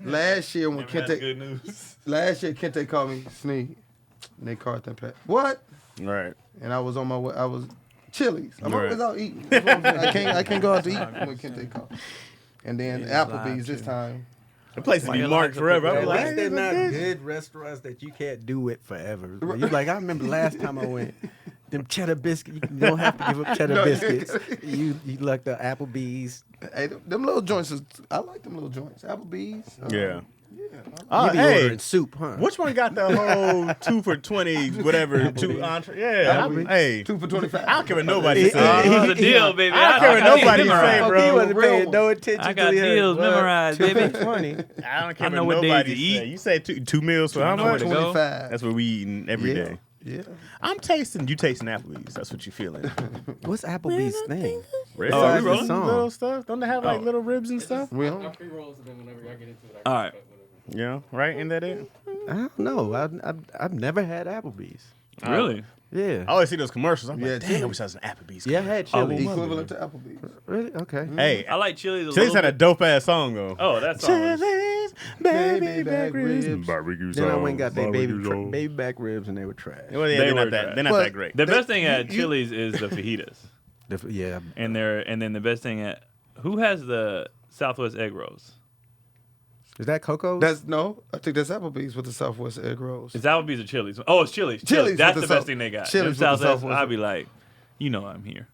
Last year when That's good news. Last year Kente called me Sneak. And they called them Pat. What? Right. And I was on my way. I was Chili's. I'm Right. always out eating. I can't go out to eat when Kente called. And then Applebee's this time. The place will be marked forever. I'm At like, least they're not good restaurants that you can't do it forever. You like, I remember last time I went, them cheddar biscuits, you don't have to give up cheddar biscuits. You like the Applebee's. Hey, them little joints, I like them little joints. Applebee's. Yeah. You be ordering soup, huh? Which one got the whole 2 for $20, whatever, 2 entree? Yeah. Hey. 2 for $25. I don't care what nobody says. It was a deal, baby. I don't care what nobody say, bro. He wasn't paying no attention I to got deals memorized, baby. $2.20. I don't care I know what what days nobody to eat. say. You say two meals for how know where much? to go. 25. That's what we eating every day. Yeah. I'm tasting. You tasting Applebee's. That's what you feeling. What's Applebee's thing? Ribs, Oh, little the song. little stuff. Don't they have like little ribs and stuff? We don't. Pre-rolls, and then whenever I get into it, All right. Yeah, right. Ain't that it? I don't know. I've never had Applebee's. Really? Yeah. I always see those commercials. I'm Yeah, like, damn, I Chili. wish I was an Applebee's. Yeah, I had Chili's. Equivalent to Applebee's. Really? Okay. Hey, I like Chili's a Chili's little had a bit. dope ass song though. Oh, that song. Chili's baby back ribs. Barbecue Then I went and got their barbecue sauce. baby back ribs, and they were trash. Well, yeah, They they're were not that. trash. They're not But- that great. The best thing at Chili's is the fajitas. Yeah. And then the best thing at who has the Southwest egg rolls? Is that Coco's? I think that's Applebee's with the Southwest egg rolls. It's Applebee's or Chili's. Oh, it's Chili's. Chili's That's with the the best South- thing they got. Chili's Them with the Southwest, Southwest. I'd be like, you know I'm here.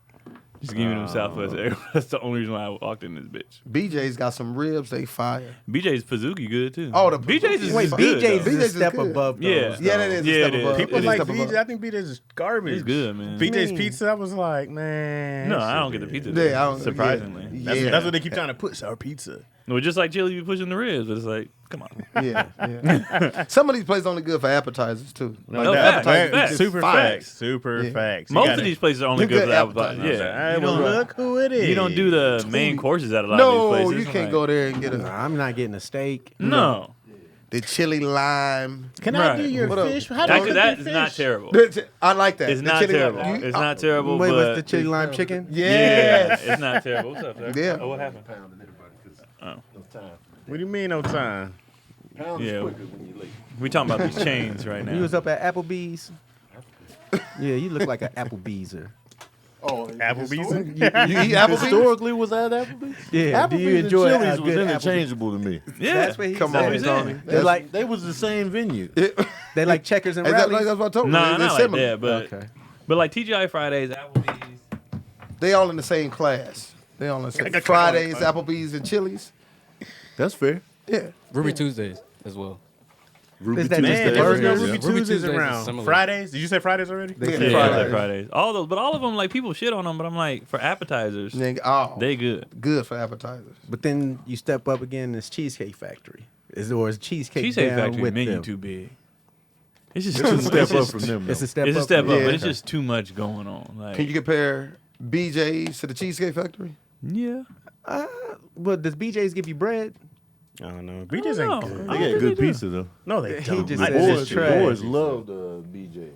Just give me them Southwest egg rolls. That's the only reason why I walked in this bitch. BJ's got some ribs. They fire. BJ's Pizookie good too. Oh, the BJ's is Wait, good, BJ's though. is a BJ's step is good. above those. Yeah. Yeah, that is Yeah, a step it is. above. People It is like a step BJ. above. I think BJ's is garbage. It's good, man. BJ's Pizza. I was like, man. No, that I don't shit get the is- pizza. Yeah, I don't- surprisingly. yeah. That's what they keep trying to push our pizza. Well, just like Chili's be pushing the ribs, but it's like, come on. Yeah. Some of these places only good for appetizers too. No, No, the facts, appetizers facts. is super fire. facts. Super Yeah. facts. You Most gotta- of these places are only They're good for good the appetizers. appetizers. Yeah. Hey, You well, don't, look who it is. you don't do the main courses at a lot No, of these places. you can't Like, go there and get Nah, I'm not getting a steak. No. the chili lime. Can I do Right. your What up? fish? How do you Actually, cook that your is not fish? terrible. I like that. It's The not chili terrible. lime. It's not terrible, Wait, but what's the chili lime chicken? Yes. it's not terrible. What's up, sir? Yeah. Oh, what happened? What do you mean no time? Yeah. We talking about these chains right now. You was up at Applebee's. Yeah, you look like an Applebeezer. Oh, Applebee's? You eat Applebee's? Historically, was that Applebee's? Yeah, do you Applebee's enjoy and a Chili's was good Applebee's? interchangeable to me. yeah. That's what he Come said. on, he's Tony. saying. They like They was the same venue. they like checkers and That's rallies. what I told you. Nah, They're not like similar. that, but Okay. but like TGI Fridays, Applebee's. They all in the same class. They all in the same. Fridays, Applebee's, and Chili's. That's fair. Yeah. Ruby Tuesdays as well. Ruby Is that Tuesday. just Man, the there was no burgers? Ruby Ruby Tuesdays Tuesdays is around. similar. Fridays? Did you say Fridays already? They Yeah, Fridays. like Fridays. All those, but all of them, like people shit on them. But I'm like, for appetizers, they good. Good for appetizers. But then you step up again, it's Cheesecake Factory. Is Cheesecake Cheesecake down Factory with menu them? too big. It's just It's too a much. step It's up just- from them. It's though. a step It's up. a step up, Yeah. but it's just too much going on. Like, Can you compare BJ's to the Cheesecake Factory? yeah, Well, does BJ's give you bread? I don't know. BJ's know. ain't good. They I got don't good think they do. pizza though. No, they He don't. just I- said this it's is Boys, true. trash. boys loved BJ.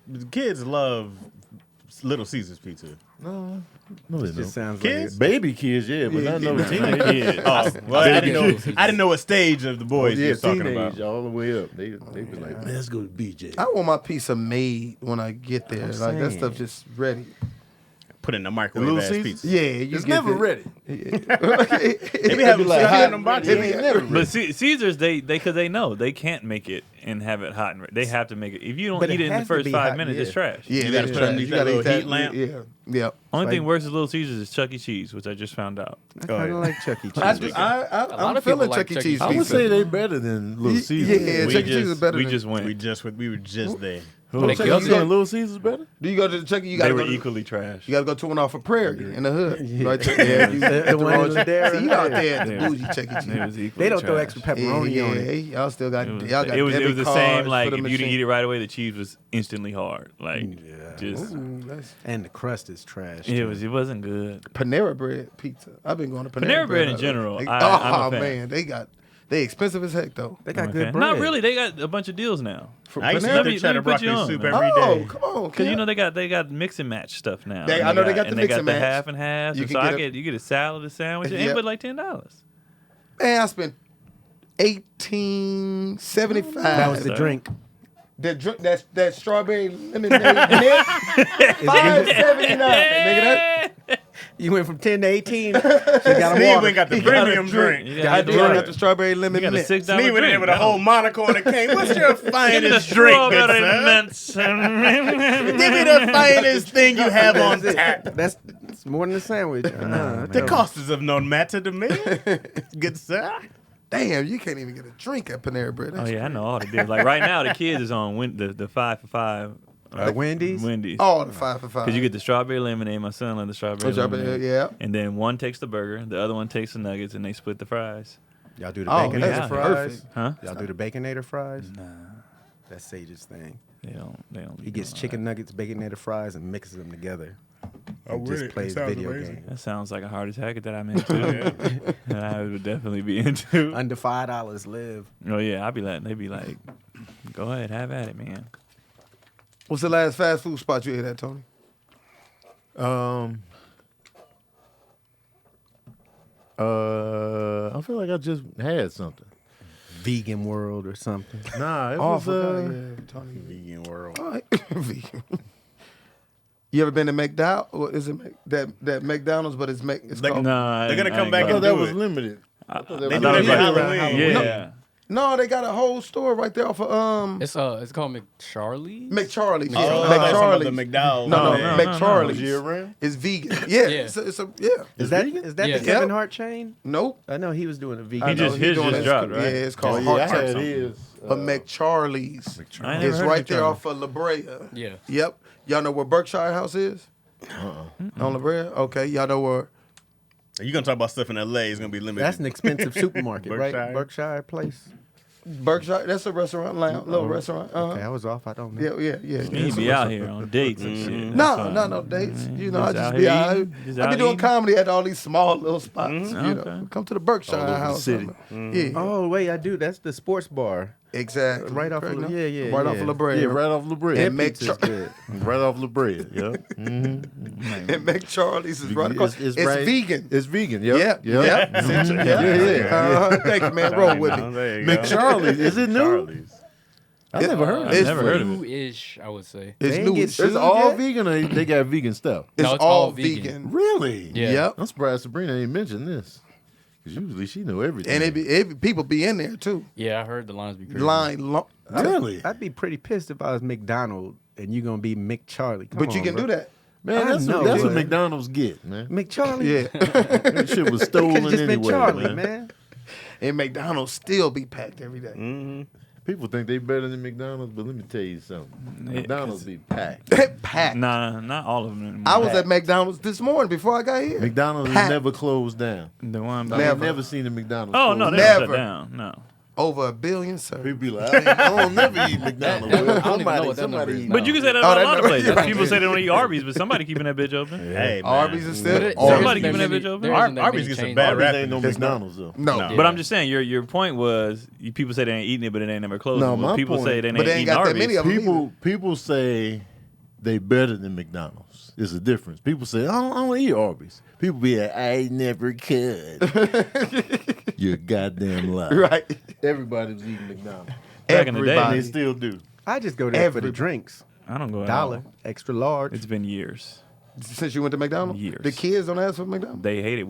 The kids love Little Caesars pizza. No, they Just don't. sounds Kids? Baby kids, yeah, but not no Like teenagers. kids. Oh, well, I didn't know. Baby I didn't know what stage of the boys you Yeah, was talking teenage about. all the way up. They be like, man, let's go to BJ. I want my pizza made when I get there. Like that saying. stuff just ready. Put in the microwave Little ass Caesars? pizza. Yeah, you It's get never there. ready. They be having like shit hot in them boxes. It ain't never ready. But Caesars, they because they know they can't make it and have it hot and ready. They have to make it. If you don't But eat it it in the has to first be 5 hot, minutes, yeah. it's trash. Yeah, You gotta that's put trash. underneath You that gotta little eat heat lamp. Yeah, yeah. Only Like- thing worse is Little Caesars is Chuck E. Cheese, which I just found out. I kind of like Chuck E. Cheese. I'm lot of feeling people like Chuck E. Chuck E. Cheese I would pizza. say they better than Little Caesars. Yeah, we Chuck E. Cheese is just, better we than- just went. We were just there. They Chuck E. Y'all killed saying it. Little Caesars better? Do you go to the Chuck E. You They gotta were go to, equally trash. you gotta go to one off of Prairie in the hood. Yeah. Right there. Yeah, The one in Ladera. See, you out there at the Yeah. bougie Chuck E. It Cheese. was equally They don't throw trash. extra pepperoni on it. Y'all still got It was, y'all got it was debit the cards same. for Like the if you didn't machine. eat it right away, the cheese was instantly hard. Like just Ooh, that's And the crust is trash. it too. was. It wasn't good. Panera Bread pizza. I've been going to Panera Bread in Hut. general, They- I'm a fan. man, they expensive as heck though. They got Okay. good bread. Not really. They got a bunch of deals now. For I used to Panera- eat their cheddar put you broccoli on, soup man. every Oh, day. come on, Because kid. you know they got mix and match stuff now. They- And I know they got the and mix they got and the match. half and half. You And can so get you get a salad, a sandwich, and Yeah. but like $10. Man, I spent $18.75. That was the drink. That strawberry lemonade net, $5.79. Nigga, You went from 10 to 18. She got a Steve water. ain't got the premium drink. You I got did got the strawberry You lemon got a net. $6 Steve went in drink. there with a whole Monaco on the cane. What's your finest Give me drink, the good sir? Give me the finest thing you have on tap. That's more than a sandwich. The cost is of no matter to me, good sir. Damn, you can't even get a drink at Panera Bread. Oh yeah, I know all the deals. Like right now, the kids is on the 5 for $5. Wendy's? Wendy's. Oh, the 5 for $5. Because you get the strawberry lemonade. My son loves the strawberry lemonade. Yeah. And then one takes the burger, the other one takes the nuggets, and they split the fries. Y'all do the Oh, Baconator that's fries? perfect. Huh? Y'all do the Baconator fries? Nah, That's Sage's thing. they don't. He gets chicken nuggets, Baconator fries, and mixes them together. Oh, And just plays video games. That sounds like a heart attack that I'm into. That I would definitely be into. Under $5 live. Oh yeah, they be like, go ahead, have at it, man. What's the last fast food spot you ate at, Tony? I feel like I just had something. Vegan World or something. Nah, it Oh, I was forgot. Yeah, Tony. Vegan world. All right. Vegan. You ever been to McDonald's? Or is it that McDonald's, but it's called... Nah, They're gonna I come ain't back I gonna- thought that do was it. limited. I They thought do it that was for like- Halloween. Yeah. No, they got a whole store right there off of It's called McCharlie's. McCharlie's. Oh, Yeah. that's some of the McCharlie's. McDowell's. No, man. McCharlie's. Year round? It's vegan. Yeah, Yeah. It's a Is that Yeah. the Kevin Hart chain? Nope. I know he was doing a vegan. He I know just- he his doing just it. dropped, right? Yeah, it's Oh, called yeah, I Heart had something. his. But McCharlie's. I ain't It's never heard right of there McCharlie's. off of La Brea. Yeah. Yep. Y'all know where Berkshire House is? On La Brea? Okay. Y'all know where... You gonna talk about stuff in LA? It's gonna be limited. That's an expensive supermarket, right? Berkshire? Berkshire place. Berkshire, that's a restaurant, little restaurant. Okay, I was off. I don't know. Yeah. You be out here on dates and shit. No dates. You know, I Just just out be here out. eating? Just I be out doing eating? comedy at all these small little spots. You Okay. know, come to the Berkshire All over the House. city. Yeah, Oh wait, I do. That's the sports bar. exactly. Right off of- Correct, no? yeah, Right yeah. off of La Brea. Yeah, right off La Brea. And Pizza's McChar- good. Right off La Brea. Yeah. and McCharlie's is right across. It's right- vegan. It's vegan. Yep. Yeah, Yep. yeah. Yeah. Thank you, man. Roll with me. There you go. McCharlie's. Is it new? Charlie's. I never heard of I've it. never heard of it. New-ish, I would say. It's They ain't new. get It's sued It's all yet? vegan or they got vegan stuff? No, it's all all vegan. vegan. Really? Yeah. Yep. I'm surprised Sabrina ain't mentioned this. Because usually she know everything. And people be in there too. Yeah, I heard the lines be crazy. Really? I'd be pretty pissed if I was McDonald and you gonna be McCharlie. Come But you on, can bro. do that. Man, I that's know, what man. McDonald's get, man. McCharlie. Yeah. That shit was stolen Could have just been anyway, Charlie, man. man. And McDonald's still be packed every day. Mm-hmm. People think they better than McDonald's, but let me tell you something. McDonald's be packed. Packed. Nah, not all of them. I was at McDonald's this morning before I got here. McDonald's Packed. has never closed down. The one. I've never seen a McDonald's Oh close no, they down. don't Never. shut down. No. Over $1 billion, sir. People be like, I don't never eat McDonald's. I don't even know Somebody what that number is eat. now. But you can say that Oh, about that a lot of number- places. right. People say they don't eat Arby's, but somebody keeping that bitch open. Hey, man. Arby's is still. There Somebody isn't keeping that many- bitch open. there isn't that Arby's many gets a chains. bad Arby's rap. ain't no because McDonald's though. No. No. But I'm just saying, your point was people say they ain't eating it, but it ain't never closed. No, Well, my people point- say they ain't But they eating ain't got that Arby's. many of them. People say they better than McDonald's. It's a difference. People say, I don't eat Arby's. People be like, I never could. You're a goddamn lie. Right. Everybody was eating McDonald's. Back in the day, And Everybody. they still do. I just go there for the drinks. I don't go at $1, all. extra large. It's been years. Since you went to McDonald's? Years. The kids don't ask for McDonald's? They hate it.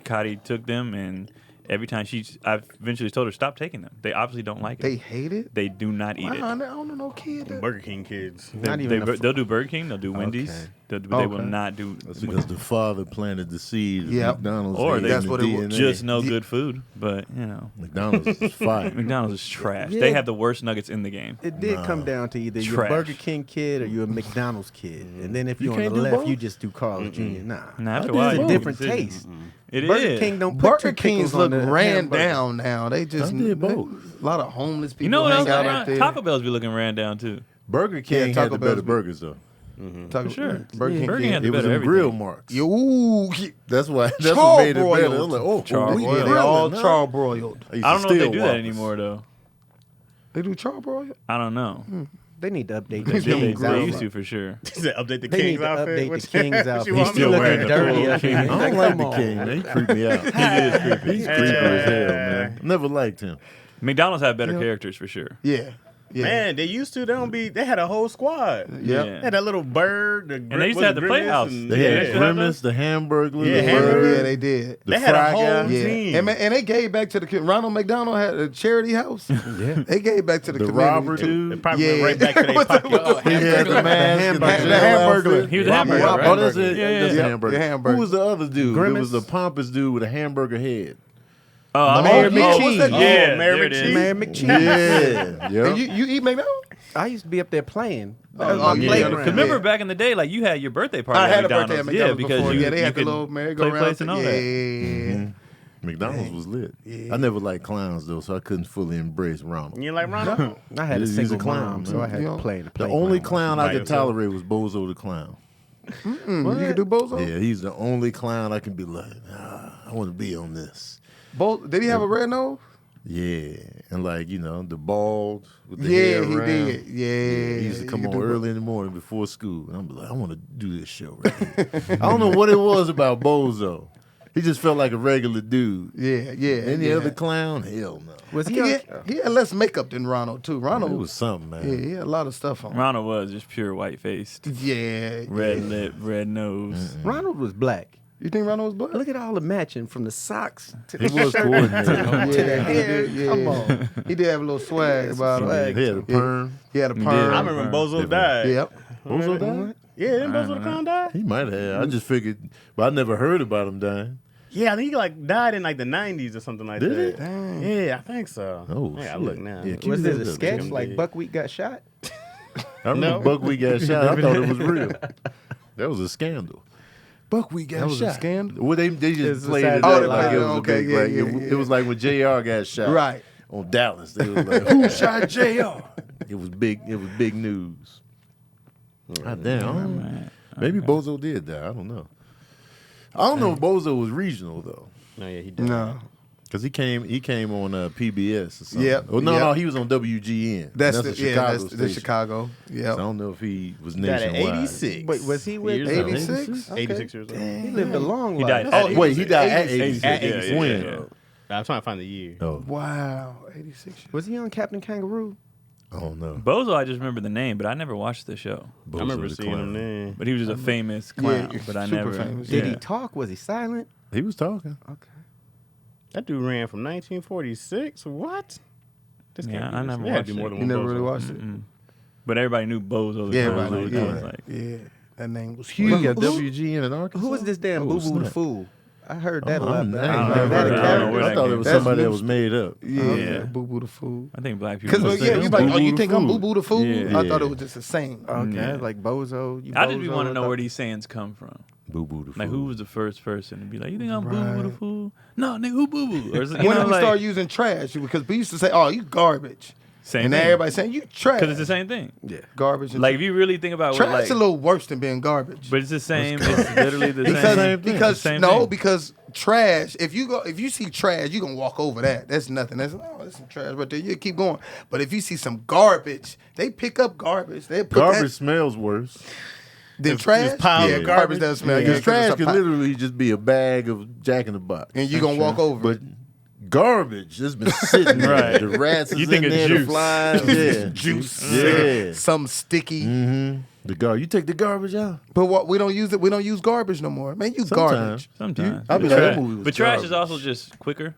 Cotty took them, and every time I eventually told her stop taking them. They obviously don't like it. They hate it? They do not eat I it. don't know no kid. that- Burger King kids. Not even a They'll do Burger King. They'll do Wendy's. Okay. But they will Okay. not do. That's because the father planted the seed of Yep. McDonald's. Or in they- the That's what it was. DNA. Just no good food, but you know, McDonald's is fire. McDonald's is trash. Yeah. They have the worst nuggets in the game. It did come down to either you're a Trash. Burger King kid or you're a McDonald's kid. And then if You you're on can't the do left, both? you just do Carl's Jr. Nah. And after I a while, did you It's a both. make different decisions. taste. It Burger is. King don't put Burger two pickles Kings on look the ran hamburger. down now. They just I did both. A lot of homeless people You know what else? hang out ran- out there. Taco Bell's be looking ran down too. Burger King Taco had the Bell's better be- burgers though. Taco, For sure. Burger King. Burger King had the It was better in grill everything. marks. Yo, That's why. That's what made it better. Charbroiled. I'm like, oh, Charbroiled. we yeah, they grilling, all huh? charbroiled. used I to don't know if they steal do that Whoppers. anymore though. They do charbroiled? I don't know. They need to update the He's gonna be King's great. They outfit. used to for sure. He said, update the They need King's to outfit. update What the King's what outfit. you He's want still me to wearing wear? the dirty full up king. here. I don't Like, like come the on. king, man. He creeped me out. He is creepy. He's creepy as hell, man. Never liked him. McDonald's have better characters for sure. Yeah. Yeah. Man, they used to. They had a whole squad. Yep. They had that little bird. And they used to have the Playhouse. They Yeah, had they still have Grimace, the Hamburglar, Yeah, the Hamburger. bird, Yeah, they did. the They had a fry whole guy. Yeah, team. and they gave back to the Ronald McDonald had a charity house. Yeah. They gave back to the The community robber too. They dude. probably Yeah. went right back to their What's the- pocket. He had the mask, and hamburger. the The hamburger. hamburger. He was a hamburger, Robber. right? Oh, that's it. Yeah, That's yeah. the hamburger. The hamburger. Who was the other dude? There Grimace? was the pompous dude with a hamburger head. Oh, I Mayor mean, McCheese. what's that? Yeah, Mayor there it is. McCheese. Man, McCheese. Yeah, yeah. And you eat McDonald's? I used to be up there playing. That was Oh, my yeah. playground. Because remember back in the day, like you had your birthday party I at had a McDonald's. birthday at McDonald's because before. you, Yeah, they you had the could little play merry-go-round. place and all that. Yeah. McDonald's was lit. Yeah. I never liked clowns though, so I couldn't fully embrace Ronald. You like Ronald? I had a He's a single clown, mom, so man. I had You to know, play in the The playground. only clown I By could yourself. tolerate was Bozo the Clown. You can do Bozo? Yeah, he's the only clown I can be like, I want to be on this. Did he have a red nose? Yeah, and like the bald with the Yeah, hair he around. did. Yeah. He used to come he on could do early in the morning before school, and I'm like, I want to do this show right here. I don't know what it was about Bozo. He just felt like a regular dude. Yeah, yeah. Any yeah. other clown? Hell no. Was He he? had less makeup than Ronald too. Ronald It was something, man. Yeah, he had a lot of stuff on. Ronald was just pure white faced, Yeah. red yeah. lip, red nose. Ronald was black. You think Ronald was black? Look at all the matching from the socks to He the was shirt coordinated. to the Yeah, hair. yeah. Come on. He did have a little swag about him. swag. He had a perm. He had a did. perm. I remember when Bozo died. Yep. Bozo died? Yeah, didn't Bozo the Clown die? He might have. I just figured, but I never heard about him dying. Yeah, I think he died in the 90s or something like Did that. he? Dang. Yeah, I think so. Oh, yeah, I shit. look now. Yeah, keep Was that this a up. sketch Jim like did. Buckwheat got shot? I remember Buckwheat got shot. I thought it was real. That was a scandal. Buckwheat got That was shot. a scandal? Well, they It's just a played sad- it Oh, up they like played it it, was a okay, big, yeah, like, yeah, it, yeah. it was like when JR got shot. Right. On Dallas, they was like, "Who shot JR?" It was big. It was big news. God damn. I don't- Maybe Bozo did die. I don't know. I don't know if Bozo was regional though, No, yeah, he died. No. because he came on PBS or something. Yep, Oh no, yep. no, he was on WGN. That's a the Chicago that's the station. Chicago. So Yeah. I don't know if he was Died at nationwide. 86. Wait, was he with Years old. 86? 86 years old. He lived a long He life. died Oh, at Wait, he died at 86. 86. At 86, When? yeah. I'm trying to find the year. Oh, Wow. 86. Was he on Captain Kangaroo? I don't know. Bozo, I just remember the name, but I never watched the show. Bozo I remember the seeing him Clown. there. But he was just a famous clown. But I super never. famous. Did yeah. he talk? Was he silent? He was talking. Okay. That dude ran from 1946. What? This Yeah, can't be I this. never There had to watched be it. more than You one never Bozo. really watched it? But everybody knew Bozo. The Yeah, Clown, everybody. so it was Yeah. like- Yeah. That name was We huge. got WGN in Arkansas. Who was this damn Oh, Boo Boo the snap. Fool? I heard that a Oh, lot. I'm but not- I I ain't don't heard know that where a that- character. where that I thought came it was from. somebody that That's was made up. Yeah, Yeah. Boo Boo the Fool. I think black people. Because would yeah, say you that. like, Boo oh, you Boo think the I'm Fool. Boo Boo the Fool? Yeah. I thought it was just a saying. Okay, Yeah. like Bozo. You I just be Bozo, want to know I where thought- these sayings come from. Boo Boo the Fool. Like, who was the first person to be like, you think I'm Boo Boo the Right. Fool? No, nigga, who Boo Boo? Or, you When know, did we like, start using trash? Because we used to say, "Oh, you garbage," same and now thing. everybody's saying you trash. Because it's the same thing. Yeah. Garbage. And Like, if you really think about what, trash like, is a little worse than being garbage. but it's the same. It's literally the because same. because Same no, thing. because trash. If you see trash, you gonna walk over that. That's nothing. That's that's some trash right there. You keep going. But if you see some garbage, they pick up garbage. They put Garbage that, smells worse. then trash. piles Yeah, of garbage garbage. does smell. Because Yeah, trash it's a could pile. literally just be a bag of Jack in the Box. and you gonna walk over. But garbage has been sitting there. Right. The rats is You think in it's there, juice. the flies. Yeah. juice. Yeah. Some sticky. Mm-hmm. You take the garbage out. But what we don't use it. We don't use garbage no more. Man, you garbage. Sometimes. I'll be But like, that trash- movie was but trash garbage. is also just quicker.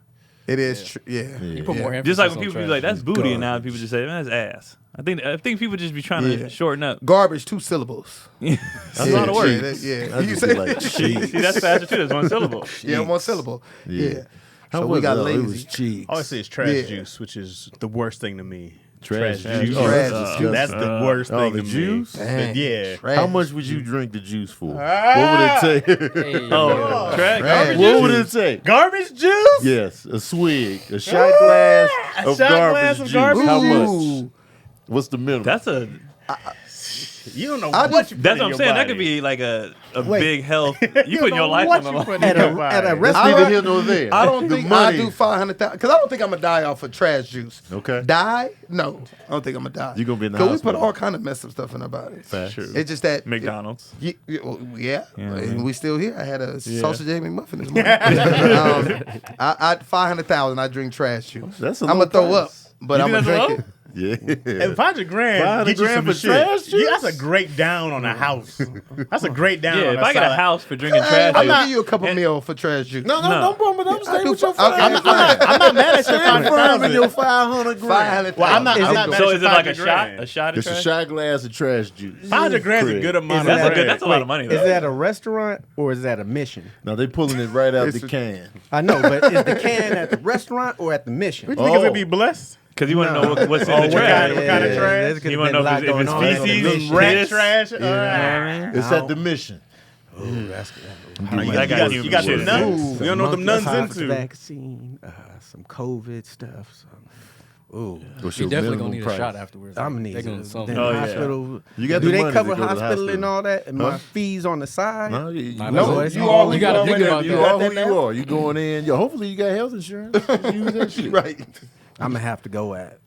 It is. Yeah. You put Yeah. more emphasis Just like when on people be trash. like, that's booty, and now garbage. people just say, man, that's ass. I think people just be trying Yeah. to shorten up. Garbage, 2 syllables. That's a lot of work. Yeah. I You just say be like, cheese. See, that's faster too. That's one syllable. yeah, 1 syllable. Yeah. How So was we got that? It was lazy. cheese. All I say is trash Yeah. juice, which is the worst thing to me. Trash juice. juice. Oh, that's trash disgusting. That's the worst Oh, thing the to juice? me. Dang. Yeah. Trash. How much would you drink the juice for? Ah! What would it take? Hey, Oh, trash. Garbage What juice? would it take? Garbage juice? Yes, a swig, a shot glass A of shot garbage glass of juice. garbage How Ooh. much? What's the minimum? That's a. You don't know I what do- you put That's in what I'm your saying. That body. could be like a Wait. big health. You putting your life what on the you line. put in At your a body. at a That's restaurant. neither here nor there. I don't The think money. I do 500,000 because I don't think I'm gonna die off of trash juice. Okay. Die? No, I don't think I'm gonna die. You gonna be in the Because we put hospital. all kind of messed up stuff in our bodies. Facts. True. It's just that McDonald's. Yeah, Yeah, and man. we still here. I had a sausage egg McMuffin this morning. I 500,000. I drink trash juice. That's a I'm low gonna throw up, price. but You I'm think gonna that's drink low? it. Yeah. If 500 grand, 500 get you grand some for shit. trash juice? Yeah, that's a great down on a house. That's a great down Yeah, on if a I get a salad. house for drinking Hey, trash I'm juice, gonna give you a couple meal for trash juice. No, No. but I'm I staying do with your fi- okay, 500. I'm not mad at your Stand firm in your 500,000. 500 grand. 500,000. Well, I'm not Is mad it- at so your is it like a 500 shot? grand. A shot of It's a trash? shot glass of trash juice. 500 grand is a Craig. good amount That's of a good. bread. That's a lot of money though. Is that a restaurant or is that a mission? Now they pulling it right out It's the a- can. I know, but is the can at the restaurant or at the mission? You think it's gonna be blessed? Because you want to know what's in Oh, the what trash. kind- what kind of trash? There could You have wanna been a know lot if going it's on. at the feces, mission. Rat Piss. trash. It's at the mission. You That guy got, human you got shit the in nuns. there. You don't know what them nuns Monkeypox into. vaccine, some COVID stuff. Ooh, What's You your definitely minimum gonna need price? a shot afterwards. I'm gonna They need gonna it. something. Then Oh, yeah. hospital. You got Do the they money cover to go to the hospital and hospital. all that? And Huh? my fees on the side? No, you No, know, it's you all- always you gotta go think in there, about you that. are that who now? you are. You going in. Yo, hopefully you got health insurance. Use that shit. Right. I'm gonna have to go at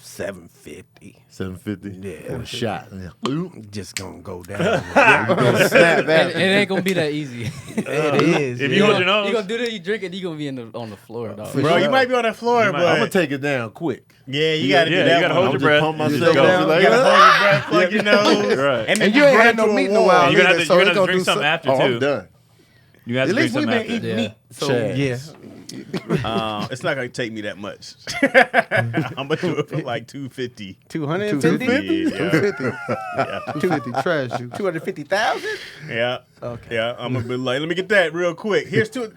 $750. $750 Yeah. for a shot. Yeah. Just gonna go down. Snap It that. ain't gonna be that easy. It is. If yeah. you hold your nose, You gonna do that? You drink it? You gonna be on the floor, dog. Bro, you might be on that floor, You might- but I'm gonna take it down quick. yeah, you gotta do yeah, that. you gotta one. hold I'm your just breath. pump You myself just up. go. Like, You gotta hold your breath, plug your nose, Right. and then And you ain't run had no into a meat in a wall. while. You're gonna have either, to, so you're it's gonna have to gonna drink do something after oh, I'm too. done. You have At to drink least we've something been after. eating Yeah. meat. So Chaz. Yeah. It's not gonna take me that much. I'm gonna do it for like 250. 250? 250. Yeah, 250 trash juice. 250,000? yeah. Okay. Yeah, I'm gonna be like, let me get that real quick. Here's two.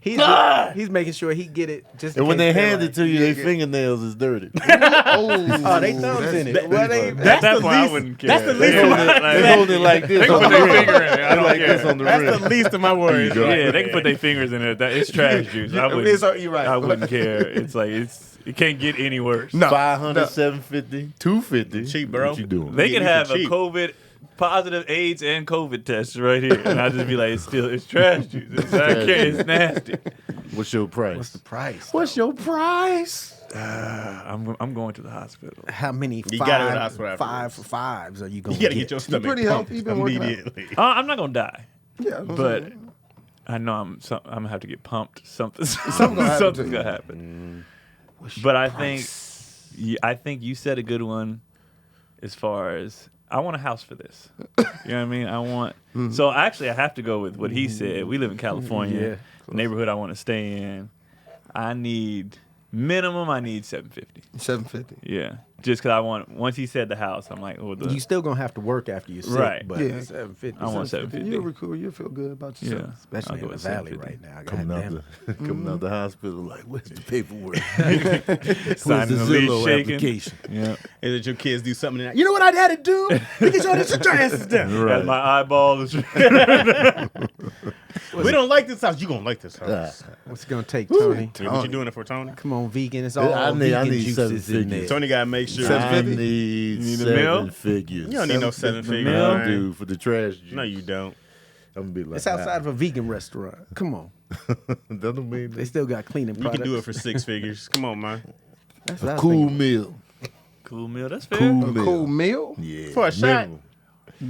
He's making sure he get it just in And when case they they're hand like, it to you, their fingernails is dirty. oh, they thumbs in it. Well, they, That's the why I least- wouldn't care. that's the least They of hold my- it like- They hold it like this. They can on put the their rim. finger in it. I They don't like care. this on the That's rim. the least of my worries. go. Yeah, they can put their fingers in it. It's trash juice. I wouldn't. You're right. I wouldn't care. It's like it can't get any worse. No. 500, 750, 250. Cheap, bro. What you doing? They Yeah, could you have for a cheap. COVID positive AIDS and COVID test right here, and I'll just be like, it's trash juice. It's nasty. What's your price? What's the price? What's your price? I'm going to the hospital. How many You gotta go to the hospital five afterwards. for fives are you going You gotta get your stomach pretty pumped healthy. You been working out? immediately. I'm not gonna die, Yeah, but I know I'm gonna have to get pumped. Something's gonna happen something's to you. gonna happen. But I think you said a good one as far as I want a house for this. You know what I mean? I want. So actually, I have to go with what he said. We live in California, neighborhood I want to stay in. I need minimum. I need 750. 750. Yeah, just because I want. Once he said the house, I'm like, oh, You still gonna have to work after you're sick, Right. but Yeah. 750. I want 750. 750. You'll recover. You'll feel good about Yeah, yourself. especially I'll in go the with valley 750. right now. Coming Goddamn. out coming out the hospital like, where's the paperwork? Signing the lease, shaking. application? Yeah, And that your kids do something. You know what I had to do? Get your asses down. got my eyeballs. We don't like this house. You gonna like this house? What's it gonna take, Tony? What you doing it for, Tony? Come on, vegan. It's all I need vegan juices 750. in there. Tony gotta make sure. I 750? need You need a 7 meal? figures. You don't need no 7 figures. meal? I do for the trash juice. No, you don't. I'm gonna be like, It's outside of a vegan restaurant. Come on, that don't mean they still got cleaning You products. can do it for 6 figures. Come on, man. That's what I was cool thinking. meal. Cool meal. That's fair. Cool A meal. cool meal? Yeah. For a shot? minimum.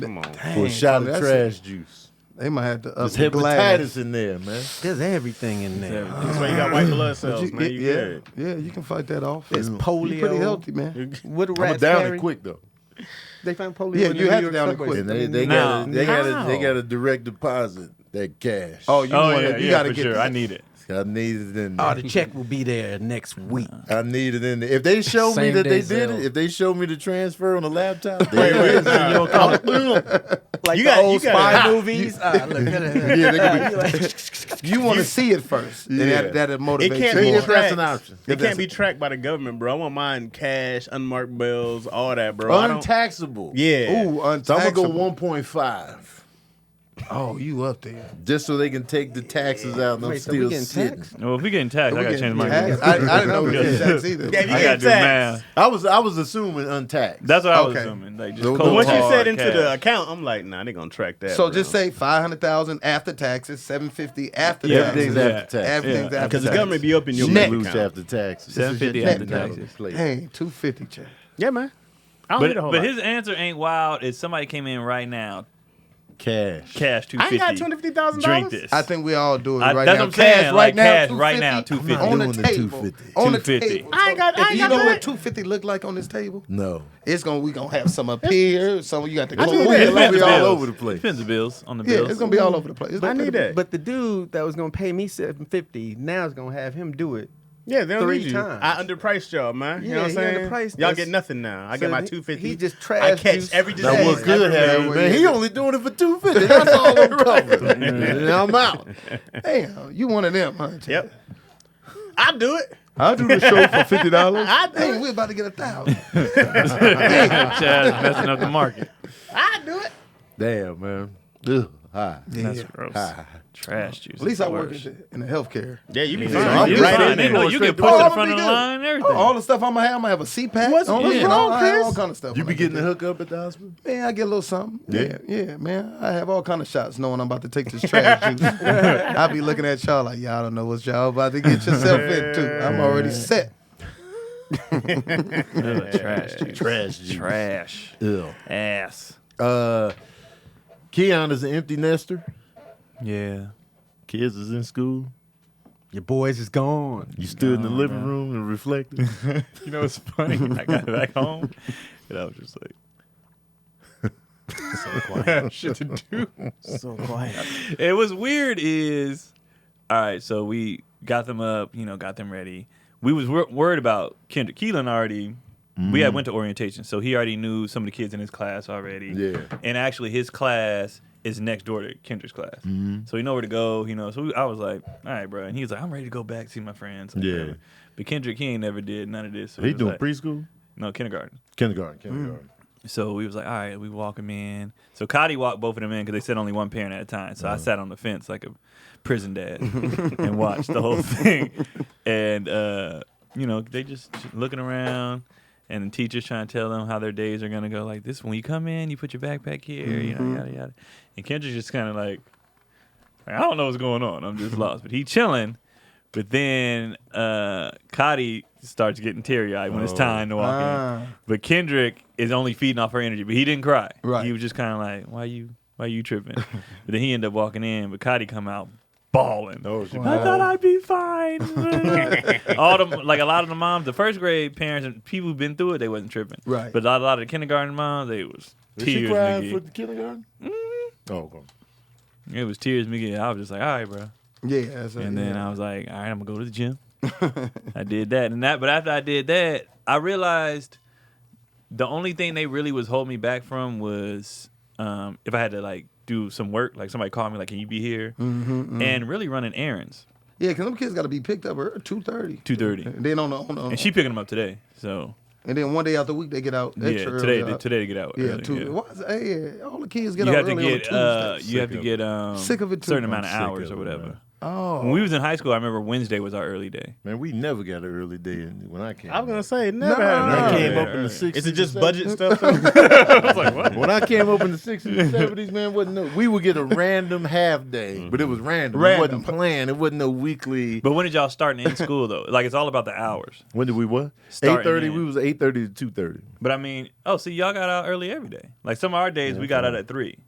Come on. For a shot of that's trash juice. They might have to up There's the glass. hepatitis in there, man. There's everything in there. That's why you got white blood But cells, man. You yeah, good. yeah, you can fight that off. There's You polio. pretty healthy, man. What do I'm rats down carry? it quick though. They found polio. Yeah, in you the have New to York down it subway. quick. And I they No. got a direct deposit that cash. Oh, you Oh want yeah, you yeah, gotta for get sure. that. I need it. I need it in Oh, there. the check will be there next week. I need it in there. If they show me Same that they day did sale. it, if they show me the transfer on the laptop, Wait, there it is. nah. You don't call it. Like You the got- old you gotta- spy movies. Look at it. Yeah, they gonna be. You want to see it first. And Yeah. that'll motivate It can't you be more. If that's an tracked. option. It can't be tracked by the government, bro. I want mine cash, unmarked bills, all that, bro. I don't- Untaxable. Yeah. Ooh, So I'm gonna go untaxable. 1.5. Oh, you up there? Just so they can take the taxes out and I'm Wait, so we still getting sitting. taxed? Well, if we getting taxed, I gotta change my I didn't know we getting taxed either. Yeah, you I gotta do math. I was assuming untaxed. That's what I was Okay. assuming. Like just But cold Once you hard said into cash. the account, I'm like, nah, they gonna track that. So bro. just say 500,000 after taxes, 750 after Yeah, taxes. Everything's after tax. Everything's Yeah. after because the taxes. government be up in your You bank lose account. after taxes. $750 net after number. taxes. Hey, 250 check. Yeah, man. I don't need a whole But lot. his answer ain't wild. If somebody came in right now, Cash. cash I ain't got $250. $250,000. Drink this. I think we all do it right that's now. what I'm saying, Cash like, right cash now. right now, $250 $250. on the Doing the table. 250. On the $250. table. I ain't got You know that. what 250 look like on this table? No. We gonna have some up here. Some you got the I need gold. that. It's It'll gonna be be all all over. over the place. Depends the bills on the Yeah, bills. it's gonna be all over the place. It's I gonna need be- that. But the dude that was gonna pay me $750 now is gonna have him do it. Yeah, they don't 3 need you. times. I underpriced y'all, man. You know Yeah, what I'm he saying? underpriced Y'all us. get nothing now. I So get my he- $250. he just I trash catch juice. every That disease was good, ever Harry, made. man. He only doing it for $250. That's all I'm covering. And I'm out. Damn, you one of them, huh? Yep. I'll do it. I'll do the show for $50. I'll do Hey, it. we're about to get 1,000. Chaz messing up the market. I'll do it. Damn, man. Ugh. Hi. That's gross. Hi. Trash juice. At least I work worse. in the healthcare. Yeah, you be Yeah, fine. I'm you good. right fine. in They there. know you get Straight pushed Oh, in I'm front of be the good. line and everything. All the stuff I'm gonna have a CPAP. What's on it, wrong, I have Chris? all kind of stuff. You when be I getting get the there. hook up at the hospital? Man, I get a little something. Yeah. Yeah, man. I have all kind of shots knowing I'm about to take this trash juice. I be looking at y'all like, y'all don't know what y'all about to get yourself into. I'm already set. Trash juice. Trash juice. Trash. Ew. Ass. Keon is an empty nester. Yeah. Kids is in school. Your boys is gone. You stood in the living room and reflected. You know what's funny? I got back home and I was just like, So quiet. shit to do. So quiet. It was weird is, all right, so we got them up, got them ready. We was worried about Kendrick. Keelan already, we had went to orientation, so he already knew some of the kids in his class already. Yeah. And actually his class is next door to Kendrick's class. So he know where to go, So I was like, all right, bro. And he was like, I'm ready to go back, see my friends. Like, Yeah. whatever. But Kendrick, he ain't never did none of this. So He was doing like, preschool? No, kindergarten. Kindergarten. So we was like, all right, we walk them in. So Cotty walked both of them in because they said only one parent at a time. So I sat on the fence like a prison dad and watched the whole thing. And, they just looking around and the teacher's trying to tell them how their days are going to go. Like this, when you come in, you put your backpack here, yada, yada. And Kendrick's just kind of like, I don't know what's going on. I'm just lost. But he chilling. But then Cotty starts getting teary-eyed when it's time to walk in. But Kendrick is only feeding off her energy. But he didn't cry. Right. He was just kind of like, why you tripping? But then he ended up walking in. But Cotty come out bawling. Oh, she I thought I'd be fine. a lot of the moms, the first grade parents and people who've been through it, they wasn't tripping. Right. But a lot of the kindergarten moms, they was Is she tears. crying McGee. for the kindergarten? Oh, okay. It was tears, McGee. I was just like, all right, bro. Yeah. That's And then I was like, all right, I'm gonna go to the gym. I did that, but after I did that, I realized the only thing they really was holding me back from was if I had to do some work, like somebody called me, like, can you be here? And really running errands. Yeah, because them kids got to be picked up at 2:30. 2:30. And then on And she picking them up today, so and then one day out the week they get out. yeah, Extra today early. they get out. Yeah, early, two. yeah. Why is, hey, all the kids get You out have to early get on Tuesday. you have to get Sick of it, too. certain amount of I'm sick hours of or it, whatever. man. Oh, When we was in high school, I remember Wednesday was our early day. Man, we never got an early day when I came. I was gonna say never Nah. had an I early came day. up in the 60s. Is it just and budget 70s. stuff? Though? When I came up in the 60s and 70s, man, we would get a random half day, but it was random. It wasn't planned. It wasn't no weekly. But when did y'all start in school though? Like it's all about the hours. When did we what? Starting 8:30. in. We was 8:30 to 2:30. But I mean, see, y'all got out early every day. Like some of our days, we got out at 3.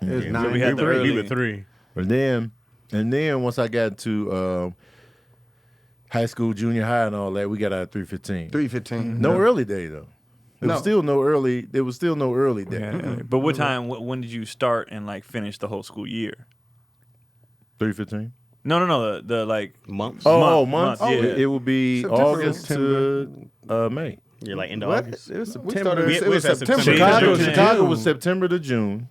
It was Yeah, nine. we had the We early. were 3. And then once I got to high school, junior high, and all that, we got out at 3:15. 3:15. No early day though. There was No. still no early. There was still no early day. Yeah. But what time? When did you start and finish the whole school year? 3:15. No. The Months. Oh, months, months. yeah. It would be September, August to May. Yeah, like end of What? August. It was We September. started. It was at September. September. Chicago- Chicago was September to June.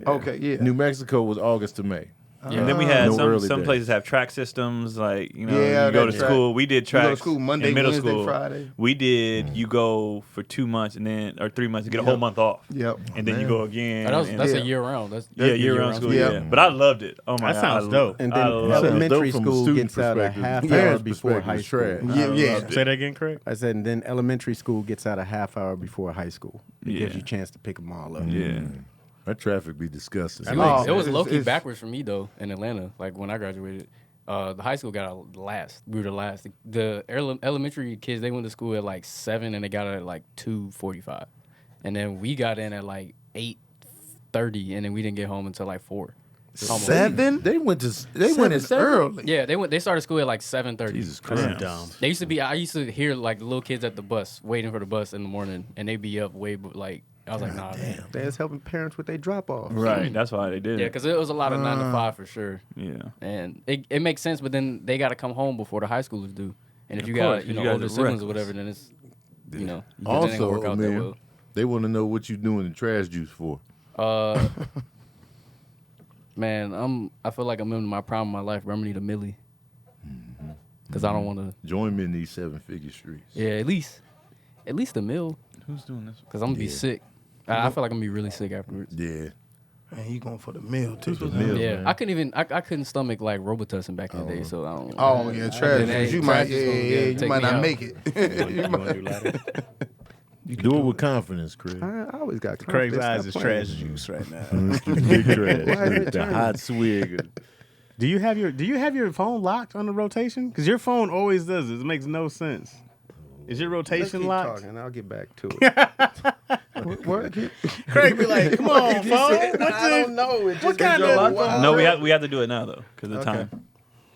Okay, yeah. New Mexico was August to May. And then we had No early some days. places have track systems, like you Yeah, go that to track. school. We did You go to tracks school Monday, in middle Wednesday, school. Friday. We did. You go for 2 months and then or 3 months to get a whole month off. Yep. And then you go again. That's and- a Yeah. year round. That's year-round school. Yeah. Yeah, but I loved it. Oh my That god, sounds dope. And I then love it. elementary Dope from a school student gets out a perspective. half Parents' hour before perspective high is school. trash. Yeah. Say that again, Craig. I said, and then elementary school gets out a half hour before high school. It gives Yeah. you a chance to pick them all up. Yeah. That traffic be disgusting. It Oh, was low key it's- backwards for me though in Atlanta. Like when I graduated, the high school got out last. We were the last. The elementary kids, they went to school at like 7 and they got out at like 2:45, and then we got in at like 8:30, and then we didn't get home until like 4. Almost. 7? They went as early. Yeah, they started school at like 7:30. Jesus Christ. Dumb. They used to be. I used to hear like little kids at the bus waiting for the bus in the morning, and they'd be up way like. I was like, nah, man. They was helping parents with their drop off. Right. That's why they did Yeah, it. because it was a lot of 9 to 5 for sure. Yeah. And it makes sense, but then they got to come home before the high schoolers do. And if Of you course, got 'cause you guys older are siblings or reckless. whatever, then it's it ain't Also, gonna work out man, that well. they want to know what you doing the trash juice for. Man, I feel like I'm in my prime of my life, where I'm gonna need a milli. Because I don't want to. Join me in these 7-figure streets. Yeah, at least a meal. Who's doing this? Because I'm gonna be sick. I feel like I'm gonna be really sick afterwards. Yeah. Man, you going for the meal too. Meal, Yeah, man. I couldn't stomach like Robitussin back in the day, so I don't. Oh yeah, trash. Hey, You trash might, is gonna you take might me not out. make it. You want to do ladder? Do it with confidence, Craig. I always got Craig's confidence. eyes is Stop trash playing. juice right now. Big trash. Why is it The turning? hot swig. Do you have your phone locked on the rotation? Because your phone always does it. It makes no sense. Is your Let's rotation keep locked? talking. I'll get back to it. Craig be like, "Come on, phone. I don't know. It What just kind goes of- wild. No, we have to do it now though, because of time.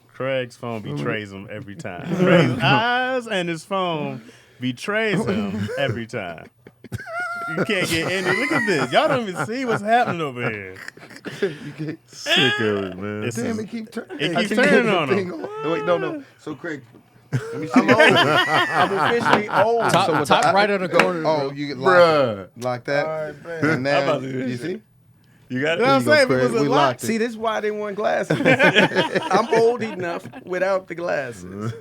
Craig's phone betrays him every time. Craig's eyes and his phone betrays him every time. You can't get any. Look at this. Y'all don't even see what's happening over here. Sick of it, man. This Damn, is- it keep turning. It keeps turning on him. Wait, no. So Craig, let me see. I'm officially old. Top, so top right of the corner. Oh, you get locked, like that, Alright, man. and now about to do this you shit. see. You got You know what I'm There you saying? go, If it was Craig. a We lock. locked it. See, this is why I didn't want glasses. I'm old enough without the glasses.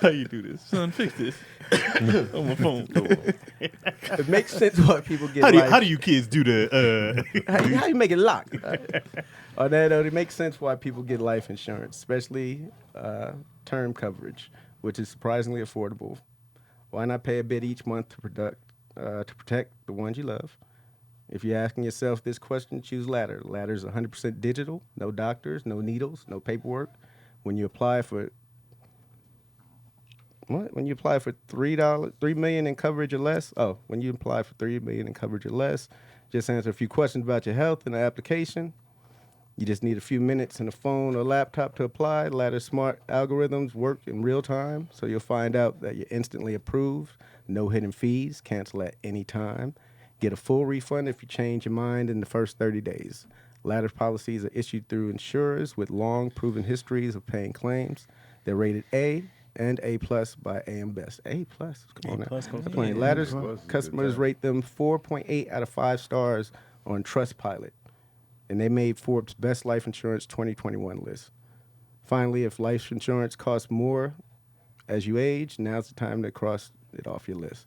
How you do this, son? Fix this on my phone. It makes sense why people get How do you kids do the? how you make it lock? On that note, it makes sense why people get life insurance, especially term coverage, which is surprisingly affordable. Why not pay a bit each month to protect the ones you love? If you're asking yourself this question, choose Ladder. Ladder is 100% digital, no doctors, no needles, no paperwork. When you apply for $3 million in coverage or less, when you apply for $3 million in coverage or less, just answer a few questions about your health in the application. You just need a few minutes and a phone or laptop to apply. Ladder's smart algorithms work in real time, so you'll find out that you're instantly approved. No hidden fees, cancel at any time. Get a full refund if you change your mind in the first 30 days. Ladder's policies are issued through insurers with long proven histories of paying claims. They're rated A and A+ by AM Best. A+, come on now. goes Stop playing. Ladder's customers rate them 4.8 out of 5 stars on Trustpilot. And they made Forbes' Best Life Insurance 2021 list. Finally, if life insurance costs more as you age, now's the time to cross it off your list.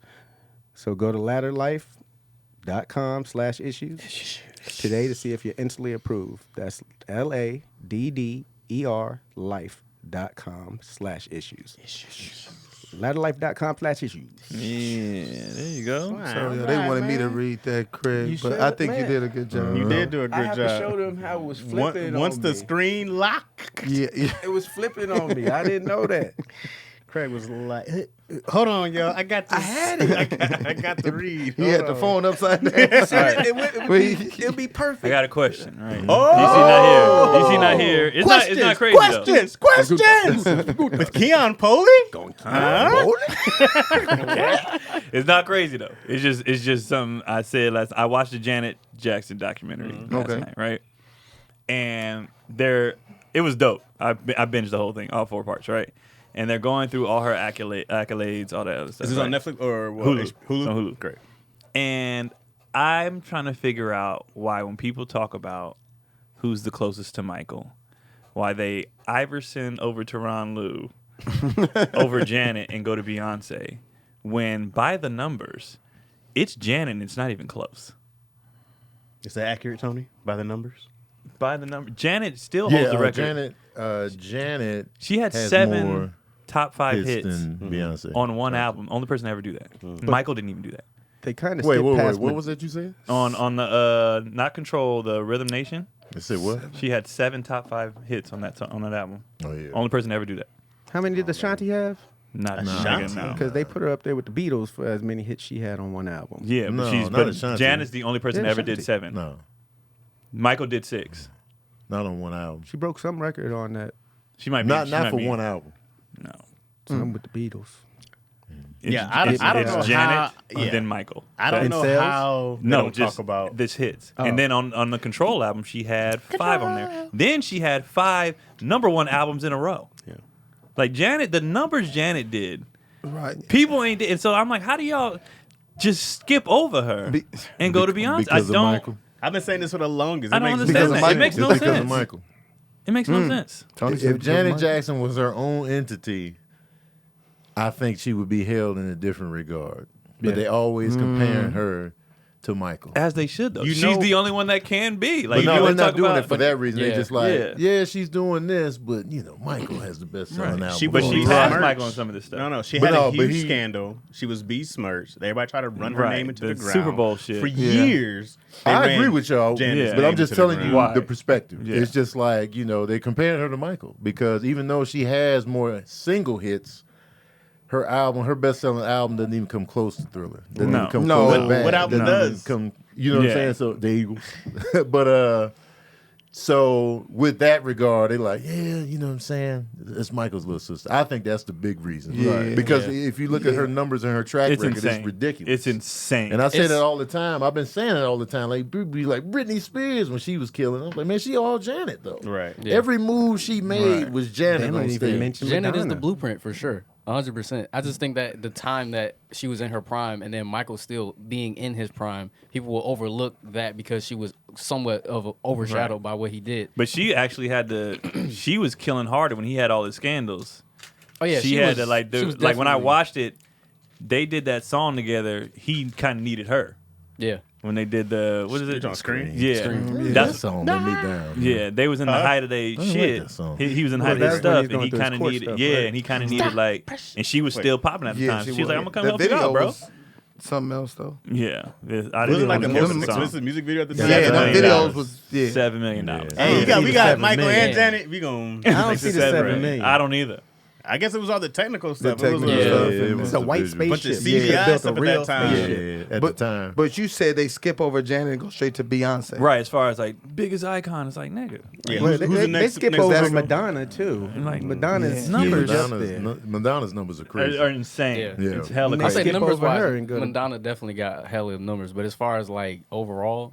So go to ladderlife.com/issues today to see if you're instantly approved. That's LADDER life.com/issues. Ladderlife.com/issues. Yeah, there you go. So yeah, they wanted me to read that, Craig, but I think you did a good job. You did do a I good have to show job. them how it was flipping Once on the me. screen locked, Yeah. It was flipping on me. I didn't know that. Craig was like, "Hold on, y'all. I got this. I had it. I got the read. He Hold had the on." phone upside down. It'll be perfect. I got a question. Right? Oh! DC not here. It's not crazy though. Questions. With Keon Poley? It's not crazy though. It's just something I said last. I watched the Janet Jackson documentary last night, right? And it was dope. I binged the whole thing, all 4 parts, right? And they're going through all her accolades, all that other stuff. Is this right? on Netflix or what? Hulu. Hulu? It's on Hulu. Great. And I'm trying to figure out why when people talk about who's the closest to Michael, why they Iverson over Tyronn Lue over Janet and go to Beyonce, when by the numbers, it's Janet and it's not even close. Is that accurate, Tony? By the numbers? By the number, Janet still holds the record. Janet. She had has 7 more top 5 hits than Beyonce on one album. Only person to ever do that. Michael didn't even do that. They kind of Wait. What was that you said? On the Not Control, the Rhythm Nation. They said what? She had 7 top 5 hits on that album. Oh yeah. Only person to ever do that. How many did Ashanti have? Not Ashanti? no. Because they put her up there with the Beatles for as many hits she had on one album. Yeah, No, but not Ashanti. Janet's the only person Yeah, that ever did Ashanti. 7. No, Michael did 6. not on one album. She broke some record on that. She might be Not she might for be- one album. No. Some with the Beatles. It's, Yeah, I don't it's know Janet how- and yeah. then Michael. I don't In know sales? how they No, don't just talk about. this hits. Oh. And then on the Control album, she had 5 on there. Then she had 5 #1 albums in a row. Yeah. Like Janet, the numbers Janet did, Right. people ain't did. And so I'm like, how do y'all just skip over her and go to Beyonce? Because of don't. Michael. I've been saying this for the longest. I It don't makes understand no that. It sense. makes no It's because sense. of Michael. It makes no sense. Tony said If Janet Michael. Jackson was her own entity, I think she would be held in a different regard. But they always comparing her to Michael. As they should, though. You She's know- the only one that can be. Like, But if no, you they're want to not talk doing about it for that reason. Yeah. They're just like, Yeah. yeah, she's doing this, but Michael has the best selling album. She But was she besmirched. passed Michael on some of this stuff. No, she But had no, a but huge he- scandal. She was besmirched. Everybody tried to run her Right, name into the the ground. Super Bowl shit. For Yeah. years. they I ran agree with y'all, Janet's Yeah. but I'm name just into the telling you ground. Why? the perspective. Yeah. It's just like, they compared her to Michael because even though she has more single hits, her best-selling album doesn't even come close to Thriller. Doesn't No. even come No. close to What- Bad. what album Doesn't even does? Come, you know what I'm Yeah. saying? So the Eagles. But so with that regard, they're like, yeah, you know what I'm saying? It's Michael's little sister. I think that's the big reason. Yeah. Because if you look at her numbers and her track It's record, insane. it's ridiculous. It's insane. And I say It's- that all the time. I've been saying it all the time. Like, be like Britney Spears when she was killing. I'm like, man, she all Janet though. Right. Yeah. Every move she made Right. was Janet They on don't even stage. mention Janet is the Madonna. blueprint for sure. 100%. I just think that the time that she was in her prime and then Michael still being in his prime, people will overlook that because she was somewhat of overshadowed by what he did. But she actually had to. She was killing harder when he had all his scandals. Oh yeah, she had was, to like. she was Like when I definitely- watched it, they did that song together. He kind of needed her Yeah. when they did the what is You it? on screen? Yeah, Yeah, that's that song let me down. yeah. They was in the height of their like shit. that song. He was in the Well, height of his that's when stuff, he's and he going through his kind of court needed stuff, yeah, right? and he kind of needed like, and she was still popping at the time. She was like, I'm gonna come That help you video out, bro. was something else though. Yeah, I Was didn't it like want the to most miss the expensive song. music video at the Yeah, time? them $7 videos million. was yeah. $7 million. Hey, we got $7 Michael million. and Janet. We gonna. I don't see the 7 million. I don't either. I guess it was all the technical stuff. technical it was, stuff. it was It's a the white visual. bunch of spaceship. CGI Built stuff a at real that time. spaceship. Yeah, at the time. But you said they skip over Janet and go straight to Beyonce. Right, as far as like biggest icon, it's like nigga. Yeah, Well, who's they, the they next? skip next over that's- Madonna too. Like, Madonna's yeah. numbers Yeah, up there. Madonna's numbers are crazy. Are insane. Yeah. Yeah. It's hella They I crazy. say skip numbers over wise, her and go to- Madonna definitely got hella numbers, but as far as like overall,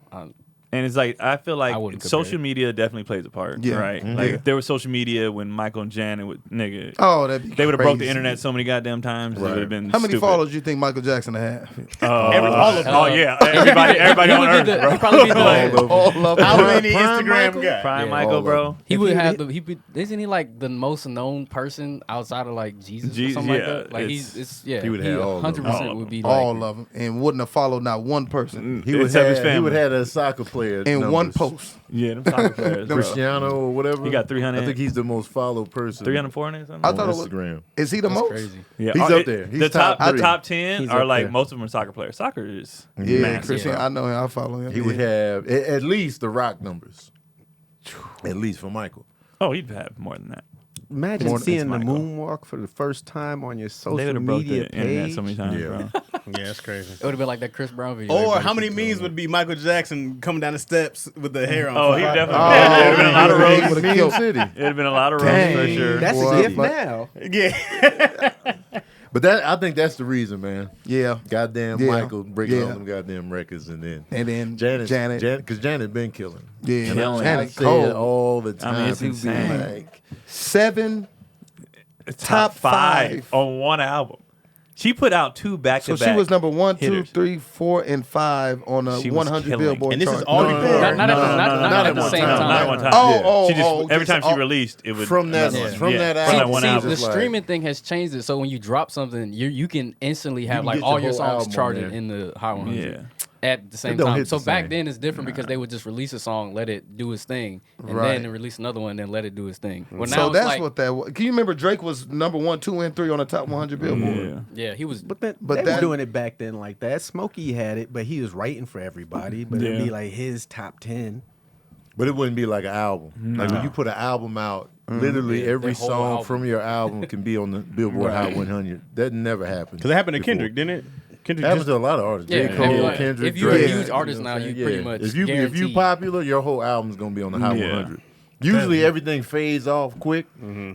And it's like I feel like I wouldn't compare social it. media definitely plays a part. Yeah. Right. Mhm. Like Yeah. if there was social media when Michael and Janet would nigga. Oh, that'd be They would have broke the crazy. internet so many goddamn times. It Right. would have been How many stupid. followers do you think Michael Jackson had? all of them. Oh yeah, everybody on Earth, bro. He'd probably be the, All of How them. many Prime Instagram Michael? guys? Prime Yeah. Michael, All bro. of he If would he- have the isn't he like the most known person outside of like Jesus or Jesus, something like yeah, that? Like he would have all of them. 100% All would of be like All of them, and wouldn't have followed not one person He would Except his have. He family. would have a soccer player in numbers. one post. Yeah, them soccer players. bro. Cristiano or whatever. He got 300. I think he's the most followed person. 340 or something. I on thought it was. Instagram. Is he the That's most? crazy. Yeah, He's up there. He's the top, top the three. top 10 He's are up like there. most of them are soccer players. Soccer is Yeah, massive. Christian. bro. I know him. I follow him. He would have at least the Rock numbers. At least for Michael. Oh, he'd have more than that. Imagine More than seeing the Michael. moonwalk for the first time on your They social would have broke media the internet page. so many times, Yeah. bro. Yeah, that's crazy. It would have been like that Chris Brown video. Or everybody how many keep memes throwing. would be Michael Jackson coming down the steps with the hair on? Oh, he fire? definitely. Oh, It'd have been a lot of he roasts. would've Million killed- City. It'd have been a lot of roasts for Dang. sure. That's Boy, a gift but- now. Yeah. But I think that's the reason, man. Yeah, Goddamn Yeah. Michael breaking Yeah. all them goddamn records, and then and then Janet, Janet. because Janet been killing. Yeah, And I Janet say cold. it all the time. it's People be insane. like, 7 Top five. on one album. She put out 2 back So to back. she was number 1, 2, hitters. 3, 4, and 5 on a She was 100 killing. Billboard And this chart. is all before. Not at the same time. Not at one time. Oh, She just oh, every time she oh. released, it would From that Yeah. from that From that album. one See, album. the It's like- streaming thing has changed it, so when you drop something, you can instantly have can like get all your your whole songs album on charted there. in the Hot 100 at the same don't time. hit So the back same. then it's different because they would just release a song, let it do its thing, and Right. then release another one, then let it do its thing. Well, now So it's that's like, what that was. Can you remember Drake was number 1, 2, and 3 on the top 100 Billboard? Yeah. yeah, he was. But But they that- were doing it back then like that. Smokey had it, but he was writing for everybody. But it'd Yeah. be like his top 10. But it wouldn't be like an album. Like when you put an album out, literally every the whole song album. from your album can be on the Billboard Hot 100. That never happened. Because it happened to before. Kendrick, didn't it? Kendrick It happens just to a lot of artists. Yeah, J. Cole, if Kendrick, you're Drake. a huge artist now, you pretty much If you guaranteed. popular, your whole album's gonna be on the Hot Yeah. 100. Usually everything fades off quick,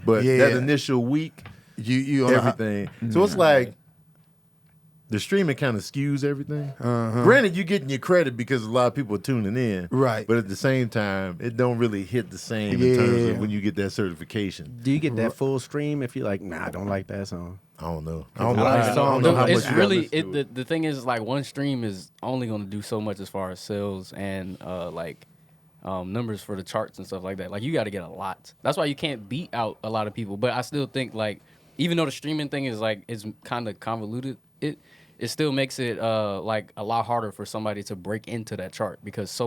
but Yeah. that initial week, You on everything. So it's like the streaming kind of skews everything. Granted, you're getting your credit because a lot of people are tuning in, Right. But at the same time, it don't really hit the same in terms Yeah. of when you get that certification. Do you get that full stream if you're like, nah, I don't like that song? I don't know. I don't I know. like I the don't song. know how It's much really you gotta listen to the thing is like one stream is only going to do so much as far as sales and numbers for the charts and stuff like that. Like you got to get a lot. That's why you can't beat out a lot of people. But I still think like even though the streaming thing is like it's kind of convoluted, it still makes it like a lot harder for somebody to break into that chart because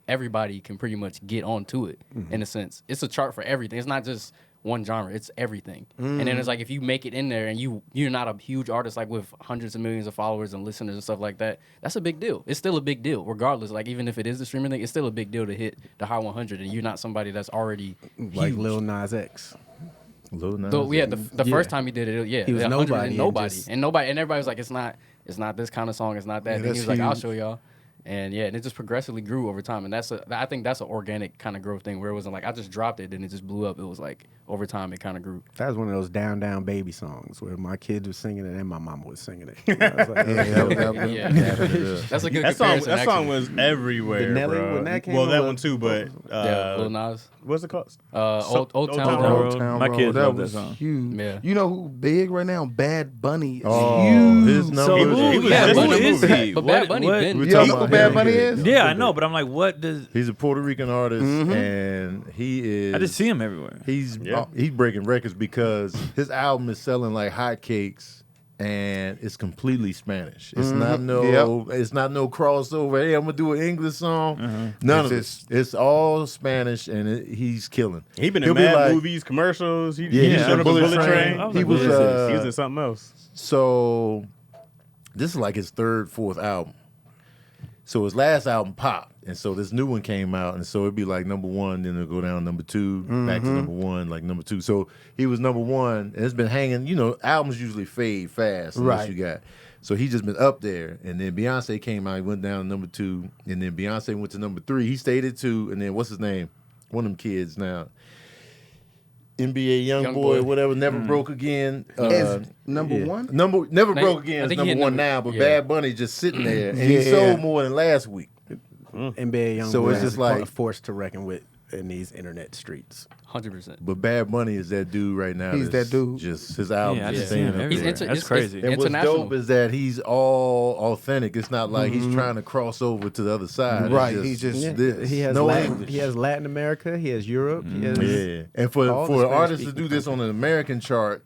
everybody can pretty much get onto it in a sense. It's a chart for everything. It's not just one genre, it's everything. And then it's like if you make it in there and you're not a huge artist like with hundreds of millions of followers and listeners and stuff like that, that's a big deal. It's still a big deal regardless. Like even if it is the streaming thing, it's still a big deal to hit the Hot 100 and you're not somebody that's already Like huge. Lil Nas X. Lil Nas So yeah, X. the first time he did it, He was 100 nobody and and nobody, just- and everybody was like, it's not this kind of song, it's not that. And he that's was like, I'll huge. show y'all. And yeah, and it just progressively grew over time, and I think that's an organic kind of growth thing where it wasn't like I just dropped it and it just blew up. It was like over time it kind of grew. That was one of those down, down baby songs where my kids were singing it and my mama was singing it. I was like, Yeah, that's a good that song. comparison. That song actually. was everywhere, The Nelly, bro. when that came well, that on, one too, but yeah, Lil Nas, what's it called? Old Town Town Road. Road. My kids that love that was song. huge. Yeah. You know who big right now? Bad Bunny is Oh, huge. his So number. he was yeah, just who in the is movie. he? But Bad Bunny what- been- We're You talking know who about Bad him. Bunny is? Yeah, I know, but I'm like, what does? He's a Puerto Rican artist, and he is. I just see him everywhere. He's Yeah. he's breaking records because his album is selling like hotcakes, and it's completely Spanish. It's not it's not no crossover. Hey, I'm gonna do an English song. None of it. It's all Spanish, and he's killing. He been He'll in be mad like- movies, commercials. He Yeah, showed up in Bullet Bullet Train. Train. I was He like, was what is this? He was in something else. So this is like his third, fourth album. So his last album popped, and so this new one came out, and so it'd be like number one, then it'll go down number two, back to number one, like number two. So he was number one, and it's been hanging. You know, albums usually fade fast, unless Right. you got. So he just been up there, and then Beyonce came out, he went down to number two, and then Beyonce went to number three. He stayed at two, and then what's his name? One of them kids now. NBA young boy, Boy. whatever, never broke again. Is number one? Never I broke again. think Is he number hit one number- now, but yeah. Bad Bunny just sitting there, and he Yeah. sold more than last week. NBA young So boy it's is just like- a force to reckon with in these internet streets. 100%. But Bad Bunny is that dude right now. He's that's that dude. Just his album. Yeah, I just just see staying him up everywhere. there. He's That's crazy. And what's international. dope is that he's all authentic. It's not like he's trying to cross over to the other side. It's Right, he's just- Yeah. this. He has no Latin, English. he has Latin America, he has Europe, he has Yeah, and for all the an artist to Spanish-speaking do this on an American chart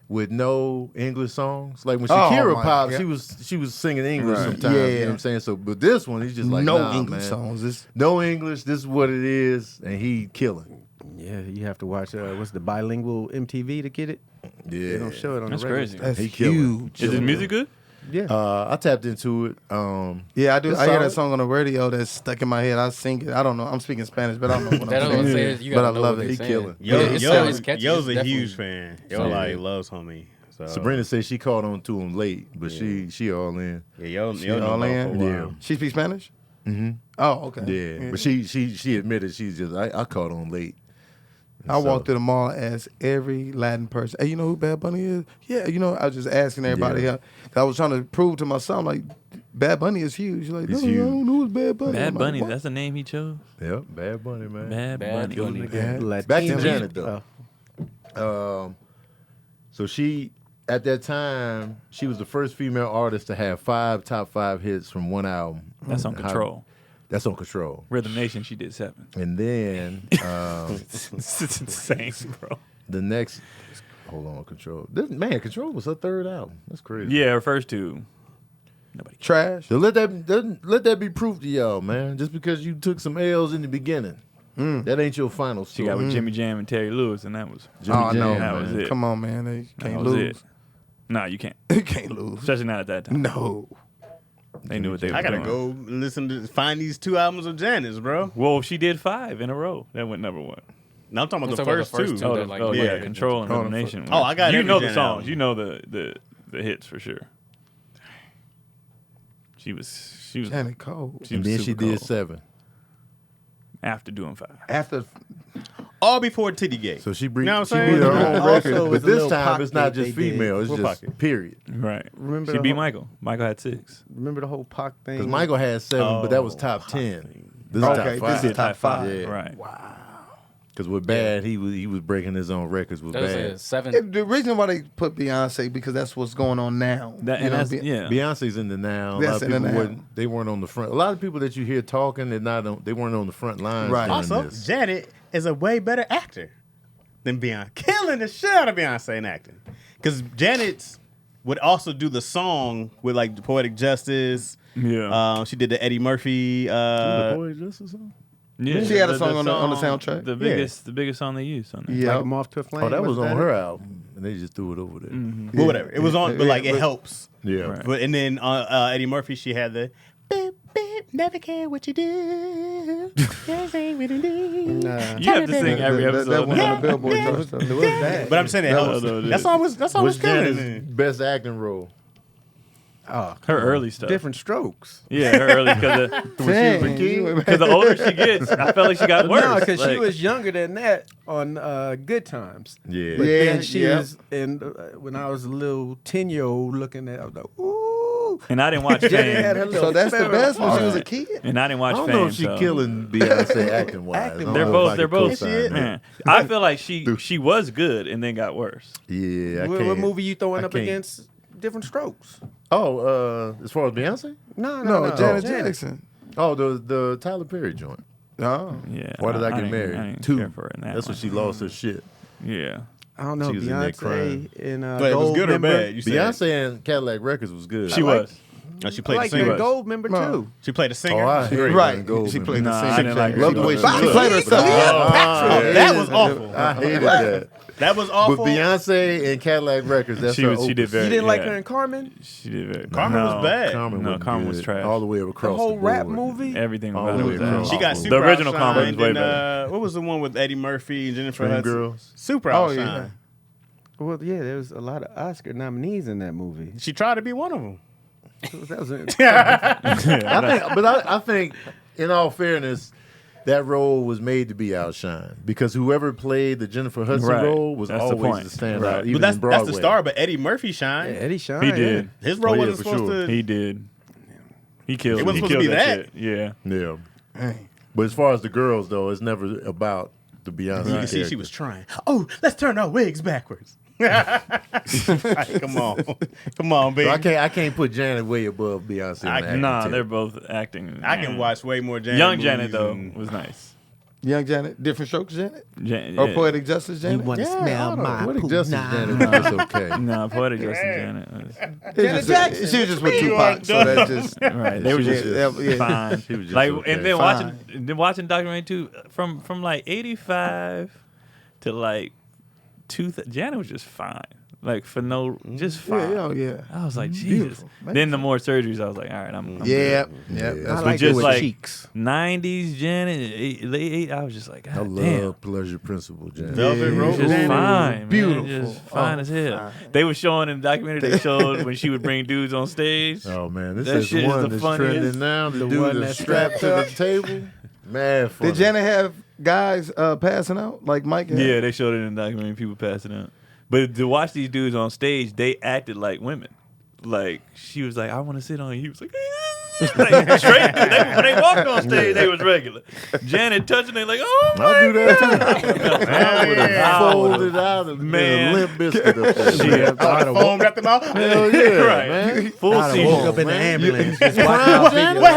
with no English songs, like when Oh, Shakira my popped, God. she was singing English Right. sometimes. You Yeah. know what I'm saying? So, but this one, he's just like no nah, English man. songs. It's, No English. This is what it is, and he killing. Yeah, you have to watch what's the bilingual MTV to get it. Yeah, They don't show it on That's the regular crazy. that's He killing. huge. Is his music good? Yeah. I tapped into it. Yeah, I do. It's I hear solid. that song on the radio that's stuck in my head. I sing it. I don't know. I'm speaking Spanish, but I don't know what That I'm I'm saying. saying is you But gotta I know love what it. they're He saying. killing. It's catchy. Yo's a It's huge definitely- fan. Yo like loves homie. So Sabrina said she caught on to him late, but she all in. yeah, yo She know all about in? for a while. Yeah. She speaks Spanish? Mm-hmm. Oh, okay. Yeah, but she admitted she's just I caught on late. I walked through the mall and asked every Latin person, hey, you know who Bad Bunny is? Yeah, you know, I was just asking everybody. Yeah. I was trying to prove to my son, like, Bad Bunny is huge. He's like, no, He's I huge. don't know who's Bad Bunny. Bad I'm like, Bunny. what? That's the name he chose. Yep, Bad Bunny, man. Bad Bunny. Yeah. Back to Latino. Janet though. So she at that time, she was the first female artist to have 5 top 5 hits from one album. That's on Control. That's on Control. Rhythm Nation, she did 7. And then It's insane, bro. the next, hold on, Control. Control was her 3rd album. That's crazy. Yeah, her first 2. Nobody cares. Trash. So let that be proof to y'all, man. Just because you took some L's in the beginning, that ain't your final She story. got with Jimmy Jam and Terry Lewis, and that was Jimmy Oh, Jam, no, that man. was it. Come on, man. They that can't was lose. it. Nah, you can't. You can't lose. Especially not at that time. No. They knew what they were I gotta doing. go listen to find these 2 albums of Janice, bro. Well, she did 5 in a row. That went number 1. No, I'm talking about I'm the talking about first the first 2. two. Oh, that, like, yeah, yeah. Control and Rhythm Nation. Oh, I got You every know the Janet songs. album. You know the hits for sure. She was Janet Cole. And then she super did cold 7. after doing 5. After All before Tittygate. So she You know what I'm she saying? beat her own Also, record. it But was a this little time, it's not pocket just they did. female. It's What just pocket? period. Right. Remember She the beat whole- Michael. Michael had 6. Remember the whole Pac thing? Because Michael had 7, but that was top 10. This is Okay, top this 5. is top 5. Yeah. Right. Because with Bad, he was breaking his own records with That was Bad. a 7. The reason why they put Beyonce because that's what's going on now. That, You and know, that's Be- yeah. Beyonce's in the now. A That's lot of in the people now. they weren't on the front. A lot of people that you hear talking, they weren't on the front lines. Right. during Also, this. Janet is a way better actor than Beyonce. Killing the shit out of Beyonce in acting. Because Janet would also do the song with like the Poetic Justice. Yeah. She did the Eddie Murphy. The Boy Just or something? Yeah. She had a song on the soundtrack. The biggest song they used on there. Yeah. Like Moth to a Flame. Oh, that was on it? her album, and they just threw it over there. Well, whatever. It was on, but like it helps. Yeah. Right. But and then Eddie Murphy, she had the beep beep, never care what you do. Just ain't really do. Nah. You have to sing every That episode. one now. on the Billboard chart. So. It was bad. But I'm saying it helps. no, That song was What's killing. Janet's best acting role? Oh, Her early stuff. different strokes. Yeah, her early because Dang, the older she gets, I felt like she got worse. No, because she Like, was younger than that on Good Times. Yeah. But Yeah, then she yeah. was in when I was a little 10-year-old looking at. I was like, ooh. and I didn't watch Jenny had her Fame. little So that's the feather best when she was a part. kid. And I didn't watch I don't Fame. know if she so. killing Beyonce acting wise. Acting- They're both. Shit. Man, I feel like she was good and then got worse. Yeah, I What can't. movie you throwing I up can't. against Different Strokes? Oh, as far as Beyonce? No, Janet Jackson. Oh, the Tyler Perry joint. Oh. Yeah. Why did I get didn't- married? I didn't 2. care for it in that That's when one. she lost her shit. Yeah. I don't know. She was in there crying. Beyonce and But it was Gold good or member. bad? You said Beyonce and Cadillac Records was good. She like- was. She I played like the singer. that Gold member No. too. She played the singer. Oh, I hate Right. that Gold She member. played the Nah, same. I didn't like her. Love the way she She played played herself. That was awful. I hated that. That was But awful. Beyonce and Cadillac Records, that's She her was. She did opus. very. You didn't like yeah. her in Carmen? She did very. Carmen was bad. Carmen, No, wasn't Carmen was good. trash. All the way across The whole the rap board. movie? Everything All about the it way was across. bad. She got The super original outshined Carmen was way in, better. what was the one with Eddie Murphy and Jennifer Dream Hudson? Girls. Super Oh, outshined. yeah. Well, yeah, there was a lot of Oscar nominees in that movie. She tried to be one of them. That was I think, in all fairness, that role was made to be outshined because whoever played the Jennifer Hudson Right. role was That's the always point. the standout, Right. even But that's in Broadway. the star. But Eddie Murphy shined. Eddie Shine. He did. His role Oh, yeah, wasn't for supposed sure. to. He did. He killed. It wasn't he supposed to killed be that. shit. Yeah. Yeah, Dang. but as far as the girls, though, it's never about the Beyonce. You can see she character. was trying. Oh, let's turn our wigs backwards. Come on, baby. So I can't put Janet way above Beyonce. I- in acting, Nah, too. they're both acting. I can watch way more Janet. Young movies Janet though than- was nice. Young Janet, Different Strokes Janet? Jan- Or yeah. Poetic Justice Janet? to smell my Poetic poop Justice now. Janet was just okay. No, Poetic Justice Janet. Was, Janet Jackson. She was just with Tupac, so that just... right, they were just Yeah. fine. She was just Like, okay. and then Fine. watching documentary too from like '85 to like Janet was just fine. Like for just fine. Yeah. I was like, Jesus. Beautiful. Then the more surgeries, I was like, all right, I'm Yeah. good. Yeah. I That's like just it with like- cheeks. 90s Janet, late 80s, I was just like, I God love damn. Pleasure Principle, Janet. Velvet Yeah. Rope. Just Janet. fine, man. Beautiful. Just fine Oh, as hell. fine. They were showing in the documentary. They showed when she would bring dudes on stage. Oh man, this That is shit the is one the that's funniest. trending now. The The dude one that's that's strapped to the table. Mad funny. Did Janet have guys passing out like Mike had? Yeah, they showed it in the documentary. People passing out. But to watch these dudes on stage, they acted like women. Like she was like, "I want to sit on you." He was like, Like, straight. When they walked on stage, they was regular. Janet touching, they like, oh my I'll do that too. Hell yeah. Folded out of Man. limp biscuit up there. The foam got them out. Hell yeah, Right. man. full I'd have season. woke up in the man. ambulance. Just watching Crown our Janet? videos. What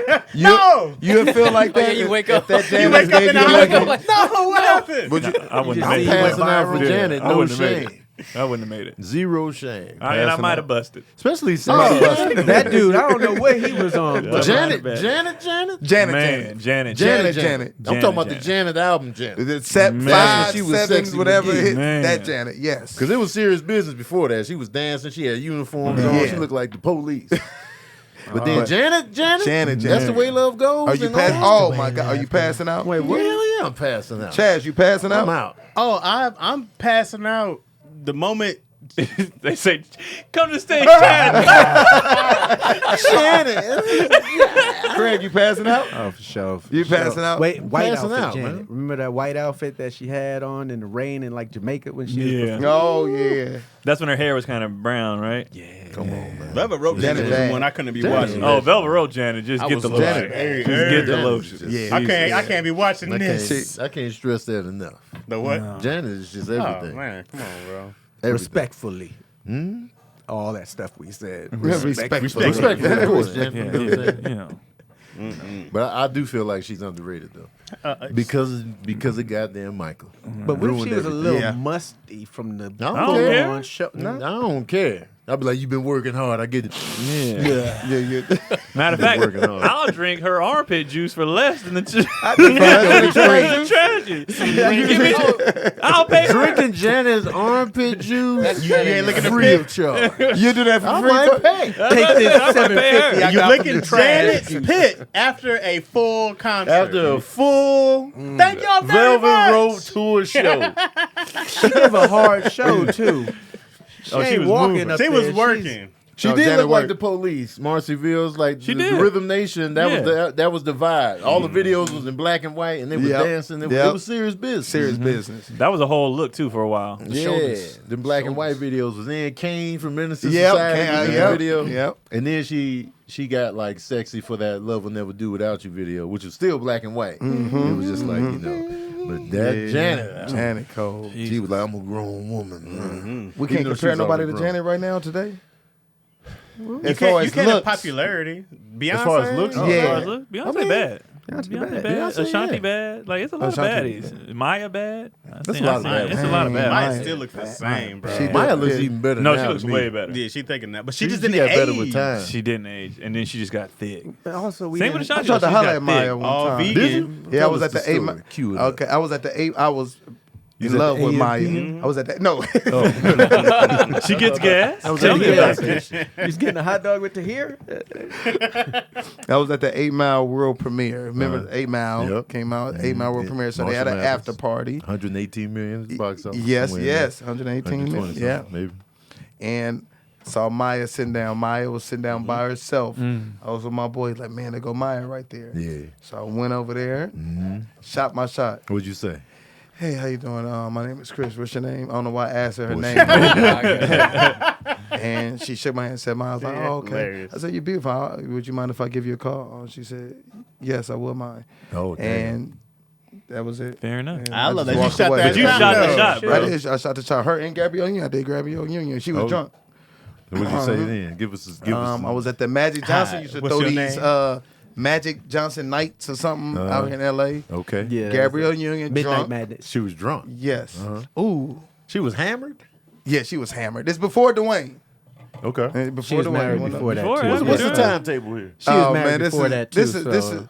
happened? No. You feel like Oh, yeah, that? you wake up. That You Janet wake up gave in the you hospital like like, no, what happened? Would you? I wouldn't have I'm made it. passing out for Yeah, Janet. I No wouldn't have made shame. I wouldn't have made it. Zero shame. And I Passing might out. have busted. Especially That dude, I don't know what he was on. Yeah. but Janet. Janet. Janet. Janet. I'm talking about the Janet album, Janet. The set Man. five, She was seven, sexy whatever McGee. hit Man. that Janet. Yes. Because it was serious business before that. She was dancing. She had uniforms on. Yeah. She looked like the police. But then Janet. Janet. That's the way love goes. Are you and passing? all. Oh my God! Are you passing out? Wait, what? Hell yeah, I'm passing out. Chaz, you passing out? I'm out. Oh, I'm passing out the moment. They say, come to stage, Chad. Craig, you passing out? Oh, for sure. You passing out? Wait, white Passing outfit, out, Janet. man. Remember that white outfit that she had on in the rain in like Jamaica when she was Yeah. Oh yeah. That's when her hair was kind of brown, right? Yeah. Come on, man. Velvet Rope Janet was bad. one I couldn't be Janet. watching. Oh, Velvet Rope Janet, just I get was the watching lotion. every- Just get the Janet lotion. is just- Yeah. I can't be watching I this. can't stress that enough. The what? Janet is just Oh everything. man, come on, bro. Everything. Respectfully. All that stuff we said. Respectful. Respectful, of course, Yeah, Janet. You know what I'm saying? you know. But I do feel like she's underrated though, because of goddamn Michael. But what if Ruined she was a everything. little Yeah. musty from the I don't care. on show? I don't care. I'll be like, you've been working hard. I get it. Yeah. Yeah. Matter of working fact, hard. I'll drink her armpit juice for less than the trash juice. I'll pay her. Drinking Janet's armpit juice. You ain't looking to free pick. of charge. You do that for I free? might pay. Take this I might pay her. $750. I You got licking from the trash. Janet's pit after a full concert. After a full Thank y'all very Velvet much. Rope tour show. She gave a hard show too. She Oh, she ain't was walking moving. up She was there. working. She No, did Janet look like worked. the police. Marcy Ville's like She the did. Rhythm Nation. That Yeah. was that was the vibe. All the videos was in black and white, and they were Yep. dancing. It Yep. was serious business. Serious business. That was a whole look too for a while. Yeah, shoulders. the black and white videos was in. Kane from Minister Yep, Society Kane, was in yep, the video. yep. And then she got like sexy for that Love Will Never Do Without You video, which was still black and white. It was just like, you know, but that Janet, Janet Cole. she was like, I'm a grown woman. We Even can't though compare she's nobody already to grown. Janet right now today. You As far can't as have looks. popularity. Beyonce. As far as looks, Yeah. Beyonce bad. Beyonce bad. Beyonce, Ashanti yeah. bad. Like it's a lot Ashanti. of baddies. Maya bad. That's a lot of bad. It's a lot of bad. Maya Maya. still looks the same, bro. She Maya looks Yeah. even better No, now. she looks to me. way better. Yeah, she thinking that, but she She just got didn't better age. with time. She didn't age, and then she just got thick. But also, we Same with didn't- Ashanti. I tried to She's holler got at Maya thick. one All time. vegan. Yeah, I Tell was us at the the eight. story. Cue it up. Okay, I was at the eight. I was in at love the with Maya. AMP? I was at that. No, She gets gas. I was Tell at me the about gas it. station. You was getting a hot dog with the hair? I was at the 8 Mile World Premiere. Remember, the 8 Mile Yep. came out. 8 Mile World Yeah. Premiere. So they had an Marshall after Mathers. party. 118 million at the box office. Yes, somewhere in yes, there. 118 120 minutes. Yeah, something, maybe. and saw Maya sitting down. Maya was sitting down by herself. I was with my boys. Like, man, there go Maya right there. Yeah. So I went over there, shot my shot. What'd you say? Hey, how you doing? My name is Chris. What's your name? I don't know why I asked her name. And she shook my hand and said, "Maya." I was like, "Oh, okay." Hilarious. I said, "You're beautiful. Would you mind if I give you a call?" She said, "Yes, I would mind." Oh, damn. And that was it. Fair enough. And I love just that you walked shot away. that But you shot, shot the though. shot, bro. I shot the shot. Her and Gabrielle Union. I did Gabrielle Union. She was Oh. drunk. What'd you say then? Give us. I was at the Magic Johnson. Hi, Used to what's throw your these name? Magic Johnson nights or something out in L.A. Okay. Yeah. Gabrielle Union Midnight drunk. Madness. She was drunk. Yes. Ooh. She was hammered. Yeah, she was hammered. This before Dwayne. Okay. Before She was Dwayne. married went up. before that, Before, too. yeah. What's the Yeah. timetable here? She was Oh, married man, this before is- that, too.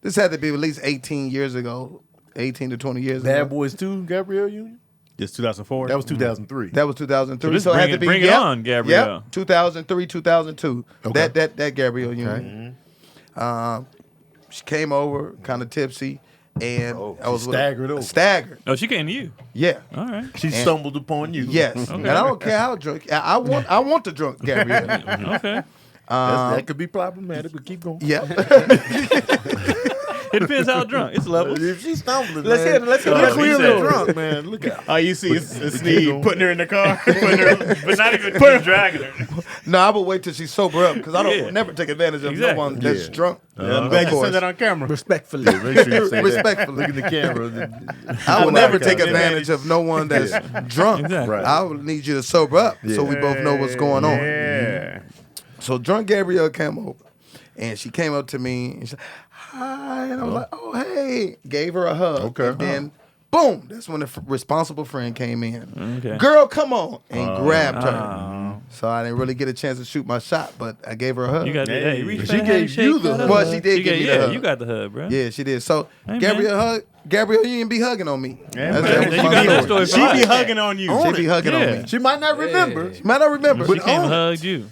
This had to be at least 18 years ago. 18 to 20 years Bad ago. Boys 2, Gabrielle Union? Just 2004. That was 2003. That was 2003. So this So it had bring to it- be bring it on, Gabrielle. Yep, 2003, 2002. Okay. That Gabrielle Union. She came over kind of tipsy, and I was she with her. staggered over. Staggered. Oh, she came to you. Yeah. All right. She stumbled upon you. Yes. And I don't care how drunk. I want the drunk Gabrielle. Okay. That could be problematic, but keep going. Yep. It depends how drunk. It's levels. If she's stumbling, Let's man, hear it, let's hear it. she's Let's hear clearly it. drunk, man. Look at All you see is Sneed putting her in the car. Putting her, But not even just dragging her. No, I would wait till she sober up because I don't Yeah. never take advantage of Exactly. no one that's Yeah. drunk. I'm glad you course. said that on camera. Respectfully. Make sure you say Respectfully. that. Look in the camera. I would never take advantage. advantage of no one that's drunk. Exactly. Right. I would need you to sober up so we both know what's going on. Yeah. So drunk Gabrielle came over, and she came up to me and she said, "Hi," and I was like, "Oh, hey," gave her a hug. Okay. And then, boom, that's when the responsible friend came in. Okay. Girl, come on, and grabbed her. So I didn't really get a chance to shoot my shot, but I gave her a hug. You got the Hey, reach she back, gave shake you the that hug. Well, up. she did give me the yeah, hug. you got the hug, bro. Yeah, she did. So Hey, Gabrielle Union be hugging on me. Yeah, That's man. that was You my got that story. story. She be hugging on you. She be hugging Yeah. on me. She might not remember. She might not remember. She but came and own it. hugged you.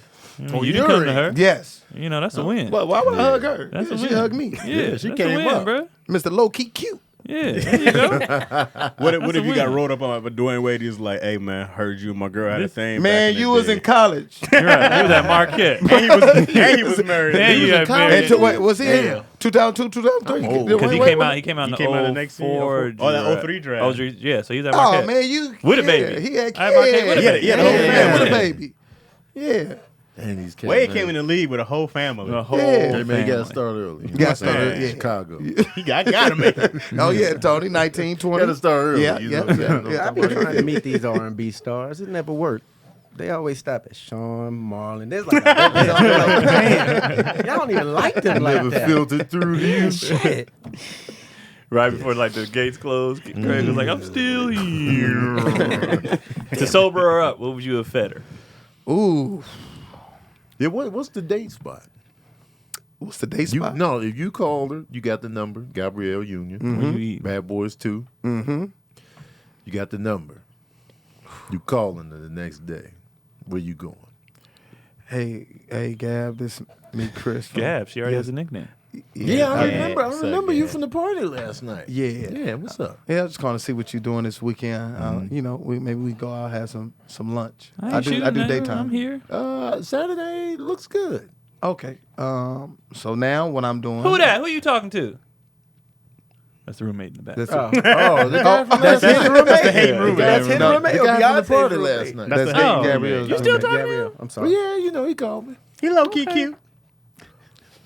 Oh, You you're didn't come to right. her. Yes. You know, that's a win. Well, why would I hug her? That's Yeah, a she win. hugged me. Yeah, she that's came a win, up. bro. Mr. Low Key Cute. Yeah, there you go. What That's if a you got win. rolled up on? But Dwayne Wade is like, "Hey man, heard you and my girl had a thing." Man, you was in college. You're right. You was at Marquette. and he was married. And you got married. And wait, was he in Yeah. 2002, 2003? Oh, Because he Wait, came wait, out. He came out in He came out the the next year, 04 oh, that 03 draft. Yeah, so he's at Marquette. Oh man, you With a yeah, baby. He had I had Marquette with a yeah, baby. He had a whole with a family. baby. Yeah. And he's Wade came in the league with a whole family. The whole Yeah. Hey, man, you got to family. start early. You gotta start early, yeah. Chicago. I gotta make it. Oh yeah, Tony, 19, 20. Got to start early. Yeah, you yeah, know? yeah, yeah. I be trying to meet these R&B stars. It never worked. They always stop at Sean, Marlon. There's like, damn, y'all don't even like them like Never that. filtered through you. Shit. Right before like the gates closed, Craig was like, "I'm still here." To sober her up, what would you have fed her? Ooh, Yeah, what's the date spot? what's the date You, spot? no, if you called her, you got the number. Gabrielle Union. What you eat? Bad Boys 2. Mm-hmm. You got the number. You calling her the next day. Where you going? Hey, Gab, this me, Chris. from- Gab. She already Yes. has a nickname. Yeah, I Yeah, remember. I so remember you good. from the party last night. Yeah. Yeah, what's up? Yeah, I was just calling to see what you're doing this weekend. You know, maybe we go out have some lunch. I do daytime. I'm here. Saturday looks good. Okay. So now what I'm doing? Who that? Who you talking to? That's the roommate in the back. That's Oh. Oh, the guy from That's last his night. roommate. That's the hate roommate. That's his No, roommate. The or guy from the Beyonce's party roommate? last night. That's the Oh, hate Gabrielle's roommate. You still roommate. talking? Gabrielle. I'm Oh, sorry. yeah, you know, he called me. He low key cute.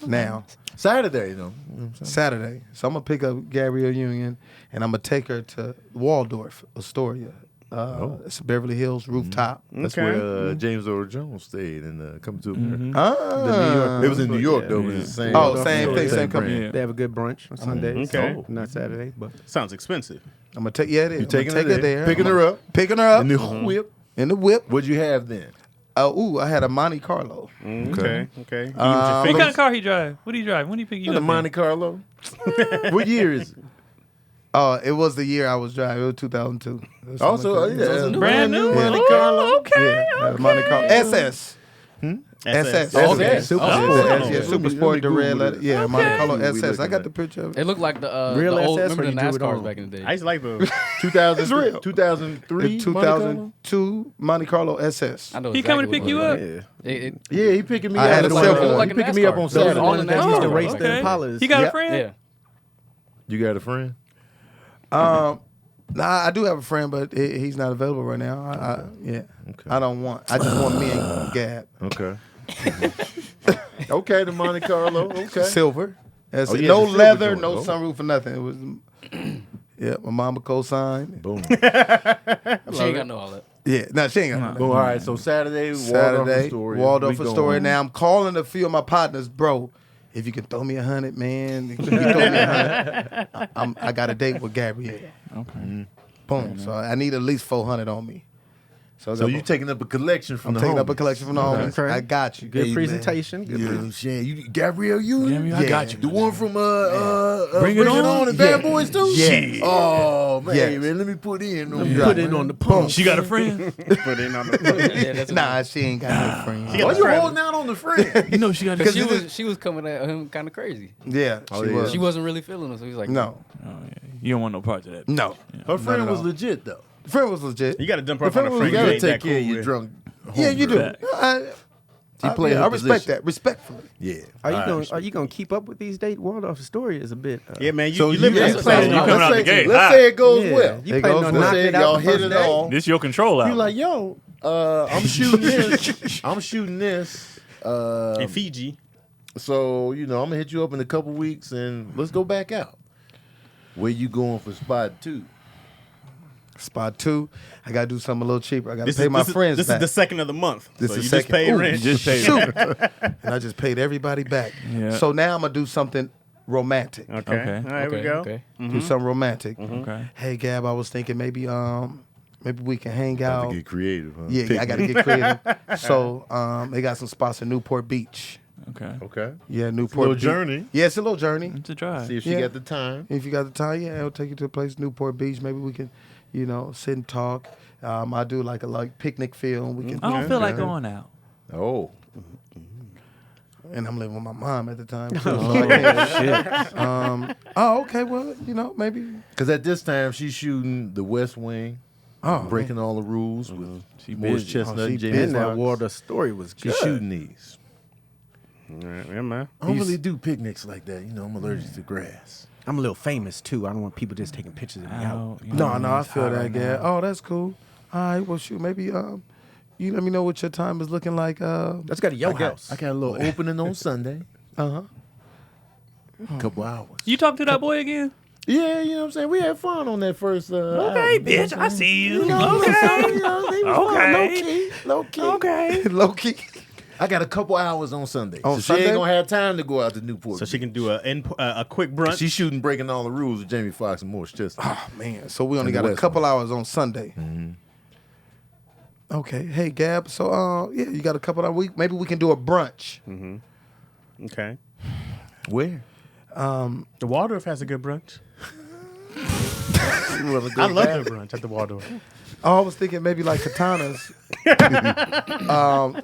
now. Saturday, though. You know what I'm saying? Saturday. So I'm gonna pick up Gabrielle Union and I'm gonna take her to Waldorf, Astoria. It's Beverly Hills rooftop. That's Okay. where James Earl Jones stayed in Coming to America. Ah. It was in New York, though, but it's the same. Oh, same thing, same company. Yeah. They have a good brunch on Sundays. Okay. Not Saturday, but Sounds expensive. I'm gonna take it is. You taking take her there, picking I'm her up, picking her up in the whip. in the whip. What'd you have then? I had a Monte Carlo. Okay. Okay. You What with your kind of car he drive? What do you drive? When do you pick you The up? Monte Carlo. What year is it? It was the year I was driving. It was 2002. It was Also, something like that. yeah, Brand new? Monte Oh, Carlo. okay. Yeah, had a Monte Carlo SS. SS. Oh, okay. Super Yeah, Sport. yeah, Super Sport, the red letter. Yeah, Monte Carlo We SS. I looking got at- the picture of it. It looked like the Real old, SS or remember the you drew it NASCARs on? back in the day. I used to like those. 2003, 2003, It's Monte Carlo? 2002 Monte Carlo SS. I know He exactly coming to pick what you it up? was. Yeah. Yeah, he picking me I up. had a on- silver one. He Like a picking me up on NASCAR. Those are Saturday. all One in that used to NASCAR. race the Okay. Impalas. He got Yeah. a friend? Yeah. You got a friend? Nah, I do have a friend, but he's not available right now. Yeah, I don't want. I just want me and Gab. Okay. Okay, the Monte Carlo. Okay. Silver. That's Oh, it. yeah, No the silver leather, joint. no Oh. sunroof or nothing. It was. Yeah, my mama co-signed. Boom. She ain't got no all that. Yeah, no, she ain't got nothing. Boom. All right, so Saturday, Saturday, Waldorf We Astoria. going. Now I'm calling a few of my partners, bro. If you can throw me 100, man. If you throw me 100, I got a date with Gabrielle. Okay. Boom. So I need at least 400 on me. So you taking up a collection from I'm the taking homies. up a collection from the homies. Okay. I got you. Good Hey, presentation. You know what I'm saying? You, Gabrielle Union? I got you. The one from Bring It On? and Bad Yeah. Boys too? Yeah. Oh, man, Yes. man, let me put in on Right. that. Put it on the pump. She got a friend? Put in on the. Yeah, that's Nah, she ain't got no friends. She got Why the you friend. holding out on the friend? You know she got a Because she was coming at him kind of crazy. Yeah, Oh, she yeah. was. She wasn't really feeling us. So he was like, No, Oh, yeah. You don't want no parts of that. no. Her friend at was all. legit, though. The friend was legit. You got to dump her Her up on friend a was friend you gotta ain't take that cool care of your with. drunk Yeah, you do. Facts. She played her I respect position. that, respectfully. Yeah. Are you gonna keep up with these dates? Waldorf's story is a bit. Yeah, man. So You live in yeah, this so place. you coming out the gate hot. let's say it goes Yeah, well. you It planning goes on well. knocking it out Y'all the hit first it day? off. This your control out. You like, yo, I'm shooting this. I'm shooting this. In Fiji. So, I'm going to hit you up in a couple weeks and let's go back out. Where you going for spot 2? Spot 2, I gotta do something a little cheaper. I gotta This pay is my this is- friends This back. is the second of the month. This so is you second. just paid Ooh, rent. Just paid. Shoot. And I just paid everybody back. Yeah. So now I'm gonna do something romantic. Okay. Okay. All right, here we go. Okay. Do something romantic. Okay. Hey Gab, I was thinking maybe we can hang Have out. to get creative. Huh? Yeah, I gotta get creative. So they got some spots in Newport Beach. Okay. Okay. Yeah, Newport little Beach. journey. Yeah, it's a little journey. It's a drive. See if she Yeah. got the time. If you got the time, yeah, I'll take you to a place, Newport Beach. Maybe we can, sit and talk. I do like a picnic film. We can. I don't feel like going out. Oh. And I'm living with my mom at the time. Too, so I can't- okay. Well, maybe. Because at this time, she's shooting The West Wing, Oh, breaking all the rules with She Morris busy. Chestnut, she and Jamie And that Foxx. Waldorf story was good. She's shooting these. All right, yeah, man. I don't really do picnics like that. I'm allergic to grass. I'm a little famous too. I don't want people just taking pictures of me out. Out, you No, know, I it's feel hot that, right Gab. now. Oh, that's cool. All right. Well, shoot. Maybe you let me know what your time is looking like. Let's go to your house. I got a little opening on Sunday. Uh-huh. A couple hours. You talk to that boy again? Yeah, you know what I'm saying? We had fun on that first Okay, bitch. I see you. Okay. Okay. Low key. Okay. Low key. I got a couple hours on Sunday. On so Sunday? she ain't going to have time to go out to Newport. So she can do a quick brunch. She's shooting Breaking All the Rules with Jamie Foxx and Morris Chestnut. Oh man. So we only And got a West couple hours on Sunday. Okay. Hey Gab. So yeah, you got a couple hours. Maybe we can do a brunch. Okay. Where? The Waldorf has a good brunch. You wanna go I love back? their brunch at the Waldorf. Oh, I was thinking maybe like Katanas.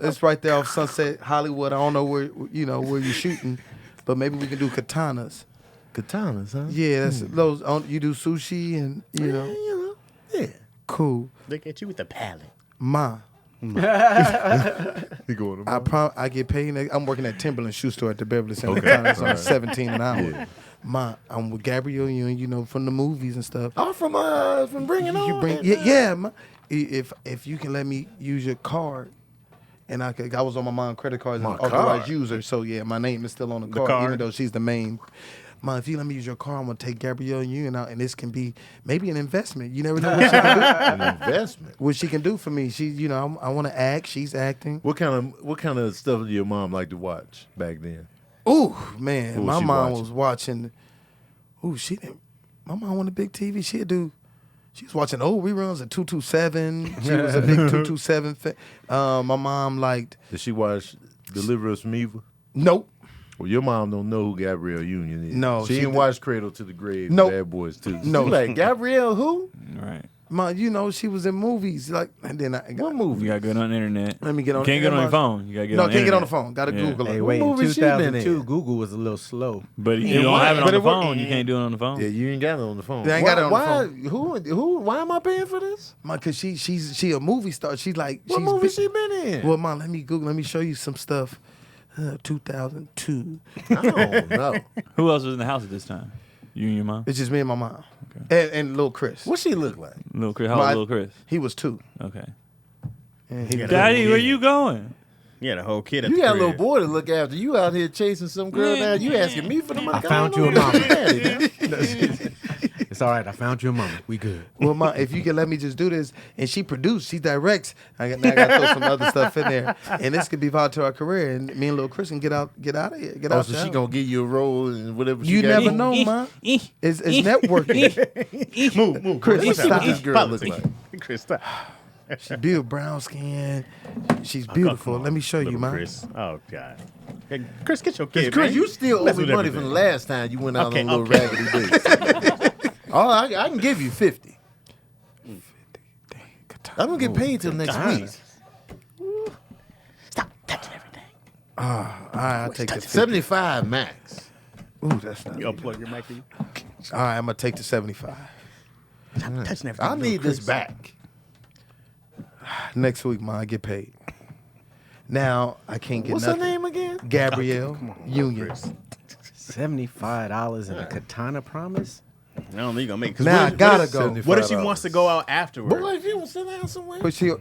It's right there off Sunset Hollywood. I don't know where where you're shooting, but maybe we can do Katanas. Katanas, huh? Yeah, that's those. You do sushi and Yeah. cool. Look at you with the palate. Ma, You going I get paid. I'm working at Timberland shoe store at the Beverly Center. Katanas on 17 an hour. Yeah. Ma, I'm with Gabrielle Union, from the movies and stuff. Oh, from Bringing On. You bring yeah, ma. If you can let me use your card, and I was on my mom's credit card as an My authorized card? user, so yeah, my name is still on the card, card? even though she's the main. Ma, if you let me use your card, I'm gonna take Gabrielle Union out, and this can be maybe an investment. You never know what she can do. An investment. What she can do for me. She, I want to act. She's acting. What kind of stuff did your mom like to watch back then? Ooh, man, What was my she mom watching? was watching. Ooh, she didn't. My mom wanted a big TV. She was watching old reruns of 227. She was a big 227 fan. My mom liked. Did she watch Deliver Us from Evil? Nope. Well, your mom don't know who Gabrielle Union is. No, she she didn't did- watch Cradle to the Grave. Nope. Bad Boys too. No. She like Gabrielle who? Right. Ma, she was in movies and then I What got. movie? You got to get on the internet. Let me get on. You can't get on your my- phone. You got to get No, on the can't get on the internet. phone. Got to Yeah. Google Hey, it. wait, in movie she been 2002, in? Google was a little slow. But if you don't have it on But the it worked. phone, you can't do it on the phone. Yeah, you ain't got it on the phone. Yeah, I ain't got it on the why, phone. Who? Why am I paying for this? Ma, cause she a movie star. She's like. What she's movie big- she been in? Well, Mom, let me Google. Let me show you some stuff. 2002. I don't know. Who else was in the house at this time? You and your mom? It's just me and my mom, and little Chris. What she look like? Little Chris. How old My- little Chris? He was 2. Okay. And he Yeah, was Daddy, where you going? Yeah, the whole kid at You the got a crib. little boy to look after. You out here chasing some girl now. You asking me for the money? I found you a mama. mama. It's all right. I found you a mama. We good. Well, Ma, if you can let me just do this, and she produced, she directs. I got to throw some other stuff in there, and this could be vital to our career. And me and little Chris can get out of here, get Oh, out. so the she house. gonna give you a role and whatever. You she got. never know, Ma. It's networking. Move. Chris, What's stop. that? This girl look like. Chris, stop. She's beautiful, brown skin. She's beautiful. Let me show you, Little Ma. Chris. Oh God. Hey, Chris, get your kid, Chris, man. you still Mess owe me with money from the everything. last time you went out Okay, on a little okay. raggedy date. Oh, I can give you 50. I don't get paid till next week. Stop touching everything. All right, I'll take the 50. 75 max. Ooh, that's not. You All unplug your mic for you. right, I'm gonna take the 75. Stop touching everything. I need this back. Next week, Ma, I get paid. Now I can't get What's nothing. her name again? Gabrielle Union. $75 in a katana promise? I don't think you're gonna make. 'Cause Now I what- gotta go. What if she wants to go out afterwards? Boy, if you don't sit down somewhere. But she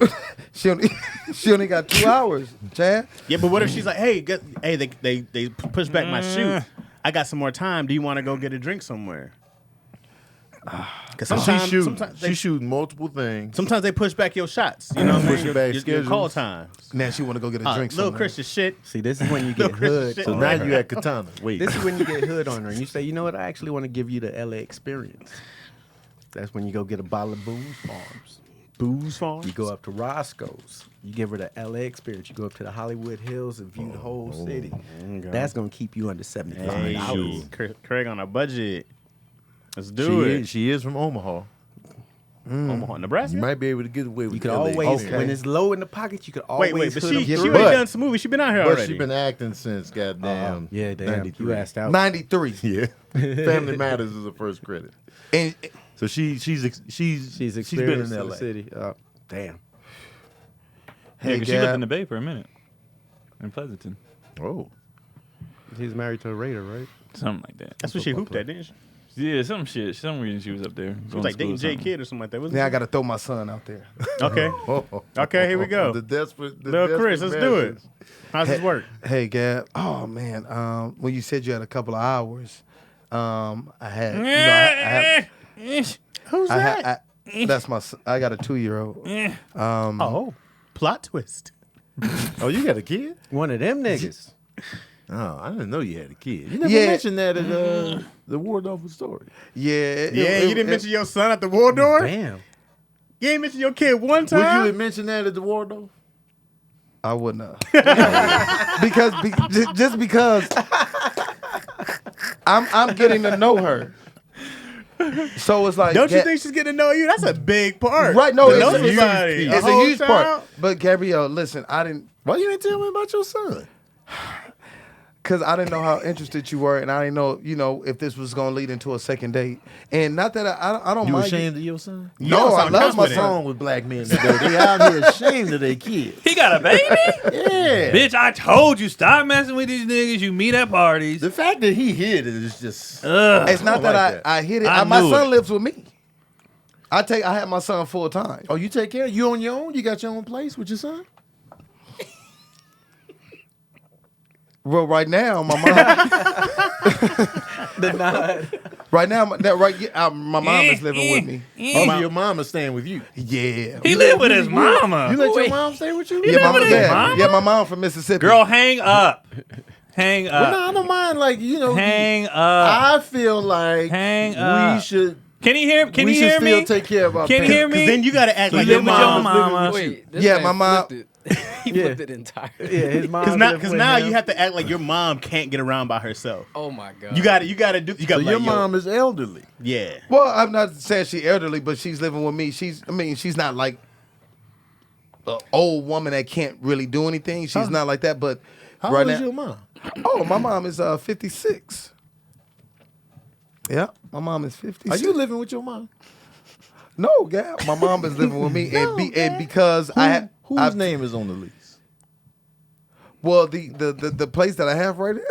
only got 2 hours, Chad. Yeah, but what if she's like, hey, they push back my shoot. I got some more time. Do you want to go get a drink somewhere? Because She shooting multiple things. sometimes they push back your shots. You know what I Push mean? back Your call schedules. times. Now she want to go get a drink. Little somewhere. Christian shit. See, this is when you get hood. shit. So now you at Katana. Wait. This is when you get hood on her and you say, you know what, I actually want to give you the LA experience. That's when you go get a bottle of Booze Farms. Booze farm. You go up to Roscoe's. You give her the LA experience. You go up to the Hollywood Hills and view the whole city. That's going to keep you under $75. Hey, Craig on a budget. Let's do it. She is from Omaha. Omaha, Nebraska. You might be able to get away with You could LA always, experience. when it's low in the pocket, you could always Wait, but hood she them already through. done some movies. She been out here But already. she been acting since goddamn. Yeah, damn. 93. You asked out. 93. Yeah. Family Matters is the first credit. And So she's been in experienced in LA. the city. Damn. hey, because she lived in the Gab, Bay for a minute. In Pleasanton. Oh. He's married to a Raider, right? Something like that. That's what she hooped at, didn't she? Yeah, some shit. Some reason she was up there. She was like dating J Kidd or something like that. Wasn't now I she? got to throw my son out there. Okay. Okay, here we go. The desperate. Little Chris, let's do it. How's this work? Hey, Gab. Oh man. When you said you had a couple of hours, I had. You know, I have. Who's that? That's my. I got a 2-year-old. Oh, plot twist. Oh, you got a kid? One of them niggas. Oh, I didn't know you had a kid. You never Yeah. mentioned that at the Wardolphin story. Yeah. You didn't mention your son at the Waldorf? Damn. You ain't mention your kid one Would you time? have mentioned that at the Wardolphin? I wouldn't have. just because I'm getting to know her. So it's like, Don't you think she's getting to know you? That's a big part. Right? No, To know it's a huge, somebody. it's a whole huge child? part. But Gabrielle, listen, I didn't, Why you didn't tell me about your son? because I didn't know how interested you were, and I didn't know, if this was gonna lead into a second date. And not that I don't You mind. ashamed of your son? No, I love my What's son. wrong with black men today? They out here ashamed of their kids. He got a baby? Yeah. Bitch, I told you, stop messing with these niggas you meet at parties. The fact that he hid it is just. It's I not don't that like that. I hit it. I My knew son it. lives with me. I have my son full time. Oh, you take care? You on your own? You got your own place with your son? Well, right now, my mom. The nod. Right now, my mom is living with me. Oh, your mom is staying with you. Yeah. He lived with his mama. You let your mom stay with you? Yeah, with his mama? my mom from Mississippi. Girl, hang up. Hang up. Well, no, I don't mind. Like, Hang up. I feel like Hang we up. should. Can you hear? Can we you should hear still me? take care of our Can you hear parents. me? Then you got to act like live your with your mom. mama. Wait, this Yeah, man my mom- flipped it. He flipped it entirely. Yeah, his mom. Because now you have to act like your mom can't get around by herself. Oh my god. You got to do. You got So to your mom is elderly. Yeah. Well, I'm not saying she's elderly, but she's living with me. She's not like an old woman that can't really do anything. She's not like that. But How right old now, is your mom? oh, my mom is 56. Yeah, my mom is 56. Are you living with your mom? No, yeah, my mom is living with me, and because Whose name is on the lease? well, the place that I have right now.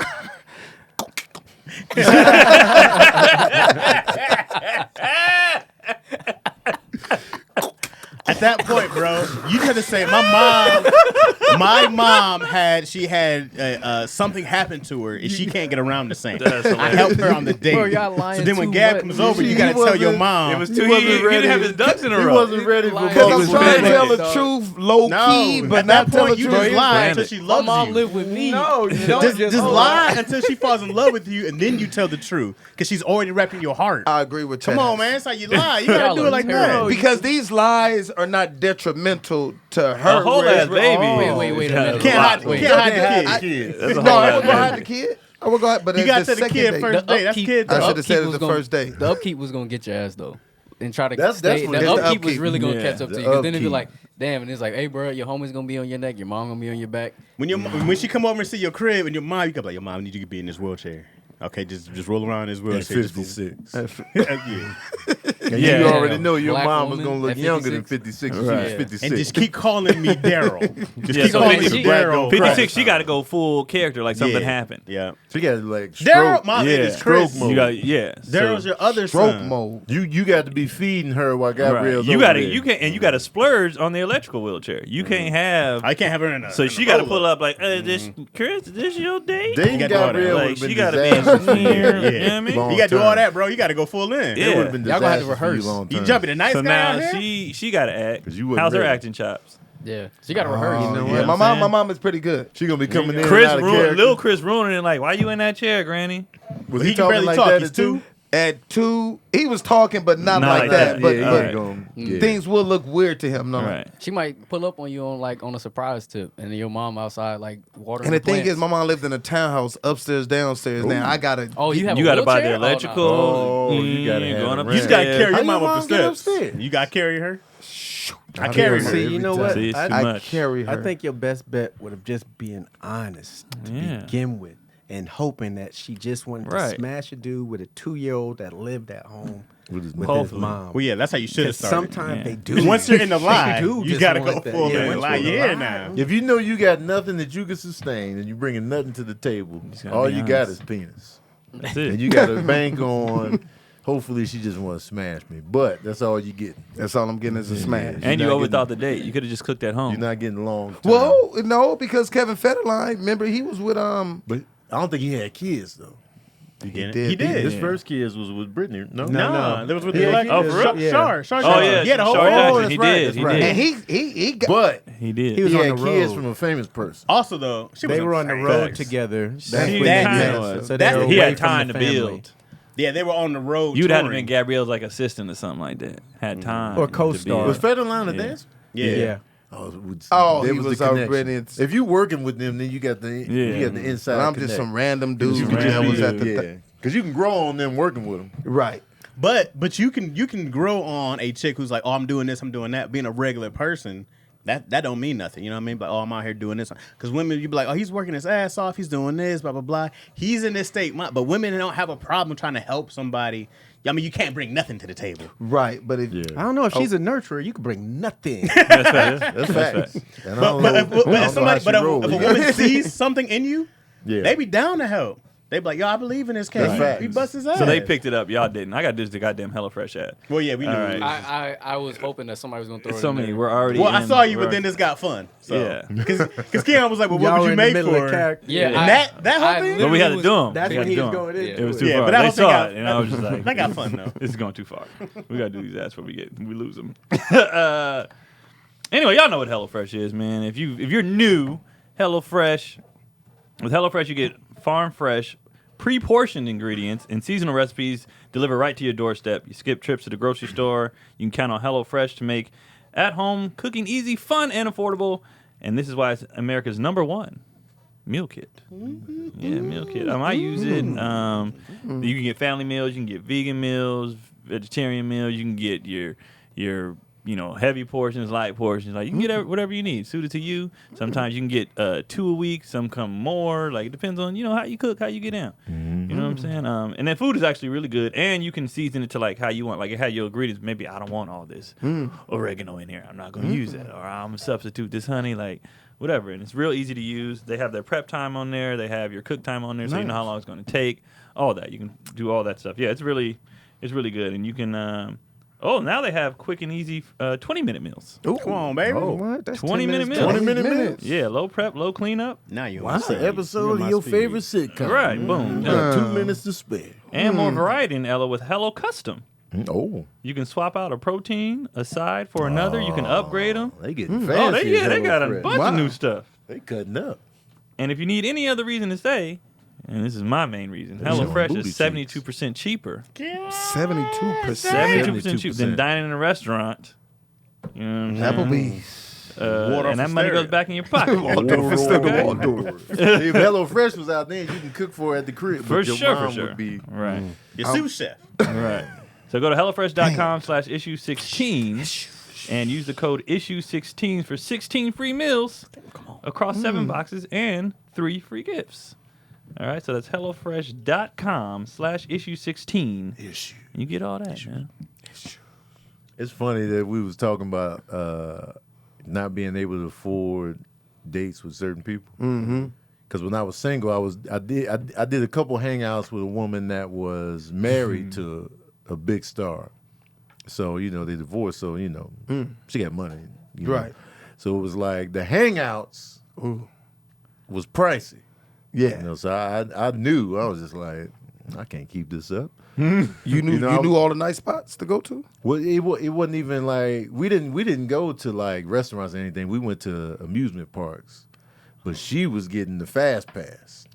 At that point, bro, you had to say my mom had something happen to her and she can't get around the same. I helped her on the date. Bro, y'all lying so then when too Gab much. comes over, you He got to tell your wasn't- mom. It was He too. wasn't He didn't ready. have his ducks in a He row. wasn't ready for Lying. Because both I'm his trying to parents. tell the dog. truth low key, but at not that tell the point, you truth. just lie Bandit. until she My loves mom you. lived with me. No, you don't Just lie until she falls in love with you, and then you tell the truth because she's already wrapping your heart. I agree with Come Chaz. on, man. That's how you lie. You gotta Y'all do are it like terrible. that. Because these lies are not detrimental to her. A whole ass baby. Wait a minute. Can't hide Wait. the kid. That's a No, whole I ass would go hide baby. the kid. I would go hide, but You at got the to the second kid date, first date. That's kid. I though. should have said it was the gonna- first day. The upkeep was gonna get your ass though, and try to That's stay. what The it is. upkeep was upkeep. really gonna Yeah, catch up to the you. Because then it'd be upkeep. like, damn, and it's like, hey, bro, your homie's gonna be on your neck, your mom gonna be on your back. When she come over and see your crib and your mom, you can be like, your mom need you to be in this wheelchair. Okay, just roll around in this At wheelchair. 56. Yeah. And Yeah. you already know your Black mom was woman gonna look at younger than 56. 56. She was Right. 56. And just keep calling me Daryl. Just Yeah, keep so calling me 56 Daryl. 56, she got to go full character, like something Yeah. happened. Yeah. She got like Daryl, stroke. my name is Stroke Chris. mode. You got Daryl's your other Stroke son. mode. You got to be feeding her while Gabrielle's You over got to there. you got to splurge on the electrical wheelchair. You can't have. I can't have her in a. So in she a got to roller. pull up like, Chris, this your date? Dame You gotta do all Gabrielle that. would Like, have she been got to be disastrous for you. engineer. Yeah. You know what I mean? Long You got to do all term. that, bro. You got to go full in. Yeah. It would have been Y'all gonna have to disastrous for you rehearse. long You term. jumping the nice So guy now out here? she got to act. 'Cause you wasn't How's her ready. acting chops? Yeah, she got to rehearse. You know yeah. what? My I'm mom, saying? my mom is pretty good. She gonna be coming in Chris and out of ruined, character. little Chris ruining it. Like, why you in that chair, Granny? Was He he can talking barely like talk. that He's at 2? two. At 2, he was talking, but not Not like like that. that. But, yeah, but he ain't gonna. Yeah. things will look weird to him. No. Right. She might pull up on you on a surprise tip, and then your mom outside like watering. And the thing plants. is, my mom lived in a townhouse upstairs, downstairs. Now I gotta. Oh, you have You got to buy the electrical. Oh, you gotta have going it up right. You just got to there. carry How your your mom up mom the get steps. upstairs? You got to carry her. I carry carry her. her. See, you know every what? time. See, it's too I much. carry her. I think your best bet would have just been honest to Yeah. begin with, and hoping that she just wanted Right. to smash a dude with a 2-year-old that lived at home With his with mom. his mom. Well, yeah, that's how you should have 'Cause started. sometimes Yeah. they do. Once you're in the lie, They do you just got to want go that. full Yeah, in. once Like, you're yeah, alive. now. If you know you got nothing that you can sustain and you bringing nothing to the table, gotta all be you got honest. is penis. That's And it. you got to bank on, hopefully she just want to smash me. But that's all you get. That's all I'm getting is a smash. And you You're not overthought the date. You could have just cooked at home. You're not getting long term. Well, no, because Kevin Federline, remember he was with But I don't think he had kids, though. He did. He did. His first kids was with Brittany. No? No, that was with Yeah, the electric. oh, for real? Yeah. Shar Oh Jackson. yeah, He had a whole. Shar Jackson. that's He right, did. that's He right. did. And he got. But He did. He was he on had the kids road. from a famous person. Also, though, she They was were on the famous. road Facts. together. See, That's when that- they met. that- So that- they were He away had from time the to family. build. Yeah, they were on the road. You'd have to touring. been Gabrielle's like assistant or something like that. Had time. Or to co-star. Was build. Federline a Yeah. dancer? Yeah. Oh, there he was the already connection. it's- If you working with them, then you got the you got the inside. I'm just some random dude You that can just was be at the yeah, because you can grow on them working with them. right. But you can grow on a chick who's like, oh, I'm doing this, I'm doing that. Being a regular person, that don't mean nothing. You know what I mean? But oh, I'm out here doing this. Because women, you be like, oh, he's working his ass off. He's doing this, blah blah blah. He's in this state. But women don't have a problem trying to help somebody. I mean, you can't bring nothing to the table. Right, but if I don't know if she's a nurturer. You could bring nothing. That's facts. And I don't know- I But don't know if somebody, how but she if rolls. a woman sees something in you, Yeah. they be down to help. They be like, yo, I believe in this cat. That's He facts. busts his ass. So they picked it up. Y'all didn't. I got to do the goddamn HelloFresh ad. Well, yeah, we knew. All it right. was- I was hoping that somebody was gonna throw it So in many. there. We're already. Well, I in- saw you, we're- but then this got fun. So. Yeah. Because Keon was like, well, what Y'all would were you in the make middle for of her? character. Yeah, And I- that whole I thing? But we had to literally do them. That's We had when to he do was 'em. going into It was it. too Yeah, far. but that They whole thing saw got- it, and I was just like, That got fun, though. This is going too far. We gotta do these ads before we lose them. Anyway, y'all know what HelloFresh is, man. If you're new, HelloFresh. With HelloFresh, you get farm fresh, pre-portioned ingredients and seasonal recipes delivered right to your doorstep. You skip trips to the grocery store. You can count on HelloFresh to make at-home cooking easy, fun, and affordable. And this is why it's America's #1 meal kit. Yeah, meal kit. I use it. You can get family meals. You can get vegan meals, vegetarian meals. You can get your heavy portions, light portions. Like you can get whatever you need, suited to you. Sometimes you can get 2 a week. Some come more. Like it depends on how you cook, how you get down. You know what I'm saying? And then food is actually really good, and you can season it to like how you want. Like it had your ingredients. Maybe I don't want all this oregano in here. I'm not gonna use that, or I'm gonna substitute this honey. Like whatever. And it's real easy to use. They have their prep time on there. They have your cook time on there, so you know how long it's gonna take. All that you can do all that stuff. Yeah, it's really good, and you can. Now they have quick and easy 20-minute meals. Come on, baby. What? That's 20-minute 10 meals. 20-minute minutes? Yeah, low prep, low cleanup. Now you That's want an episode of your favorite sitcom. Right, boom. You got 2 minutes to spare. And more variety in Ella with Hello Custom. Oh, You can swap out a protein aside for another. You can upgrade them. they getting fancy. They got a HelloFresh. bunch of new stuff. They cutting up. And if you need any other reason to stay, and this is my main reason, That's HelloFresh booty is 72% cheaper. 72%. 72% cheaper than dining in a restaurant. You know what I'm saying? Applebee's. Water And that for money stereo. goes back in your pocket. If HelloFresh was out there, you can cook for her at the crib. For but your sure, mom for sure. Would be, Right. Your sous chef. Right. So go to HelloFresh.com/issue16 and use the code issue16 for 16 free meals across 7 boxes and 3 free gifts. All right. So that's HelloFresh.com/issue16. Issue. You get all that, man. Issue. It's funny that we was talking about not being able to afford dates with certain people. Mm-hmm. Because when I was single, I did a couple hangouts with a woman that was married to a big star. So they divorced. So she got money, Right. So it was like the hangouts was pricey. Yeah. So I knew I was just like, I can't keep this up. You knew all the nice spots to go to? Well, it wasn't even like we didn't go to like restaurants or anything. We went to amusement parks, but she was getting the fast pass.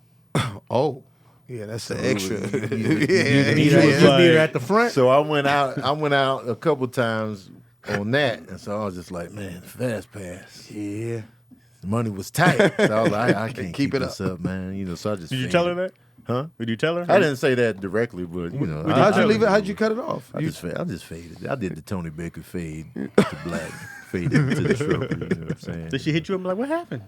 Oh, yeah, that's the extra. You meet her at the front. So I went out a couple times on that, and so I was just like, man, fast pass. Yeah. The money was tight. So I was like, I can't keep this up, man. So I just Did you tell her that? Huh? Did you tell her? I didn't say that directly, but How'd you leave it? How'd you cut it off? I just faded. I did the Tony Baker fade to black, faded to the stroke. You know what I'm saying? Did she hit you up like, what happened?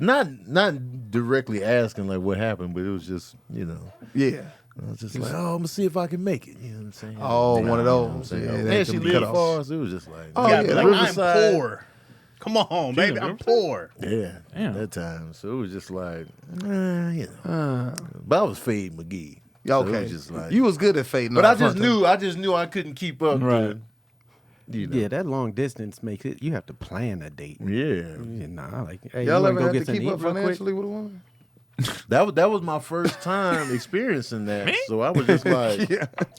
Not directly asking like what happened, but it was just Yeah. I was just like, I'm gonna see if I can make it. You know what I'm saying? Oh, one of those. You know what I'm saying? Yeah, And that she can be lived cut far, off. so it was just like, Oh, Yeah, yeah. like, Riverside. I'm poor. Come on, baby, I'm poor. Yeah, Damn. that time. So it was just like, but I was Fade McGee. So it Okay. was just like, You was good at fading. but off, I just huh? knew I couldn't keep up. Right. Yeah, that long distance makes it. You have to plan a date. Yeah. Nah, like, hey, Y'all you wanna ever go had get to something keep to up eat real quick? financially with a woman? That was my first time experiencing that. So I was just like,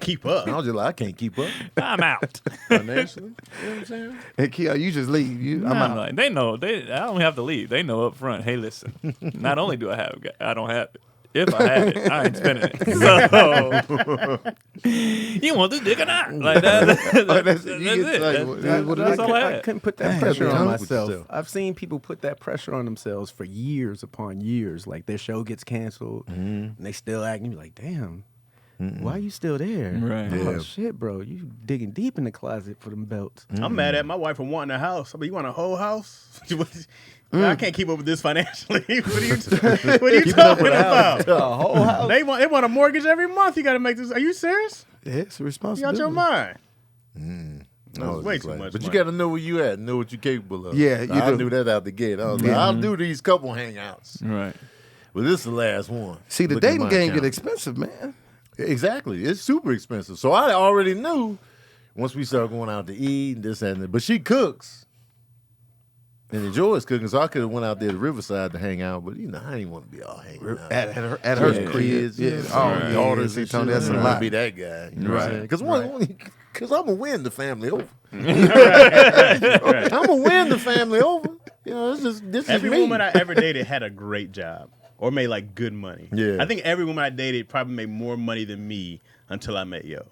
Keep up. I was just like, I can't keep up I'm out. financially. You know what I'm saying? Hey, Keon, you just leave. I'm out. Like, they know. I don't have to leave. They know up front. Hey, listen. Not only do I have it, I don't have it. If I had it, I ain't spending it. So you want this dick or not? Like that's it. That's That's all I I had. couldn't put that Damn, pressure man. on With myself. yourself. I've seen people put that pressure on themselves for years upon years. Like their show gets canceled, and they still acting like, "Damn, why are you still there?" Right. Oh Yeah. shit, bro, you digging deep in the closet for them belts. I'm mad at my wife for wanting a house. I mean, you want a whole house? I can't keep up with this financially. What are you talking about? A whole house. They want a mortgage every month. You got to make this. Are you serious? Yeah, it's a You responsibility. out your mind? I was way just too like, much But you money. got to know where you at, and know what you're capable of. Yeah, you I do. knew that out the gate. I was like, I'll do these couple hangouts, Right. but this is the last one. See, the Look at dating my game account. get expensive, man. Exactly, it's super expensive. So I already knew once we started going out to eat and this and that. But she cooks and enjoys cooking, so I could have went out there to Riverside to hang out. But I didn't want to be all hanging out. At her Yeah, crib. kids, Yeah. yeah, Oh, daughters, See, and Tony, shit. that's I a don't wanna lot. be that guy, you know what I'm saying? Because I'm gonna win the family over. I'm gonna win the family over. This is Every me. woman I ever dated had a great job or made like good money. Yeah. I think every woman I dated probably made more money than me until I met Yo.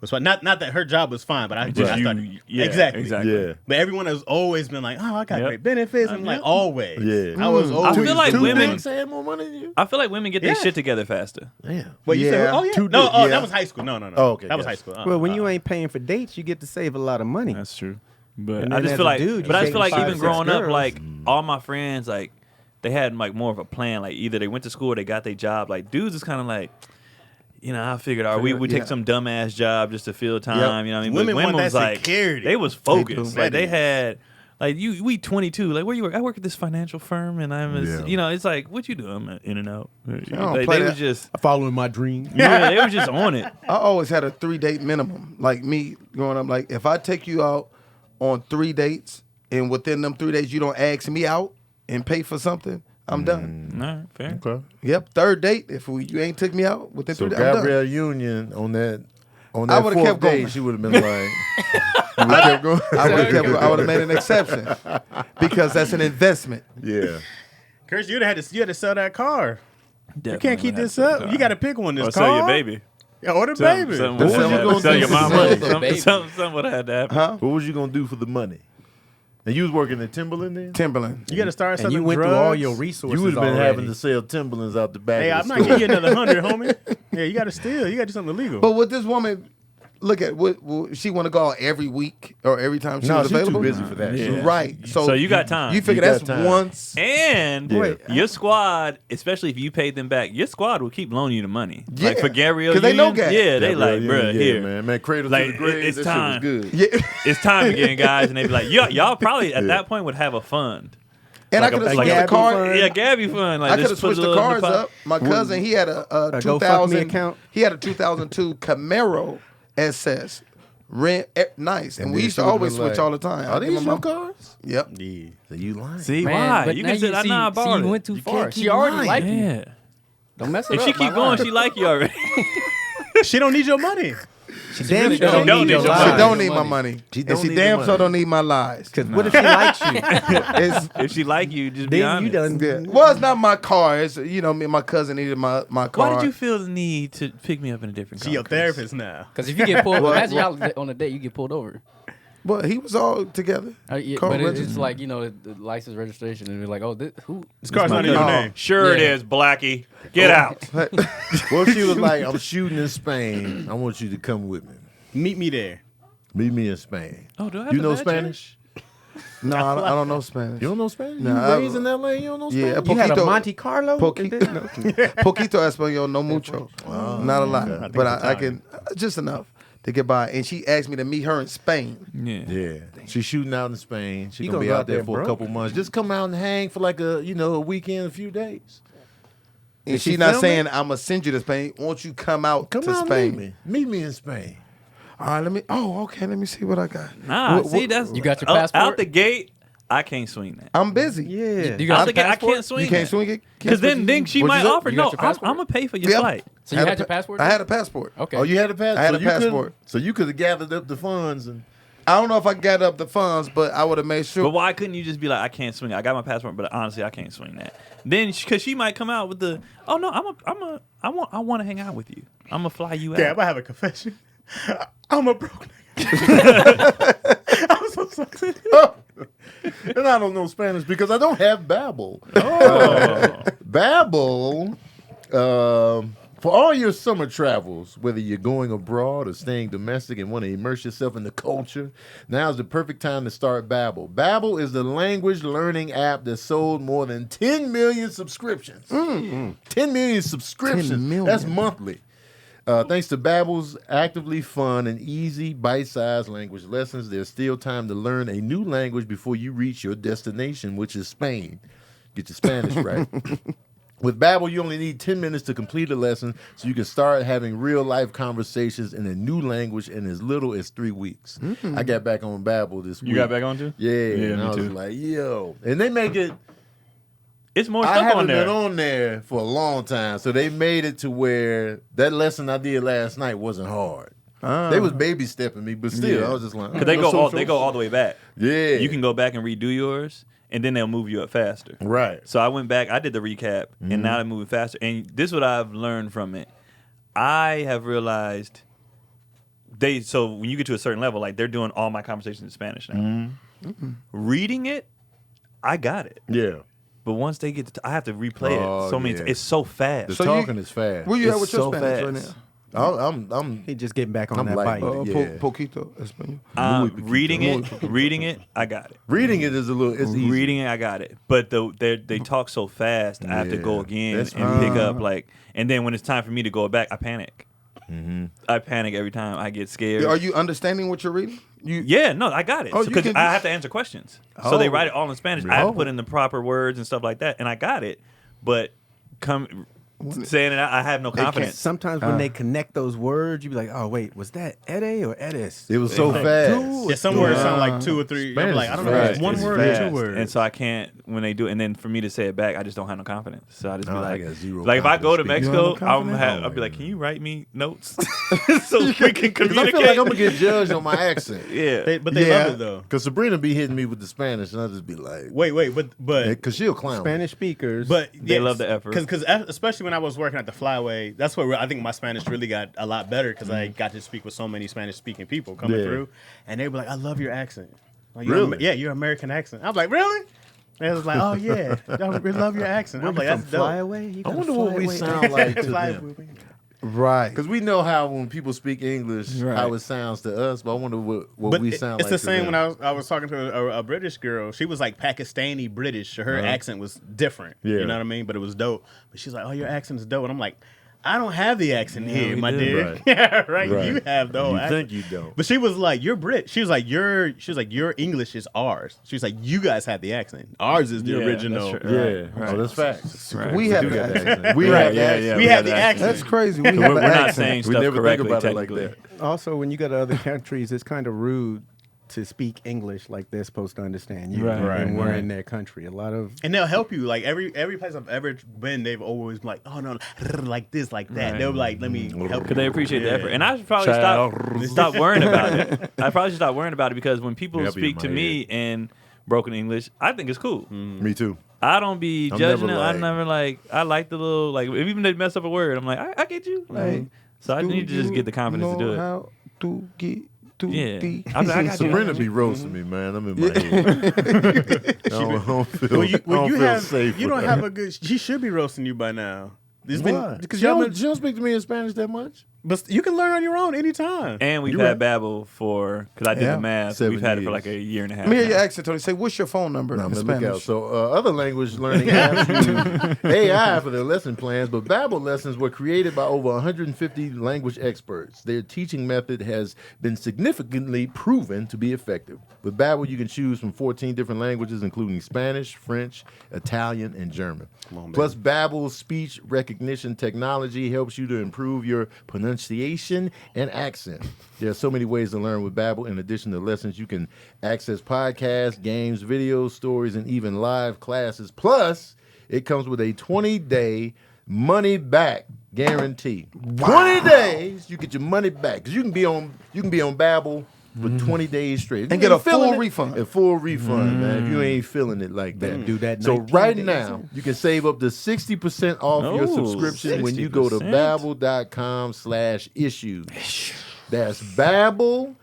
That's why, not that her job was fine, but I started. Yeah, exactly. Yeah. But everyone has always been like, oh, I got Yep. great benefits. I'm like, Yep. always. Yeah. I was always. I feel like Two women. dicks had more money than you. I feel like women get their Yeah. shit together faster. Damn. Wait, you Yeah. said, oh, yeah. Two No, dicks, oh, yeah. that was high school. No. Oh, okay, That was yes. high school. Well, when you ain't paying for dates, you get to save a lot of money. That's true. But And I then just as feel a like, dude, but I you just feel like dating even 5, 6 growing up, girls. like all my friends, like they had like more of a plan. Like either they went to school or they got their job. Like dudes is kind of like, I figured, we Yeah. take some dumbass job just to fill time. You know what I mean? Women But want was that like, security. they was focused. They Like they do. had. Like we 22. Like where you work? I work at this financial firm, and Yeah. it's like what you do? I'm in and out. don't They play was that. just Following my dream. they were just on it. I always had a 3-date minimum. Like me growing up, like if I take you out on 3 dates and within them 3 days you don't ask me out and pay for something, I'm done. All right, fair. Okay. Yep, 3rd date. If you ain't took me out within So 3 days, I'm done. Gabrielle Union on that I would've 4th kept date, going. she would have been like, we kept going. I would have made an exception because that's an investment. Yeah. Chris, you had to sell that car. You Definitely can't keep would have this to sell up. the You car. got to pick one. This Or car. sell your baby. Yeah, or the baby. Something What was you gonna sell do your for mama. the baby? Something would have had to happen. Huh? What was you gonna do for the money? And you was working at Timberland then? Timberland. You got to start And selling you went drugs. through all your resources. You would have been already. having to sell Timberlands out the back Hey, of I'm the not store. giving you another 100, homie. Yeah, you got to steal. You got to do something illegal. But with this woman, look at what she want to go out every week or every time she was she's available. too busy for that. Yeah. Right. So you got time. You figure You that's got time. once. And Yeah. your squad, especially if you paid them back, your squad will keep loaning you the money. Yeah. Like for Gabrielle 'Cause they know Union, Gab. yeah, they like, Gabrielle bruh, Union, here. man, cradle Like, to the grave. it's That time. shit was good. Yeah. It's time again, guys. And they be like, y'all probably at that point would have a fund. And Like I could have a switched the Gabby card. fund. Yeah, Gabby fund. Like, I could have just put switched a the little in cars pot. up. My cousin, he had a GoFundMe 2000 account. He had a 2002 Camaro SS. Nice. And we then used to she would've always been switch like, all the time. Are I give these my your mom- cars? Yep. Yeah. So you lying. See, Man, why? but You now can say, I know I borrowed you it. went too far. can't She keep already lying. like you. Yeah. Don't mess it If up. she keep by going, lying. she like you already. She don't need your money. She damn really sure don't don't need need your your She lies. lies. don't need my money. She And don't she need the damn money. sure don't need my lies. Because what if she likes you? It's, If she like you, just be Then honest. you done. yeah. Well, it's not my car. It's, me and my cousin needed my car. Why did you feel the need to pick me up in a different car? She your therapist now. Because if you get pulled, imagine y'all on a date, you get pulled over. Well, he was all together. Yeah, Car but it's registered. just like, the license registration, and you're like, oh, who? This car's not in your name. Sure it Yeah. is, Blackie. Get out. What if she was like, I'm shooting in Spain. I want you to come with me. Meet me there. Meet me in Spain. Oh, do I have You to know match Spanish? No, I don't know Spanish. You don't know Spanish? Nah, You raised in LA, you don't know Spanish? Yeah, You had a Poquito- Monte Carlo? Poquito español, no mucho. Not a lot. I think But it's I can, just enough to get by. And she asked me to meet her in Spain. Yeah. Yeah. She's shooting out in Spain. She's You going to gonna be go out out there there for a broke? couple months. Just come out and hang for like a weekend, a few days. And Is she she's not filming? saying, I'm going to send you to Spain. Won't you come out Come to out Spain? and meet me. Meet me in Spain. All right, okay, let me see what I got. Nah, What- see, that's You got your out passport? the gate. I can't swing that. I'm busy. Yeah. You Out got the your gate, I passport? can't swing You can't that. swing it? Because then she What'd might you say? offer. You No, got your I'm passport? gonna pay for your Yep. flight. So you had your passport? I had a passport. Okay. Oh, you had a passport? I had a So you couldn't- passport. So you could have gathered up the funds and... I don't know if I got up the funds, but I would have made sure. But why couldn't you just be like, I can't swing? I got my passport, but honestly, I can't swing that. Then, because she might come out with the, oh no, I want to hang out with you. I'm gonna fly you out. Gab, I have a confession. I'm a broke nigga. I'm so sorry. And I don't know Spanish because I don't have Babbel. Oh. Babbel, for all your summer travels, whether you're going abroad or staying domestic and want to immerse yourself in the culture, now's the perfect time to start Babbel. Babbel is the language learning app that sold more than 10 million subscriptions. 10 million subscriptions. 10 million. That's monthly. Thanks to Babbel's actively fun and easy bite-sized language lessons, there's still time to learn a new language before you reach your destination, which is Spain. Get your Spanish right. With Babbel, you only need 10 minutes to complete a lesson, so you can start having real-life conversations in a new language in as little as 3 weeks. I got back on Babbel this week. You got back on too? Yeah, and me I was too. like, yo. And they make it... It's more I stuff haven't on there. been on there for a long time, so they made it to where that lesson I did last night wasn't hard. They was baby stepping me, but still, I was just like, Because they go all the way back. Yeah, You can go back and redo yours, and then they'll move you up faster. right. So I went back, I did the recap, and now they're moving faster. And this is what I've learned from it. I have realized so when you get to a certain level, like they're doing all my conversations in Spanish now. Reading it, I got it. Yeah, But once they get to I have to replay Oh, it so many yeah. times. It's so fast. the So talking is fast. Where you at It's with your so Spanish right fast. now? I'm He just getting back on I'm that like- bike. Yeah. Poquito español. Reading it, I got it. reading it is a little. It's easy. Reading it, I got it. But they talk so fast, I have to go Yeah, again that's and pick up and then when it's time for me to go back, I panic. I panic every time. I get scared. Are you understanding what you're reading? Yeah, no, I got it. Oh, you Because can I just- have to answer questions. So they Oh. write it all in Spanish. I have to put in the proper words and stuff like that, and I got it. But saying it, I have no confidence. Sometimes when they connect those words, you be like, "Oh wait, was that Ede or Edis?" It was so fast. Yeah, some words sound like 2 or 3. I'm Spanish like, I don't is know if fast. it's one It's word or fast. 2 words. And so I can't when they do it. And then for me to say it back, I just don't have no confidence. So I just be Oh, I like, got zero if I go to confidence. You don't Mexico, have no confidence? I'll be like, can you write me notes so we can Because communicate? I feel like I'm gonna get judged on my accent. yeah. But they Yeah. love it though. Because Sabrina be hitting me with the Spanish, and I just be like, Wait, but because she'll clown. me. Spanish speakers. But They love the effort. Because especially when I was working at the Flyway, that's where I think my Spanish really got a lot better because I got to speak with so many Spanish speaking people coming Yeah. through, and they were like, "I love your accent." Like, Really? Yeah, your American accent. I was like, "Really?" And it was like, "Oh yeah, I really love your accent." I'm like, "That's dope." fly away. You I gotta wonder fly what we away. sound like to Fly them. away. Right. Because we know how when people speak English, Right. how it sounds to us, but I wonder what we sound it's like. the same to when I was talking to a British girl. She was like Pakistani British. Her accent was different. Yeah. You know what I mean? But it was dope. But she's like, "Oh, your accent is dope," and I'm like, "I don't have the accent here, we my do. dear." Right. Yeah, right. Right. You have the whole You accent. think you don't. But she was like, "You're Brit." She was like, your English is ours. She was like, "You guys have the accent. Ours is the Yeah, original." that's true. Yeah. Right. Oh, that's facts. Right. We We have do the got the accent. accent. We Right, have the yeah, accent. yeah, We have the accent. That's crazy. We have We're an not accent. saying We stuff never think correctly about it like technically. that. Also, when you go to other countries, it's kind of rude to speak English like they're supposed to understand you. Right, and we're right. in their country. A lot of And they'll help you. Like every place I've ever been, they've always been like, "Oh no, like this, like that." Right. They'll be like, "Let me help." Because they appreciate the Yeah. effort. And I should probably stop worrying about it. I probably should stop worrying about it because when people That'll be speak in to my me in broken English, I think it's cool. Me too. I don't be I'm judging never it. like- I'm never like, I like the little, like, if even they mess up a word, I'm like, I get you. Like, so I need to just get the confidence to do it. How to get to Yeah. the I'm like, I got you. Sabrina be roasting me, man. I'm in my head. I don't feel, Well, I don't you feel have safe. you with don't that. have a good. She should be roasting you by now. It's Why? been because She y'all don't, she don't speak to me in Spanish that much. but you can learn on your own anytime. And we've You're had Babbel for, because I did Yeah. the math, 7 we've had it for years. like a year and a half. Let me hear your now. accent, Tony. Say, what's your phone number No, in man, look out. Spanish? So other language learning apps use AI for their lesson plans, but Babbel lessons were created by over 150 language experts. Their teaching method has been significantly proven to be effective. With Babbel, you can choose from 14 different languages, including Spanish, French, Italian, and German. Plus, Babbel's speech recognition technology helps you to improve your pronunciation and accent. There are so many ways to learn with Babbel. In addition to lessons, you can access podcasts, games, videos, stories, and even live classes. Plus, it comes with a 20-day money-back guarantee. 20 days, you get your money back. 'Cause you can be on Babbel for 20 days straight. If And you get a ain't feeling full it, refund. A full refund, man. If you ain't feeling it like that. do that So 19 right days now, you can save up to 60% off your Oh, subscription when you go to 60%. babbel.com/issues. That's Babbel,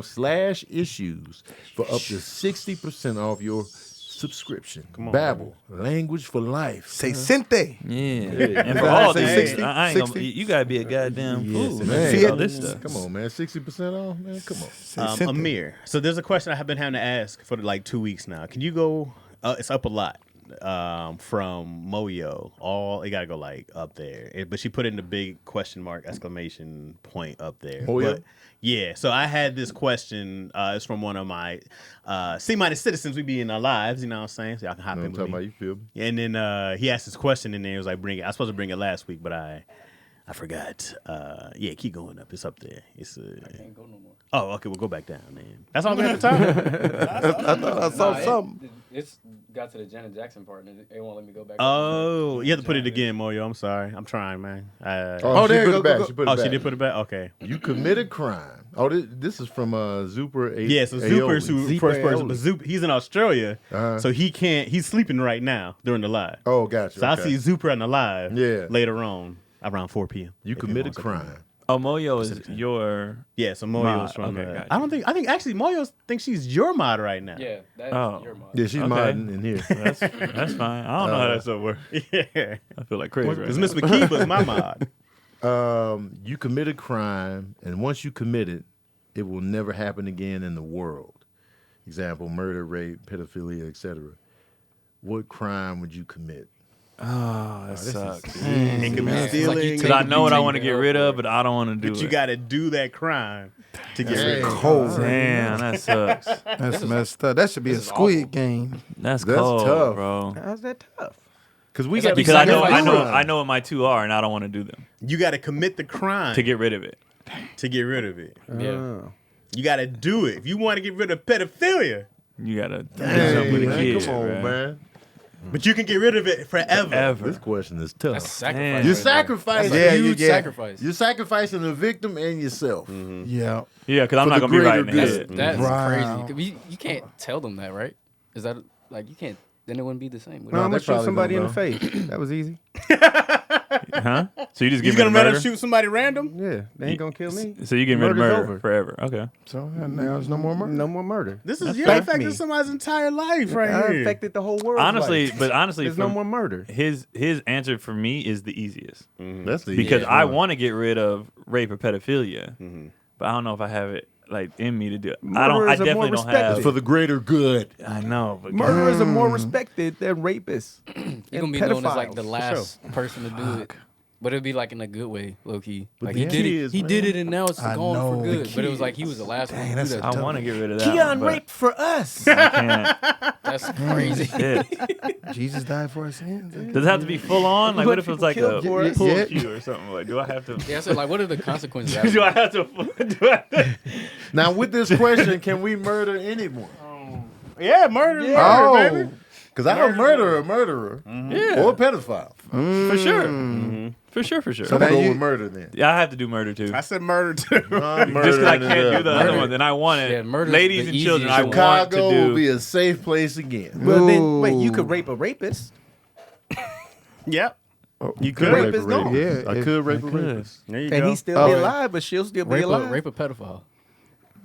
BABBEL.com/issues for up to 60% off your subscription. Babbel, language for life. Say Sente. Yeah. And for all Say these, 60, I ain't gonna, 60. you gotta be a goddamn fool. Man, See all this stuff. Come on, man. 60% off, man. Come on. Say Sente. Amir. So there's a question I have been having to ask for like 2 weeks now. Can you go? It's up a lot from Moyo. It gotta go like up there. But she put in the big question mark exclamation point up there. Moyo? But, yeah. So I had this question. It's from one of my C-minus citizens. We be in our lives. You know what I'm saying? So y'all can hop You know in what I'm with talking me. about? You feel me? And then he asked this question in there. He was like, bring it. I was supposed to bring it last week, but I forgot. Yeah, keep going up. It's up there. It's Can't go no more. Oh, okay. We'll go back down then. That's all we have to talk. I thought I saw something. It's got to the Janet Jackson part, and it won't let me go back. Oh, you have to put it again, Moyo. I'm sorry. I'm trying, man. Oh, there she you put go, it back. go, She put it Oh, back. she did put it back? Okay. You committed crime. Oh, this is from Zuper. Yeah, so Zuper's who Zeeper first person, Aoli. but he's in Australia, Uh-huh. so he can't. He's sleeping right now during the live. Oh, gotcha. So I okay. see Zuper on the live. Yeah. Later on, around 4 p.m. You If committed wants to come in. crime. Oh, Moyo is your. Yeah, so Moyo's Mod. from. Okay, gotcha. I think actually Moyo thinks she's your mod right now. Yeah, that's Oh. your mod. Yeah, she's Okay. modding in here. That's fine. I don't know how that stuff works. Yeah. I feel like crazy right Because now. Miss McKeeba's my mod. You committed crime, and once you commit it, it will never happen again in the world. Example: murder, rape, pedophilia, etc. What crime would you commit? Oh, that sucks. It could be It's like stealing. you Because I know what I want to taking get the rid L of, for it. but I don't want to do But it. you got to do that crime to get rid of it. Cold. Damn, that sucks. That's messed up. That should be a is Squid awful. Game. That's That's cold, tough. bro. how's that tough? Because we It's got like you Because I sacrifice know what my two are, and I don't want to do them You got to commit the crime to get rid of it. to get rid of it. Yeah. Oh. You got to do it. If you want to get rid of pedophilia, You gotta do Dang, something with a man, kid, come on, bro. man. but you can get rid of it forever. Ever. This question is tough. That's sacrifice. Damn. right You're there. sacrificing. That's a Yeah, huge yeah. sacrifice. You're sacrificing the victim and yourself. Yeah. Yeah, because I'm For not the gonna be right in the greater head. good. That's Wow. crazy. You can't tell them that, right? Is that like you can't? Then it wouldn't be the same. would No, it? I'm they gonna shoot probably somebody in don't the face. That was easy. Huh? So you just You get rid gonna of let murder? him shoot somebody random? Yeah, they ain't gonna kill me. So you getting rid of Murder's murder over. forever? Okay. So now there's no more murder. No more murder. This is That's you're fair. affecting Me. somebody's entire life right I here. affected the whole world. Honestly, there's no for- more murder. His answer for me is the easiest That's the because easiest I one. want to get rid of rape or pedophilia, but I don't know if I have it like in me to do it. I Murderers are more definitely don't respected. have. It's for the greater good. I know, but Murderers are more respected than rapists. You're gonna be known as like the last person to do it. But it'd be like in a good way, low key. Like the he did kids, it. He did man. it, and now it's I gone know, for the good. But it was like he was the last one to do that's that. I want to get rid of that. Keon one, raped for us. but I can't. That's crazy. Shit. Jesus died for our sins. Does it have to be full on? Like, what if it's like a killed for us. pull Yeah. cue or something? Like, do I have to? Yeah, so like, what are the consequences? After Do I that? have to? Do I? Now, with this question, can we murder anyone? Yeah, murder, Oh, baby. Because I don't murder a murderer Yeah, or a pedophile. for sure. For sure, for sure. So I'm going now to go you- with murder then. Yeah, I have to do murder too. I said murder too. I'm Just because I murdering can't it do up. the other one, then I want it. Yeah, murder's Ladies the and children, I easiest want to Chicago will be do. a safe place again. Well, then, Ooh. wait, you could rape a rapist. Yep. You could rape is gone. Yeah, I could rape a rapist. There you And go. he still be Oh. alive, but she'll still be Rape alive. a pedophile.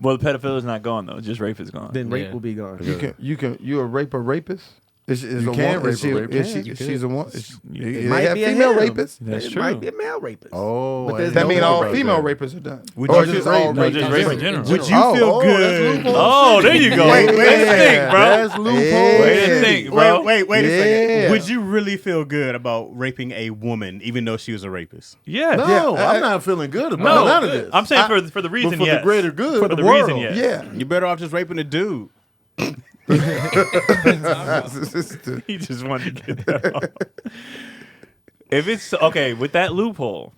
Well, the pedophilia is not gone though. Just rape is gone. Then rape Yeah. will be gone. you a rape a rapist? Is You a can woman, rape is she, a rapist. is she, You is could. she's a woman. It They might have be a female him. rapists. That's It true. might be a male rapist. Oh, But there's That no mean all rape. female rapists are done. Would Or you just just all rape- No, just rapists? rape in general. Would you Oh, feel that's good? loophole. Oh, there you go. Wait, Way to think, bro. That's loophole. Way to think, bro. Wait a Yeah. second. Would you really feel good about raping a woman, even though she was a rapist? Yeah. No, Yeah, I'm not feeling good about No, none of this. I'm saying I- for the reason, but for yes. the greater good. For the reason, yes. Yeah. You're better off just raping a dude. He just wanted to get that off. If it's okay with that loophole,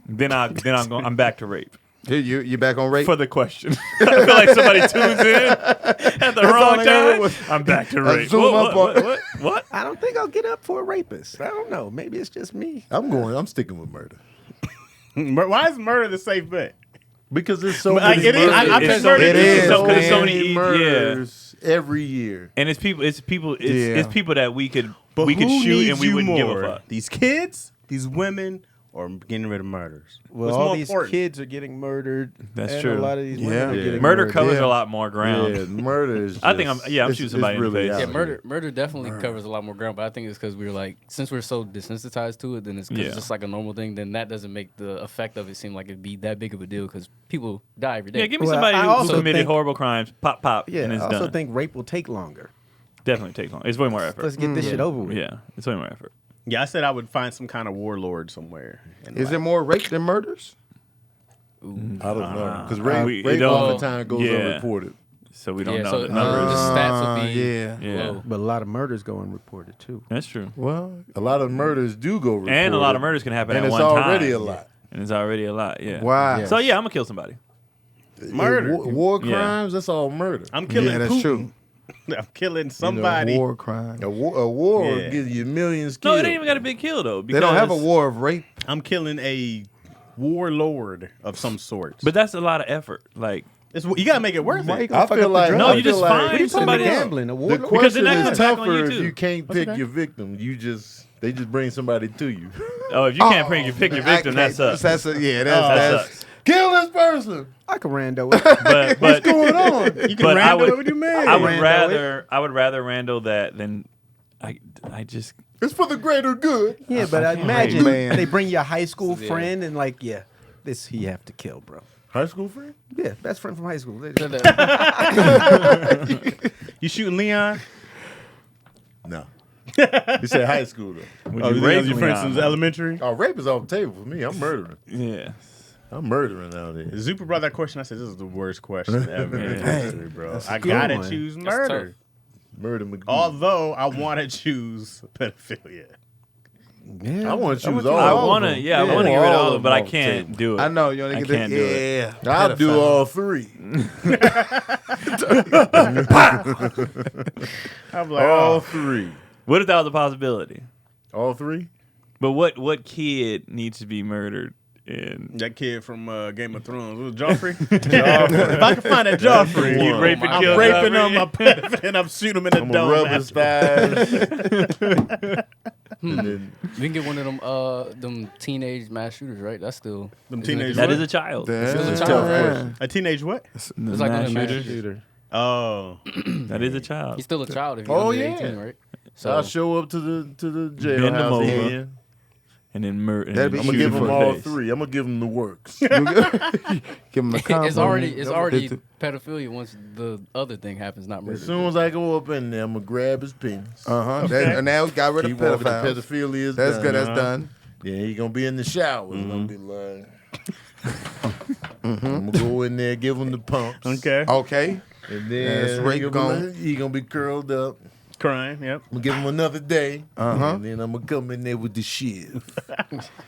then I'm back to rape You back on rape? for the question. I feel like somebody tunes in at the wrong all I heard time. was I'm back to a rape. zoom What? up What? on- What? What? I don't think I'll get up for a rapist. I don't know. Maybe it's just me. I'm sticking with murder. Why is murder the safe bet? Because there's so Like, many it is- murders. I It's bet so murder many- is, it's so- 'cause man. it's so many yeah. murders every year. And it's people Yeah. it's people that we could But we could who shoot needs and we you wouldn't more? give a fuck. These kids, these women, or getting rid of murders? Well, What's all more these important? kids are getting murdered. That's and true. A lot of these Yeah. women are Yeah. getting Murder murdered. covers Yeah. a lot more ground. Yeah, murder is. I think just- I'm it's- shooting it's somebody in the really face. out Yeah, here. murder definitely covers a lot more ground, but I think it's because we're like, since we're so desensitized to it, then it's 'cause Yeah. it's just like a normal thing. Then that doesn't make the effect of it seem like it'd be that big of a deal because people die every day. Yeah, give me Well, somebody I who also committed think- horrible crimes. Pop, pop, Yeah, and I it's also done. think rape will take longer. Definitely takes long. It's way more effort. Let's get this shit over with. Yeah, it's way more effort. Yeah, I said I would find some kind of warlord somewhere. And Is there more rape than murders? I don't know because we- rape it don't- oftentimes goes yeah. unreported. So we don't Yeah, know so the the numbers. stats would be yeah. Yeah. low. But a lot of murders go unreported too. That's true. Well, A lot of murders do go reported, And a lot of murders can happen and at it's one time. already a lot. And it's already a lot. Yeah. why? So yeah, I'm gonna kill somebody. Murder. War Yeah. crimes, that's all murder. I'm killing Yeah, that's Putin. true. I'm killing You know, somebody. war crime. A war Yeah. will give you millions No, killed. it ain't even got a big kill though. They don't have a because- war of rape. I'm killing a warlord of some sort. But that's a lot of effort. Like You gotta make it worth Why you it. gonna I fuck feel up like the No, drugs? you just feel like- find What are you putting somebody in else. gambling? A The warlord? Because they're question not is gonna attack on tougher you, if too. you can't pick okay. your victim. They just bring somebody to you. Oh, if you can't pick your victim, that sucks. That's That that's sucks. Kill this person. I can rando it. But What's going on? You can But I random would- it. What do you mean? I would Rando rather Randall that than I just It's for the greater good. Yeah, but I imagine man. they bring your high school Yeah. friend and like, yeah, this he have to kill, bro. High school friend? Yeah, best friend from high school. You shooting Leon? No. You said high school though. would Oh, you you rape your friend Leon? since elementary? Oh, rape is off the table for me. I'm murdering. Yeah. I'm murdering nowadays. Zupa brought that question. I said, this is the worst question ever in Yeah. history, bro. I good gotta one. choose That's murder. Murder McGee. Although I want to choose pedophilia. Yeah, I want to choose all. I of want to, them. yeah, I want to get rid of all of them, but I off the can't table. do it. I know you only I get can't do it. Yeah, I'll do pedophile. all three. I'm like, All oh, three. What if that was a possibility? All three? But what kid needs to be murdered? In that kid from Game of Thrones. Was it Joffrey? Joffrey. If I can find that Joffrey, You rape and I'm kill raping Joffrey. him, I'm pedophiling, I'm shooting him in the I'm dome. gonna rub his after. thighs. And then We can get one of them teenage mass shooters, right? That's still Them isn't it? teenage That what? is a child. Still a Tough child. question. A teenage what? It's like one of the mass shooters. shooters. Oh. That is a child. He's still a child if he's Oh, under yeah. 18, right? So I'll So show up to the Bend jailhouse them over. again. And then murder. That'd be I'm gonna give them Shoot all face. 3. I'm gonna give them the works. Give him a combo. it's already pedophilia once the other thing happens, not murder. As soon as I go up in there, I'm gonna grab his penis. And now we got rid of Keep walking, the pedophiles. pedophilia is That's done. good. That's done. Yeah, he gonna be in the shower. I'm gonna be like, I'm gonna go in there, give him the pumps. Okay. Okay. And That's then right, he gonna be curled up. Crying. Yep. I'm gonna give him another day. Uh-huh. And then I'm gonna come in there with the shiv.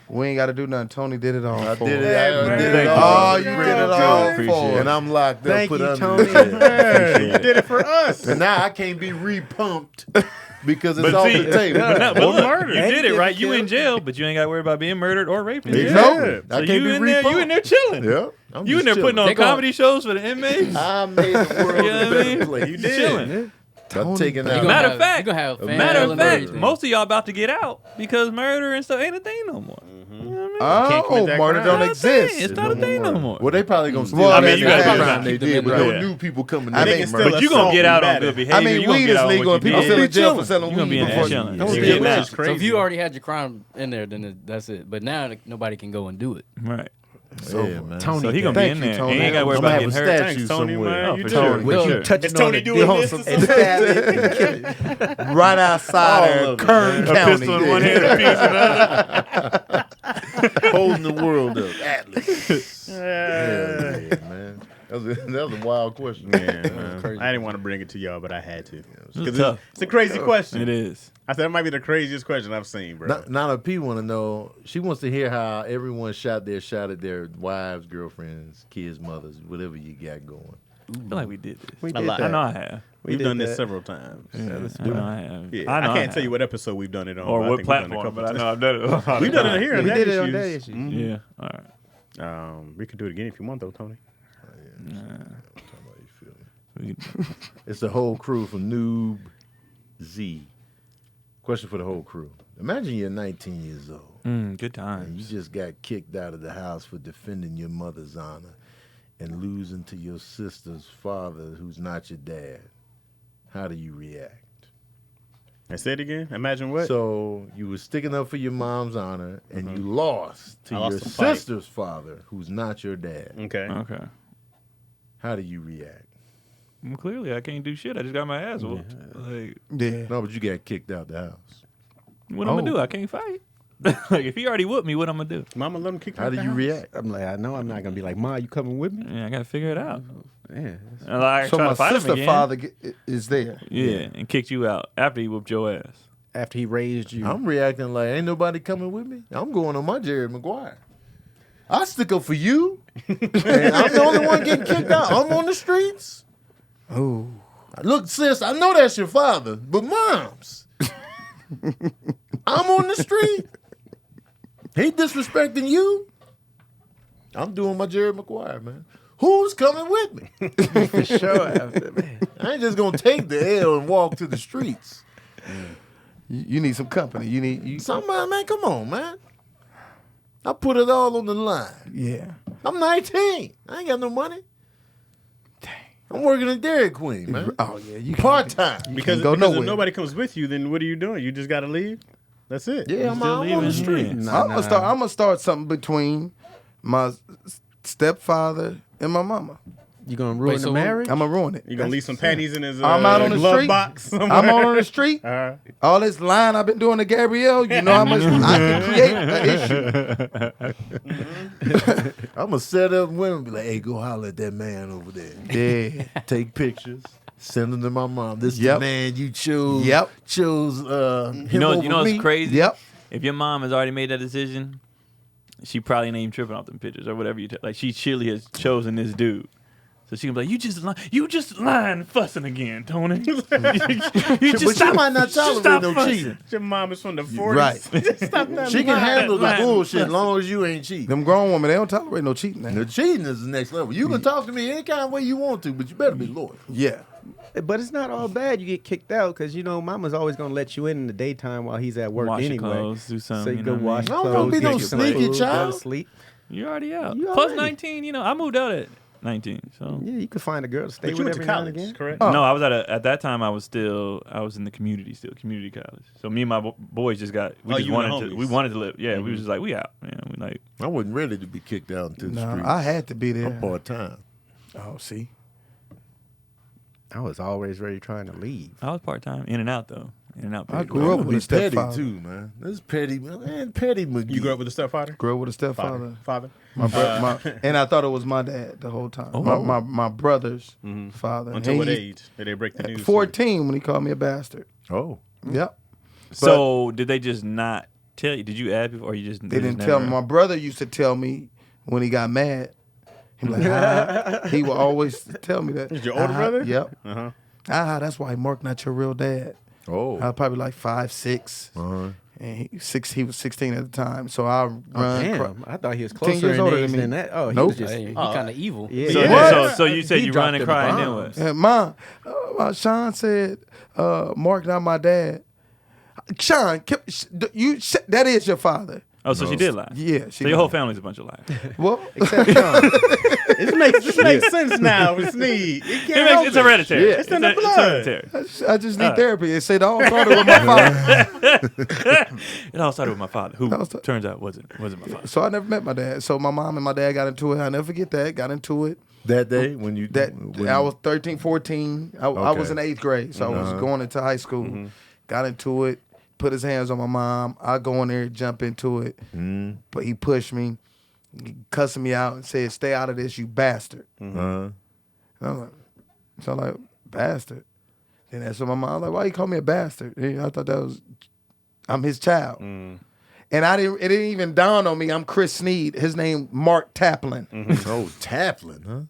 We ain't got to do nothing. Tony did it all. I for did us. it. I man. did it Thank all. Oh, you did it all Appreciate for it. us. And I'm locked up, Thank put you, under Tony. the chair. You did it for us. And now I can't be re-pumped because it's But off see, the table. but Or look, murder. you And did it get right. You killed. in jail, but you ain't got to worry about being murdered or raped. in Yeah. jail. Nope. I So can't you be in there, you re-pumped. in there chilling. Yeah. I'm You in just there putting on They gon- comedy shows for the inmates. I made the world You know a what I better mean? place. You did. Chilling. I'm taking You out. gonna Matter of have- fact- you gonna have fan Matter mail of and fact, everything. most of y'all about to get out because murder and stuff ain't a thing no more. You know what I mean? Can't commit Oh, that murder crime. don't It's not a thing. exist. It's not a thing no more. Well, they probably gonna steal. Well, I mean, that you gotta crime do that. they Keep them did, in but the no right. new people coming I in. mean, They can but still But you gonna assault get out and on battery. good behavior. I mean, you gonna weed get is out on legal what and people you still did. in jail for selling You gonna weed be in there before chilling. Don't You get getting mad. out. So if you already had your crime in there, then that's it. But now nobody can go and do it. Right. Yeah, man. Tony, So he gonna be Thank in you, there. Tony. He ain't got to worry I'm about gonna getting have a hurt. statue Thanks, Tony, somewhere. man. Oh, You for did sure. it. For sure. touching Is Tony on doing the, this or and something? stabbing. Right outside All of of it, Kern A County. pistol in one hand, a piece in the other. Holding the world up. Atlas. Yeah, man. That was a wild question. Yeah, man. I didn't want to bring it to y'all, but I had to. Because tough. it's a crazy question. It is. I said it might be the craziest question I've seen, bro. Nana P want to know. She wants to hear how everyone shot at their wives, girlfriends, kids, mothers, whatever you got going. I feel like we did this. We A did lot. I that. know I have. We've did done this that. several times. I know I have. Yeah, I know I can't have. tell you what episode we've done it on. or but I what think we've done it a platform, couple but I times. know I've done it. a lot of We've done it times. here. We on did Daddy it on Issues. Daddy Issues. Yeah. All right. We can do it again if you want, though, Tony. We- It's the whole crew from Noob Z. Question for the whole crew. Imagine you're 19 years old good and you times. just got kicked out of the house for defending your mother's honor and losing to your sister's father who's not your dad. How do you react? I said it again. Imagine what? So you were sticking up for your mom's honor and you lost to I your lost the fight. sister's father who's not your dad. Okay. Okay. How do you react? Well, clearly, I can't do shit. I just got my ass whooped. Like, Yeah. No, but you got kicked out the house. what I'm gonna do? I can't fight. Like, if he already whooped me, what I'm gonna do? Mama let him kick How do you react? I'm like, I know I'm not gonna be like, Ma, you coming with me? Yeah, I gotta figure it out. Yeah. And like, So try my to fight him sister again. father is there. Yeah, and kicked you out after he whooped your ass. After he raised you. I'm reacting like, ain't nobody coming with me. I'm going on my Jerry Maguire. I stick up for you, and I'm the only one getting kicked out. I'm on the streets. Oh. Look, sis, I know that's your father, but mom's. I'm on the street. He disrespecting you. I'm doing my Jerry Maguire, man. Who's coming with me? For sure. After, man. I ain't just gonna take the L and walk to the streets. You need some company. You need Somebody, man, come on, man. I put it all on the line. yeah. I'm 19. I ain't got no money. I'm working at Dairy Queen, man. Oh yeah, you Part time. Because, go because if nowhere. nobody comes with you, then what are you doing? You just got to leave? That's it. Yeah, I'm still on leaving? the street. Yeah. I'm gonna start something between my stepfather and my mama. You gonna ruin so the marriage? I'm gonna ruin it. You going to leave some panties in his I'm out on the glove street. box somewhere? I'm out on the street. Uh-huh. All this line I've been doing to Gabrielle, you know how much I can create an issue. I'm going to set up women and be like, hey, go holler at that man over there. Yeah. Take pictures. Send them to my mom. This is Yep. the man you chose. Yep. Chose him You know over what's me. crazy? Yep. If your mom has already made that decision, she probably ain't even tripping off them pictures or whatever like she surely has chosen this dude. So she can be like, you just lying, fussing again, Tony. you just But she stop, might not stop tolerate no fussing. cheating. Your mom is from the 40s. Right. Stop that She can lying. handle the lying. bullshit as long as you ain't cheating. Them grown women, they don't tolerate no cheating. The Now. cheating is the next level. You can talk to me any kind of way you want to, but you better be loyal. Yeah. But it's not all bad. You get kicked out because mama's always gonna let you in the daytime while he's at work Wash your anyway. clothes, do something. So you you go know what I wash mean? your I don't clothes, be no get you some sneaky food, child. go to sleep. You're already out. You Plus already- 19. I moved out at 19. So Yeah, you could find a girl to stay But you with went every to now and college, again. correct? no, I was at that time. I was in the community still, community college. So me and my boys just got. We just you and the wanted to. homies. We wanted to live. Yeah, we was just like we out. Yeah, we like. I wasn't ready to be kicked out into the No, streets. I had to be there. I'm part time. Oh, see. I was always ready trying to leave. I was part time, in and out though. In and out. I paid. grew up Be with a petty stepfather. too, man. This petty, man. Petty McGee. You grew up with a stepfather? Grew up with a stepfather. Father? And I thought it was my dad the whole time. My brother's father. Until And what he- age did they break the news? 14 when he called me a bastard. Oh, Yep. So did they just not tell you? Did you add people, or you just? They didn't tell me. My brother used to tell me when he got mad. He was like, he would always tell me that. Is your older brother? Yep. Uh-huh. That's why Mark not your real dad. oh. I was probably like 5, 6. Uh-huh. And he was 16 at the time. So I run. Damn, I thought he was 10 closer years in older age than me. than that. Oh, he Nope. was just Hey, he kind of evil. yeah. So, What? so you said He you run dropped and them cry, and then bombs. what? And Mom, Sean said, Mark not my dad. Sean, that is your father. Oh, so she did lie. Yeah. So your whole family's a bunch of liars. Well, Except Sean. This makes sense now with Sneed. It can't help It's it. hereditary. It's in the blood. hereditary. I just need therapy. They said it all started with my father. It all started with my father, who That was turns out wasn't my father. So I never met my dad. So my mom and my dad got into it. I'll never forget that. Got into it. That day when you I was 13, 14. I was in 8th grade. So I was going into high school. Got into it. Put his hands on my mom. I go in there, jump into it. But he pushed me, cussing me out and said, "Stay out of this, you bastard." And I'm like, bastard. Then that's what my mom was like, "Why you call me a bastard?" And I thought I'm his child. And it didn't even dawn on me. I'm Chris Sneed. His name Mark Taplin. Oh, Taplin, huh?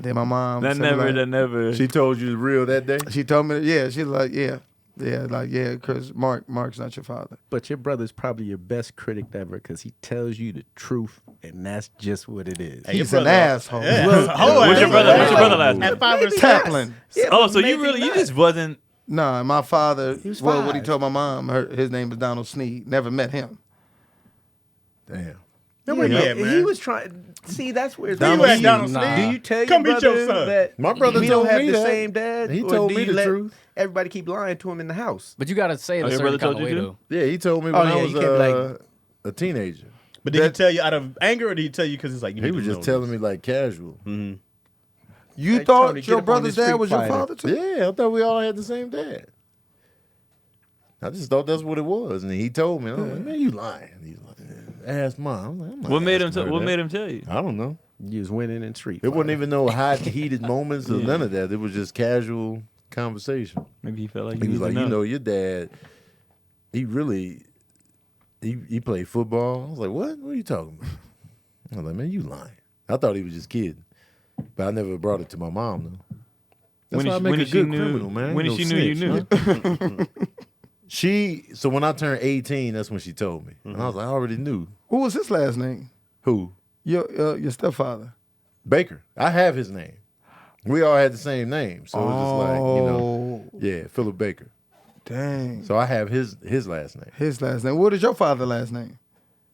Then my mom That said, like, never. She told you the real that day? She told me, yeah. She's like, yeah, because Mark's not your father. But your brother's probably your best critic ever because he tells you the truth, and that's just what it is. He's an asshole. What's your brother last name? At 5 or 6. Taplin. Oh, so you just wasn't. Nah, my father. was Well, what he 5. told my mom, his name was Donald Sneed. Never met him. Damn. Yeah, He man. was trying. See, that's where it's Where you at, Donald Nah. Sneed? Do you tell Come your meet your brother son. that My brother we told don't have me the that. same dad? He or told do me you the let truth. Everybody keep lying to him in the house. But you gotta say it a your certain brother kind of told way you to? though. Yeah, he told me Oh, when yeah, I you was can't be a teenager. But did he tell you out of anger, or did he tell you because it's like you He need was to just know telling this? me like casual. You Hey, thought Tony, get your up on brother's this dad Street was your Fighter. father too? Yeah, I thought we all had the same dad. I just thought that's what it was, and he told me. I was like, "Man, you lying?" He's like, "Ask mom." I'm like, I'm not What made him? asking her What that. made him tell you? I don't know. You was winning in street. It wasn't even no hot, heated moments or none of that. It was just casual conversation. Maybe he felt like He was like, know. "You know, your dad, he really, he played football." I was like, "What? What are you talking about?" I was like, "Man, you lying." I thought he was just kidding, but I never brought it to my mom though. That's why I make a good criminal, man. When No she knew you snitch, knew. huh? So when I turned 18, that's when she told me, and I was like, I already knew. What was his last name? Who? Your stepfather. Baker. I have his name. We all had the same name, so it was just like, you know, yeah, Philip Baker. Dang. So I have his last name. His last name. What is your father's last name?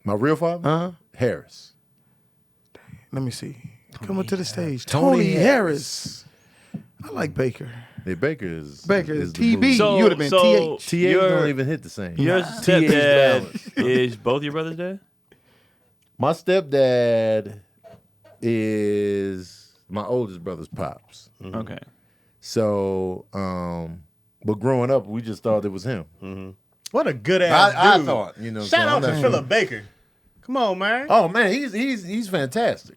My real father, Harris. Let me see. Coming to the stage. Tony Harris. I like Baker. Yeah, Baker is the TB. move. So You would have been so TH. TA your don't even hit the same. your TH stepdad is both your brother's dad. My stepdad is my oldest brother's pops. Okay. So, but growing up, we just thought it was him. What a good ass I dude. thought, you know. Shout so out I'm to not Philip Baker. Come on, man. Oh man, he's fantastic.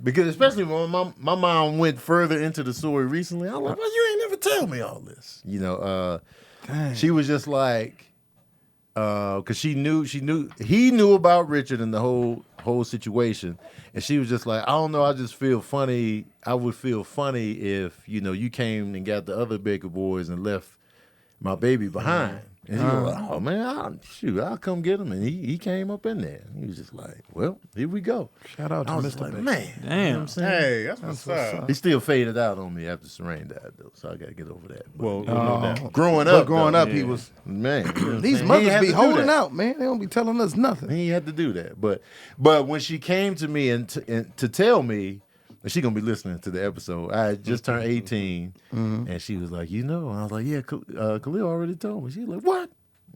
Because especially when my mom went further into the story recently, I was like, "Well, you ain't never tell me all this." You know, she was just like, because he knew about Richard and the whole situation, and she was just like, "I don't know, I just feel funny. I would feel funny if you came and got the other Baker boys and left my baby behind." And he was like, oh, man, I'll come get him. And he came up in there. He was just like, well, here we go. Shout out to Mr. Like, Baker. man. Damn. You know what I'm saying? Hey, that's what's up. He still faded out on me after Serene died, though, so I got to get over that. But, Well, no doubt. growing But up, he was. man. You know what I'm These saying? He mothers had be to do holding that. out, man. They don't be telling us nothing. He had to do that. But when she came to me and to tell me, and she gonna be listening to the episode, I had just turned 18, and she was like, and I was like, yeah, Khalil already told me. She was like, what?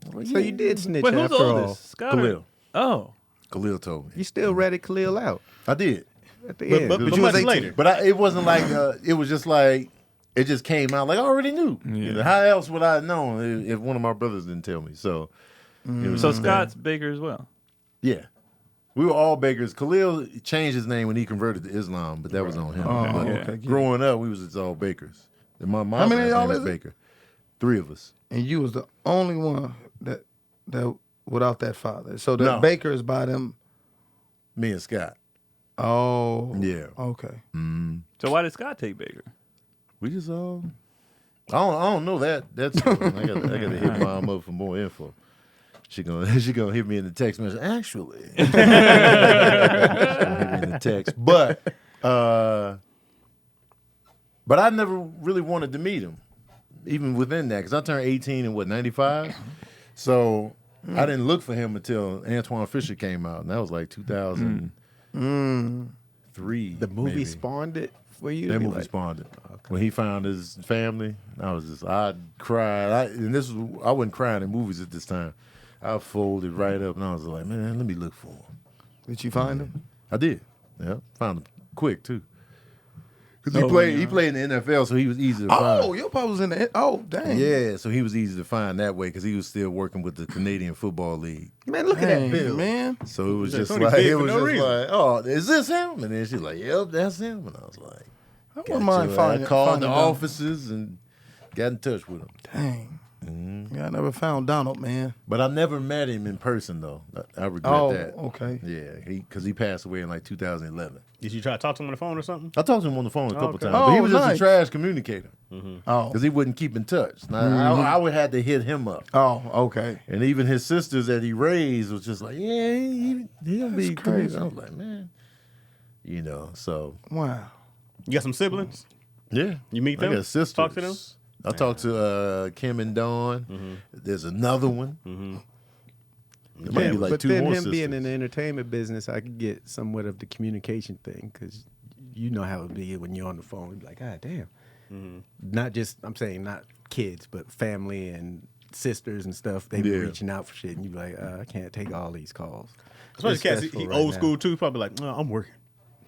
I was like, So you did snitch Wait, who's after all. oldest? Scott or- Khalil. Oh. Khalil told me. You still ratted Khalil out I did. at the end. But you much was 18. later. But it wasn't like, it was just like, it just came out like I already knew. You know, how else would I have known if one of my brothers didn't tell me? So, it was So just Scott's Baker as well. yeah. We were all Bakers. Khalil changed his name when he converted to Islam, but that was on him. But okay. growing up, we was just all Bakers. And my mom How many of y'all was is it? Baker. 3 of us. And you was the only one that without that father. So the No. Baker is by them. Me and Scott. Oh. Yeah. Okay. So why did Scott take Baker? We just all. I don't know that. That's I gotta hit mom up for more info. She gonna hit me in the text message. Actually, she's gonna hit me in the text. But I never really wanted to meet him, even within that, because I turned 18 in 95. So I didn't look for him until Antoine Fisher came out, and that was like 2003. The movie maybe. spawned it for you. That to be movie like, spawned it. When he found his family, I cried. I wasn't crying in movies at this time. I folded right up and I was like, man, let me look for him. Did you find him? I did. Yeah, found him quick too. Because he played in the NFL, so he was easy to find. Oh, your papa was in the. Oh, dang. Yeah, so he was easy to find that way because he was still working with the Canadian Football League. Man, look at Dang, that bill. man. So it was just Tony like, big for no reason. oh, is this him? And then she's like, yep, that's him. And I was like, I wouldn't mind I finding. called the him. offices and got in touch with him. Dang. Yeah, I never found Donald, man. But I never met him in person, though. I regret that. Okay. Yeah, because he passed away in like 2011. Did you try to talk to him on the phone or something? I talked to him on the phone a couple okay. times, but he was just nice. a trash communicator Oh. because he wouldn't keep in touch. Now, I would have to hit him up. Oh, okay. And even his sisters that he raised was just like, yeah, he'll be crazy. I was like, man, so. Wow. You got some siblings? Yeah. You meet them? I got sisters. Talk to them? I talked to Kim and Dawn. There's another one. There might be like but 2 then more him sisters. being in the entertainment business, I could get somewhat of the communication thing because you know how it be when you're on the phone. You're like, God damn. Not just, I'm saying not kids, but family and sisters and stuff. They be Yeah. reaching out for shit, and you be like, I can't take all these calls. Especially It's cats, stressful he right old now. school too. Probably like, no, I'm working.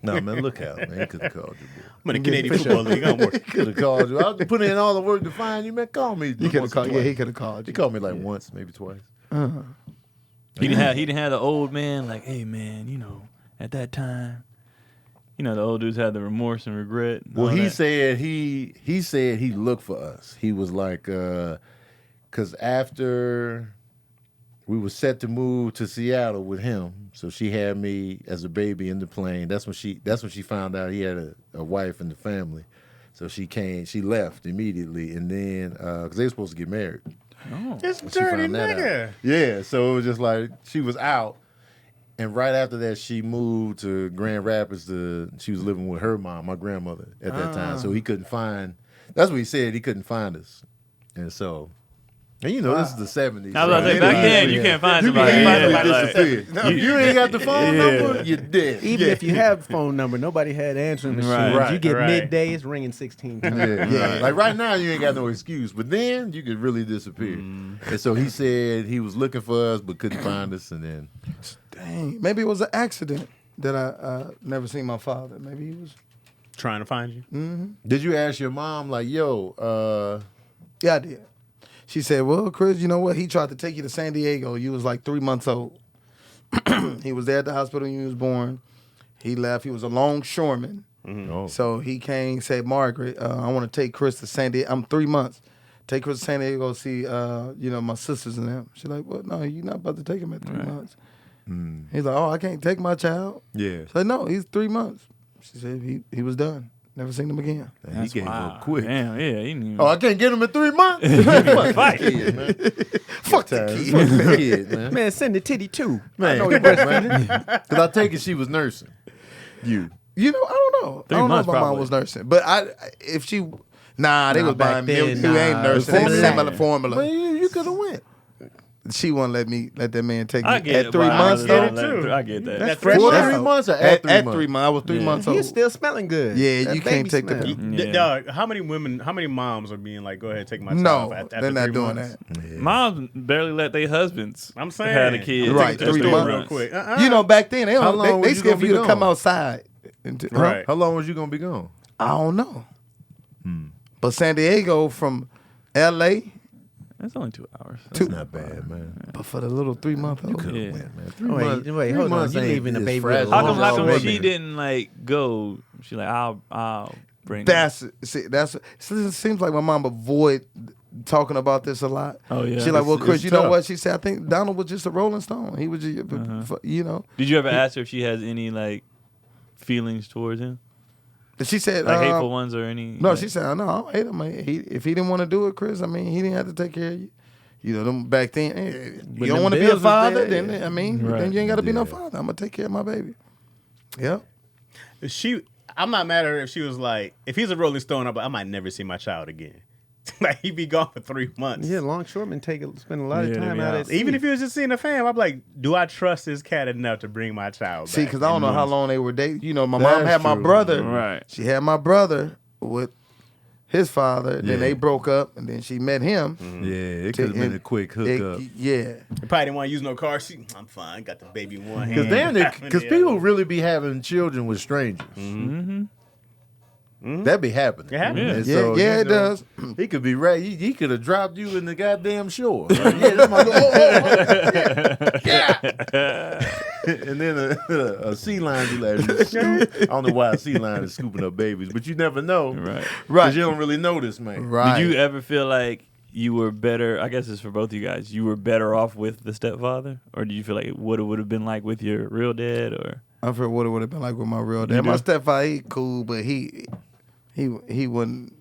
No, man, look out, man. He could have called you, boy. I'm in the Canadian Football League. I'm working. He could have called you. I was putting in all the work to find you, man. Call me. He could have called. Yeah, he could have called He you. called me like once, maybe twice. He didn't have the old man like, hey man, at that time, the old dudes had the remorse and regret. And Well, all he that. said he looked for us. He was like, because after we were set to move to Seattle with him, so she had me as a baby in the plane. That's when she found out he had a wife and a family. So she left immediately, and then because they were supposed to get married. This She dirty found that nigga. out. Yeah, so it was just like she was out, and right after that, she moved to Grand Rapids. She was living with her mom, my grandmother, at that time. So he couldn't find. That's what he said. He couldn't find us, and so. And this is the 70s. I was about to say, back then, you can't find You somebody. can Yeah, easily like- disappear. You ain't got the phone number, you're dead. Even if you have the phone number, nobody had answering machines. Right, you get right. midday, it's ringing 16 times. Yeah. Like right now, you ain't got no excuse. But then you could really disappear. And so he said he was looking for us, but couldn't find us. And then Dang. Maybe it was an accident that I never seen my father. Maybe he was. Trying to find you. did you ask your mom like, yo? Yeah, I did. She said, well, Chris, you know what? He tried to take you to San Diego. You was like 3 months old. He was there at the hospital when you was born. He left. He was a longshoreman. Oh. So he came, said, Margaret, I want to take Chris to San Diego. I'm 3 months. Take Chris to San Diego, see, my sisters and them. She's like, well, no, you're not about to take him at 3 months. He's like, oh, I can't take my child. Yeah. She said, no, he's 3 months. She said he was done. Never seen him again. He gave up quick. Damn, yeah. He didn't even... Oh, I can't get him in 3 months? Fuck the kid, man. Fuck the kid. Fuck the kid, man. Man, send the titty too. Man, come on, man. Because I take it she was nursing. You. You know, I don't know. 3 I don't know months if my mom probably. was nursing. But if she... Nah, they was back buying milk. then, You ain't nursing. They formula. formula. Man, you could have went. She wouldn't let that man take me I get at 3 why months I though. too. I get that. That's Fresh fresh. at 3 months or at 3 At months? 3 months, I was 3 months old. He's still smelling good. Yeah, That you can't baby take the. smell. Yeah. Dog, how many moms are being like, go ahead, take my No, child after they're not 3 doing months? that. Moms barely let their husbands I'm saying. had a kid. Right, Just 3 3 months. Real quick. You know, back then they How long don't. They was you scared gonna for you be to come gone? outside. Right. How long was you going to be gone? I don't know. But San Diego from L.A. That's only 2 hours. That's not bad, man. But for the little 3 month old, Yeah. Man, 3 Wait, months, wait, 3 hold on. months You ain't leaving the as baby fragile alone. How come already. she didn't like go? She like I'll bring. that's it seems like my mom avoid talking about this a lot. Oh, yeah. She like, well, It's Chris, you know tough. what? She said, I think Donald was just a Rolling Stone. He was just, you know. Did you ever ask her if she has any like feelings towards him, She said, like hateful ones or any? no, like- she said, no, I don't hate him. If he didn't want to do it, Chris, I mean, he didn't have to take care of you. You know, them back then, you don't them want to be a bills was father, there. then I mean, Right. then you ain't got to be no Yeah. father. I'm gonna take care of my baby. Yep. I'm not mad at her if she was like, if he's a Rolling Stone, I'm like, I might never see my child again. Like, he'd be gone for 3 months. Yeah, longshoremen spend a lot of Yeah, time they out out. at sea. Even if he was just seeing the fam, I'm like, do I trust this cat enough to bring my child See, back? because I don't know how long they were dating. You know, my That's mom had my true. brother. Right. She had my brother with his father. Then Yeah. they broke up, and then she met him. Yeah, it could have been a quick hookup. Yeah. He probably didn't want to use no car seat. I'm fine. Got the baby in one hand. Because people really be having children with strangers. That be happening. It happens. And Yeah, so, yeah, you it does. He could be right. He could have dropped you in the goddamn shore. Like, yeah, this my yeah. And then a sea lion be like, scoop. I don't know why a sea lion is scooping up babies, but you never know. Right. Because you don't really know this man. Right. Did you ever feel like you were better? I guess it's for both of you guys. You were better off with the stepfather, or do you feel like it would have been like with your real dad? Or I feel what it would have been like with my real dad. My stepfather, he cool, but he wouldn't.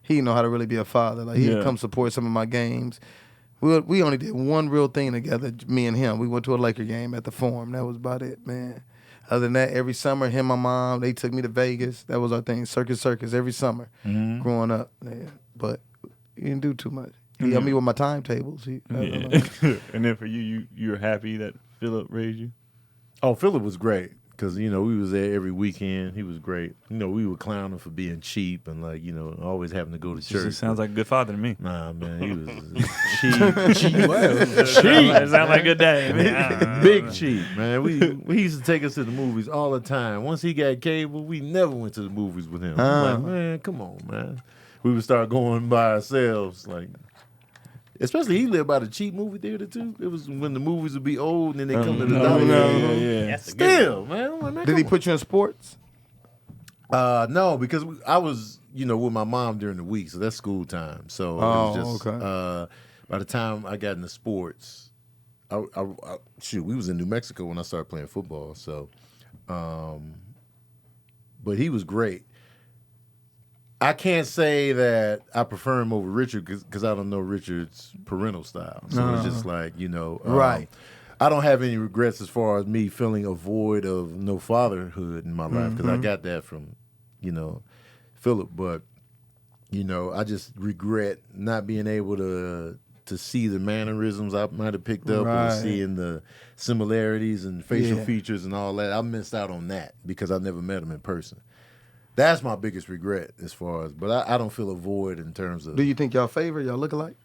He didn't know how to really be a father. Like he'd come support some of my games. We only did one real thing together, me and him. We went to a Laker game at the Forum. That was about it, man. Other than that, every summer, him and my mom, they took me to Vegas. That was our thing, circus every summer, growing up. Yeah. But he didn't do too much. He helped me with my timetables. And then for you're happy that Philip raised you. Oh, Philip was great. Because, we was there every weekend. He was great. We would clown him for being cheap and, always having to go to church. It sounds like a good father to me. Nah, man, he was cheap. Cheap. It sounds like a good day. Man. Big cheap, man. We used to take us to the movies all the time. Once he got cable, we never went to the movies with him. I'm like, man, come on, man. We would start going by ourselves, especially he lived by the cheap movie theater too. It was when the movies would be old and then they come to the dollar. Yeah. That's a good Still, man. I'm like, man, Did he come put you in sports? on. No, because I was, with my mom during the week, so that's school time. So it was just okay. by the time I got into sports, we was in New Mexico when I started playing football. So, but he was great. I can't say that I prefer him over Richard because I don't know Richard's parental style. So it's just like, Right. I don't have any regrets as far as me feeling a void of no fatherhood in my life because I got that from, Philip. But, I just regret not being able to see the mannerisms I might have picked up or seeing the similarities and facial features and all that. I missed out on that because I never met him in person. That's my biggest regret as far as, but I don't feel a void in terms of. Do you think y'all favor? Y'all look alike?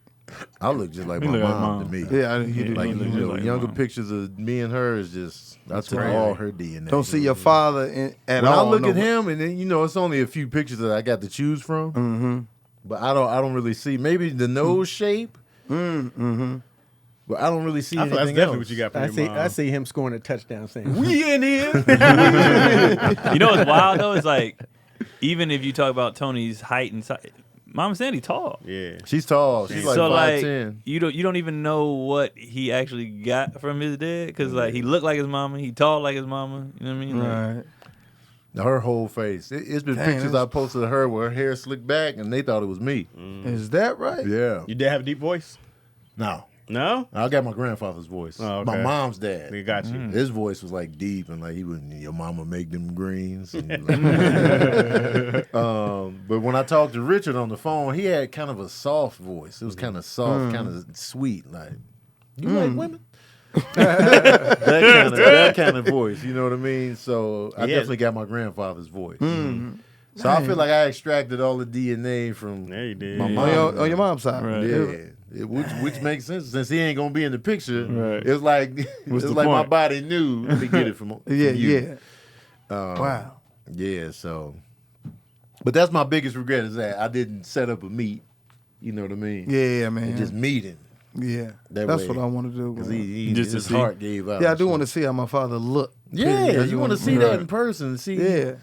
I look just like You my look like mom mom. to me. Yeah, you do. Like, you look just like younger mom. pictures of me and her is just, I took all her DNA. Don't see your father at When all. I look no at him, and then, it's only a few pictures that I got to choose from. Mm-hmm. But I don't really see, maybe the nose shape. Mm-hmm. But I don't really see I feel anything that's definitely else. what you got from your mom. I see him scoring a touchdown saying, We in here. You know what's wild though? It's like even if you talk about Tony's height and size, Mama Sandy tall. Yeah. She's tall. She's like So 5'10". you don't even know what he actually got from his dad because he looked like his mama, he tall like his mama. You know what I mean? Like, Right. Her whole face. It's been pictures I posted of her where her hair slicked back, and they thought it was me. Is that right? Yeah. You did have a deep voice? No. No? I got my grandfather's voice. Oh, okay. My mom's dad. We got you. His voice was like deep and like he would, your mama make them greens. And but when I talked to Richard on the phone, he had kind of a soft voice. It was kind of soft, kind of sweet. Like, you like women? that kind of voice, you know what I mean? So I definitely got my grandfather's voice. So I feel like I extracted all the DNA from There you did. my mom. On your mom's side. Right. Yeah, which makes sense since he ain't gonna be in the picture. Right. It's like What's it's the like my point? body knew. Let me get it from you. Yeah. Wow. Yeah. So, but that's my biggest regret is that I didn't set up a meet. You know what I mean? Yeah, man. And just meeting. Yeah. That That's way. what I want to do. Because man. Just his to see. heart gave out. Yeah, I do want to see how my father looked. Yeah, you want to see that in person. See, Yeah.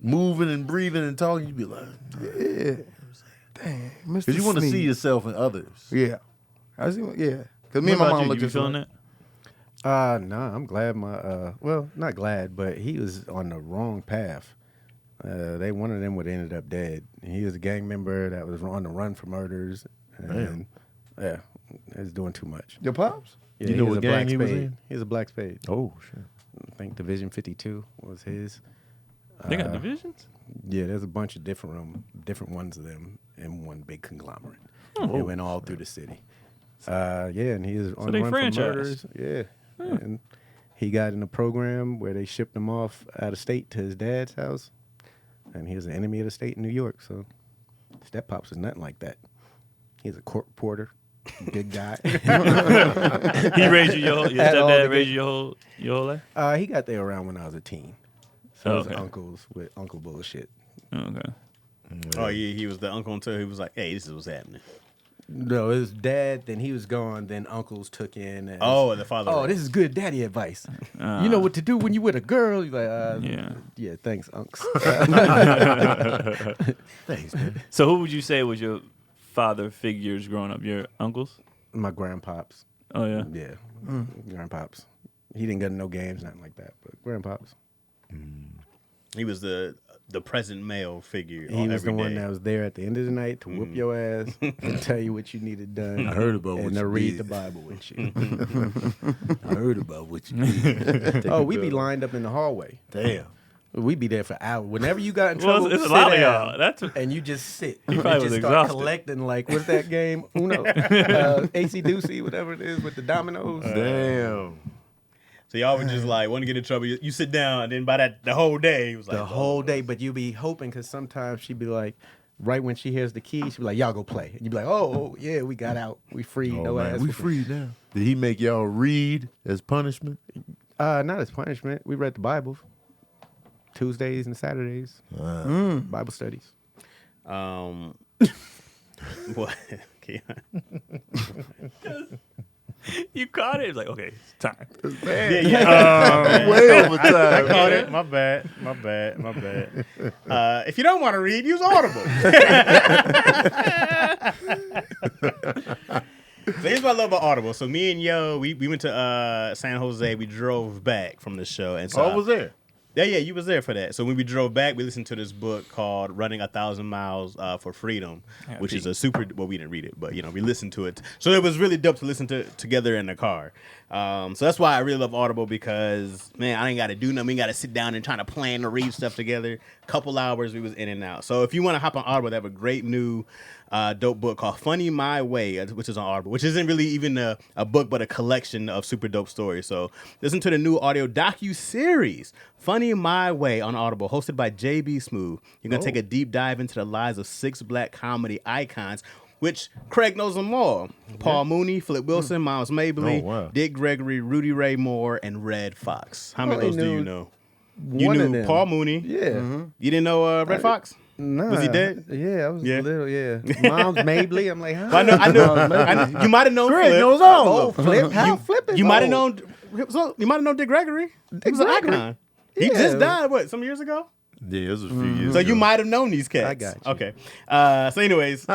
moving and breathing and talking. You be like, Yeah. Dang, Mr. because you want to see Sneed. yourself in others. Yeah. I see. Yeah. Because me and What my about mom you? look You just feeling like, that? Nah, I'm glad my well, not glad, but he was on the wrong path. One of them would have ended up dead. He was a gang member that was on the run for murders, and yeah, he was doing too much. Your pops? Yeah, You know he was what a gang black he was spade. in? He was a black spade. Oh shit. I think Division 52 was his. They got divisions? Yeah, there's a bunch of different ones of them in one big conglomerate. It went all through the city. Yeah, and he was on they the run franchised. for murders. Yeah, and he got in a program where they shipped him off out of state to his dad's house, and he was an enemy of the state in New York. So, Step Pops was nothing like that. He's a court reporter, big guy. He raised you your Had all stepdad the raised you your whole life? He got there around when I was a teen. So it was Okay. uncles with uncle bullshit. Okay. Oh, yeah, he was the uncle until he was like, hey, this is what's happening. No, it was dad, then he was gone, then uncles took in. And Oh, the father. Oh, this is good daddy advice. You know what to do when you with a girl. You're like, yeah, thanks, unks. Thanks, man. So who would you say was your father figures growing up? Your uncles? My grandpops. Oh, yeah. Yeah, grandpops. He didn't get no games, nothing like that, but grandpops. He was the present male figure. He was every the one day. that was there at the end of the night to whoop your ass and tell you what you needed done. I heard about what and you to read did. the Bible with you. I heard about what you did. Oh, we be lined up in the hallway. Damn. We be there for hours. Whenever you got in Well, trouble, it's a sit lot of down, y'all. That's and you just sit. He and probably just was start exhausted. collecting, like, what's that game? Uno. AC Doocy, whatever it is, with the dominoes. Damn. So y'all would just like want to get in trouble. You sit down, and then by that the whole day, it was like The whole day, but you be hoping, because sometimes she'd be like, right when she hears the key, she'd be like, y'all go play. And you'd be like, oh, yeah, we got out. We free. Oh, no man, ass. we whooping. free now. Did he make y'all read as punishment? Not as punishment. We read the Bible Tuesdays and Saturdays. Bible studies. What? Keon. You caught it. It's like, okay, it's time. Way over I time. caught it. My bad. If you don't want to read, use Audible. So here's what I love about Audible. So me and Yo, we went to San Jose. We drove back from the show, and so I was there. Yeah, you was there for that. So when we drove back, we listened to this book called "Running 1,000 Miles for Freedom," which is a super. Well, we didn't read it, but we listened to it. So it was really dope to listen to together in the car. So that's why I really love Audible, because man, I ain't got to do nothing. We got to sit down and try to plan to read stuff together. Couple hours, we was in and out. So if you want to hop on Audible, they have a great new dope book called "Funny My Way," which is on Audible, which isn't really even a book, but a collection of super dope stories. So listen to the new audio docu-series, "Funny My Way," on Audible, hosted by JB Smooth. You're going to take a deep dive into the lives of 6 black comedy icons, which Craig knows them all. Paul Mooney, Flip Wilson, Miles Mabley, Oh, wow. Dick Gregory, Rudy Ray Moore, and Red Fox. How many of those do you know? You One of knew them. Paul Mooney. Yeah. You didn't know Red Fox? Nah. Was he dead? Yeah, I was Yeah. little, yeah. Mom's Mabley. I'm like, huh? I know. You might have known Craig Flip. knows all Oh, of them. Flip? How Flip is You might have old? known. You might have known Dick Gregory. He was an Gregory? icon. He Yeah. just died. What? Some years ago. Yeah, it was a few years So ago. you might have known these cats. I got you. Okay. So anyways,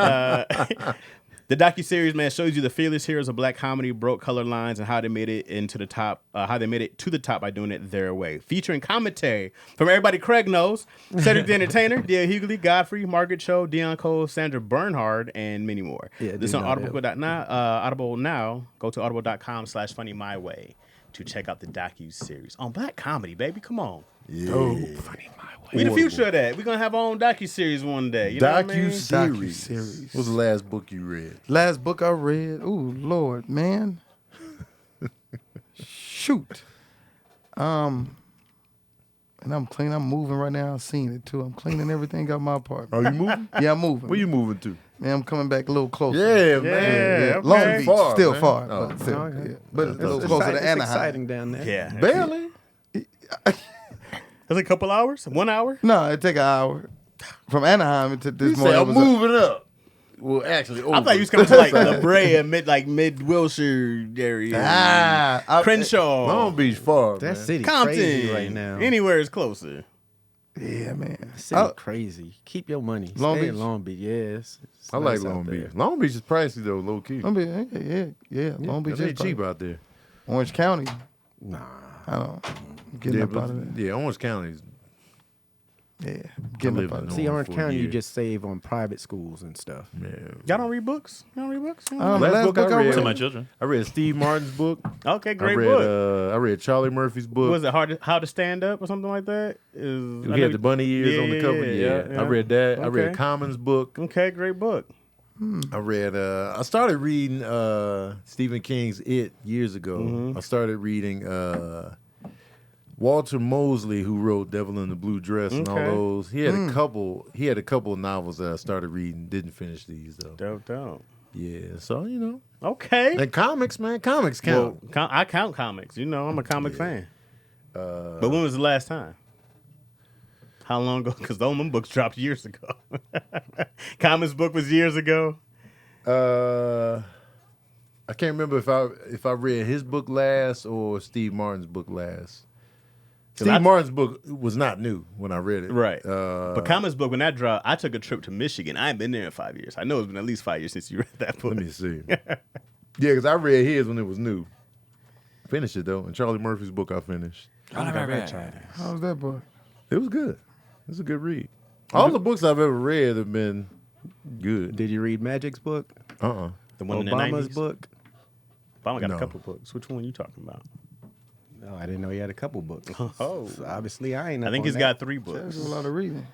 The docuseries, man, shows you the fearless heroes of black comedy broke color lines and how they made it into the top, how they made it to the top by doing it their way. Featuring commentary from everybody Craig knows: Cedric the Entertainer, D.L. Hughley, Godfrey, Margaret Cho, Dion Cole, Sandra Bernhard, and many more. Yeah, this on Audible.now. Audible now. Go to audible.com/Funny My Way to check out the docuseries on black comedy, baby. Come on. Yeah. Funny My Way. We the future of that. We're going to have our own docuseries one day. You know what I mean? Docuseries. What's the last book you read? Last book I read. Ooh, Lord, man. Shoot. And I'm clean. I'm moving right now. I've seen it too. I'm cleaning everything out my apartment. Are you moving? Yeah, I'm moving. Where you moving to? Man, I'm coming back a little closer. Yeah, man. Yeah, Long okay. Beach, Far, still man. far, Oh. but, still, Okay. yeah. But a little It's closer to it's Anaheim. exciting down there. Yeah. Barely. It's a couple hours? 1 hour? No, it take an hour from Anaheim to this You say morning. I'm was a- moving up. Well, actually, over. I thought you was coming to like La Brea, mid Wilshire area. Crenshaw. Long Beach far, That man. city Compton. crazy right now. Anywhere is closer. Yeah, man. City crazy. Keep your money. Long Stay in Beach? Long Beach. Yes. I like Long Beach. Long Beach is pricey though, low key. Long Beach, yeah. Long Beach It ain't is cheap cheap. out there. Orange County, Nah. I don't. Getting Yeah, up out of but, there. yeah, Orange County's. Yeah, getting lived up out in of See, there. Orange for a County, you year. just save on private schools and stuff. Yeah. Y'all don't read books? You don't read books? You don't The read- last book I read. To my children. I read Steve Martin's book. Okay, I great read book. I read Charlie Murphy's book. What was it, How to Stand Up or something like that? He had the bunny ears on the cover. Yeah. I read that. I read Okay. Common's book. Okay, great book. I read. I started reading Stephen King's It years ago. I started reading Walter Mosley, who wrote Devil in the Blue Dress and all Okay. those. He had a couple. He had a couple of novels that I started reading. Didn't finish these though. Dope. Yeah. So you know. Okay. And comics, man. Comics count. Well, I count comics. You know, I'm a comic fan. But when was the last time? How long ago? Because them books dropped years ago. Comics book was years ago. I can't remember if I read his book last or Steve Martin's book last. Steve Martin's book was not new when I read it. Right. But comics book, when that dropped, I took a trip to Michigan. I ain't been there in 5 years. I know it's been at least 5 years since you read that book. Let me see. Yeah, because I read his when it was new. Finished it though, and Charlie Murphy's book I finished. How was that book? It was good. It was a good read. All the books I've ever read have been good. Did you read Magic's book? Uh-uh. The one Obama's in the 90s. book? Obama got No. a couple books. Which one are you talking about? No, I didn't know he had a couple books. Oh. So obviously, I ain't. I up think on he's that. got 3 There's books. a lot of reading.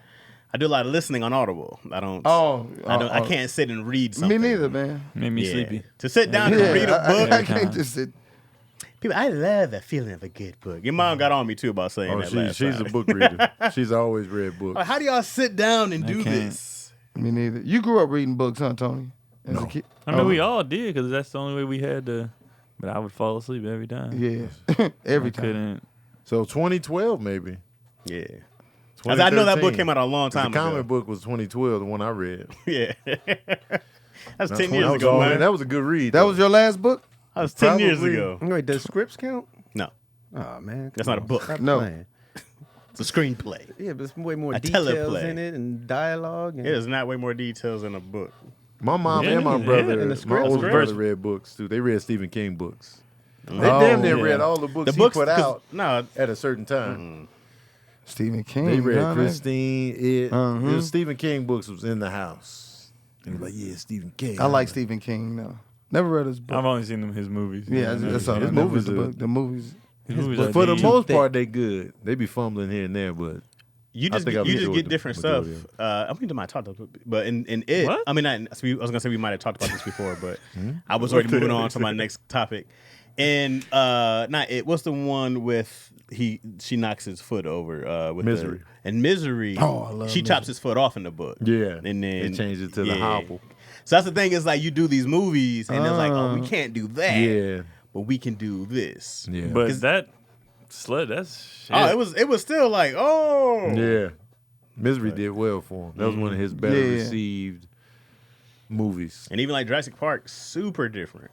I do a lot of listening on Audible. I don't. Oh, I can't sit and read something. Me neither, man. Made me Yeah. sleepy. To sit down and read a book. I can't just sit. People, I love the feeling of a good book. Your mom got on me too about saying Oh, that last she's time. a book reader. She's always read books. Like, how do y'all sit down and do can't. this? Me neither. You grew up reading books, huh, Tony? As a kid? I mean, we all did because that's the only way we had to. But I would fall asleep every time. Yeah, every I time. couldn't. So 2012 maybe. Yeah. 'Cause I know that book 2013. came out a long time The comic ago. book was 2012, the one I read. Yeah. That's 10 That years was ago, all- man. That was a good read. That though. was your last book? That was 10 years Probably. ago. Wait, does scripts count? No. Oh man, That's come not a on, book. stop No. playing. It's a screenplay. Yeah, but there's way more A details teleplay. in it and dialogue. And There's not way more details in a book. My mom Yeah, and my yeah, brother, and the my script- older script. brother read books too. They read Stephen King books. They Oh, damn near yeah. read all the books The he books put 'cause- out No, at a certain time. Stephen King. They read huh, Christine. It Uh-huh. the Stephen King books was in the house. They were like, yeah, Stephen King. I like Stephen King, though. Never read his book. I've only seen his movies. Yeah, that's all. His I never read movies the are- book. The movies. His movies But are for the deep. most thick. part, they good. They be fumbling here and there, but you I just think I've you hit just it get with different the stuff. majority I mean, might talk about, but in it, What? I mean, I was gonna say we might have talked about this before, but I was already moving on to my next topic. And not it. What's the one with she knocks his foot over with Misery. and Misery. Oh, I love she chops his foot off in the book. yeah, and then they changed it to the hobble. So that's the thing is like you do these movies and it's like, oh, we can't do that. Yeah, But we can do this. yeah, But that slut, that's shit. Oh, it was still like, oh. yeah. Misery did well for him. That was one of his better Yeah. received movies. And even like Jurassic Park, super different.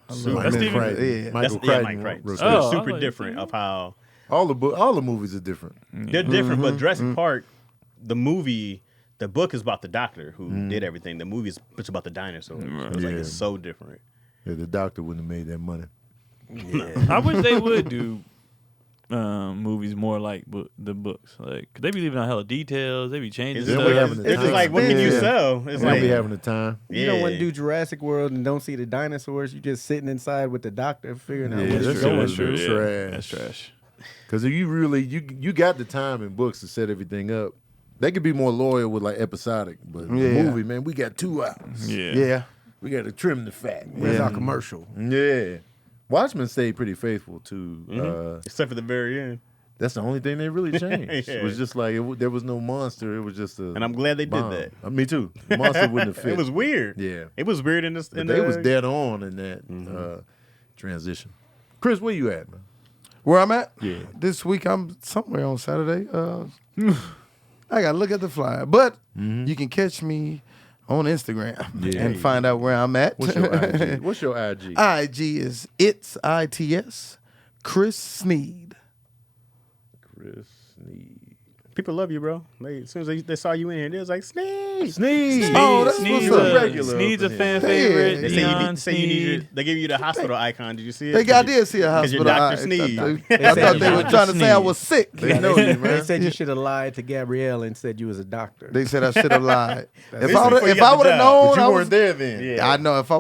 That's Stephen- Yeah. Michael Mike Crichton Crichton. wrote Super, that. Oh, I super like different that. of how All the movies are different. they're different, but Jurassic Park, the movie, the book is about the doctor who did everything. The movie is about the dinosaurs. It's like it's so different. Yeah, the doctor wouldn't have made that money. Yeah. I wish they would do movies more like the books. Like, cause they be leaving out hella details. They be changing stuff. It's just like, what can you sell? It's They'll like be having the time. You don't want to do Jurassic World and don't see the dinosaurs. You just sitting inside with the doctor figuring out what's that's going. trash. That's trash. Because if you really you got the time in books to set everything up. They could be more loyal with like episodic, but the movie, man, we got 2 hours. Yeah. We got to trim the fat. Where's our commercial? Yeah. Watchmen stayed pretty faithful to except for the very end. That's the only thing they really changed. Yeah. It was just like there was no monster. It was just a And I'm glad they bomb. did that. Me too. The monster wouldn't have fit. It was weird. Yeah. It was weird in this. But they was dead on in that transition. Chris, where you at, man? Where I'm at? Yeah. This week I'm somewhere on Saturday. I gotta look at the flyer, but you can catch me on Instagram and find out where I'm at. What's your IG? What's your IG? IG is ITS Chris Sneed. Chris Sneed. People love you, bro. As soon as they saw you in here, they was like, Sneed. Sneed. Oh, that's Sneed's what's up. Regular Sneed's a up in fan here. favorite. They say you need they give you the hospital icon. Did you see it? I did see a 'Cause hospital. you're Dr. Sneed. I thought they were trying to say I was sick. They know you, man. They said you should have lied to Gabrielle and said you was a doctor. They said I should have lied. This If I before you would got the have job. known, But I you was weren't there then. Yeah. I know if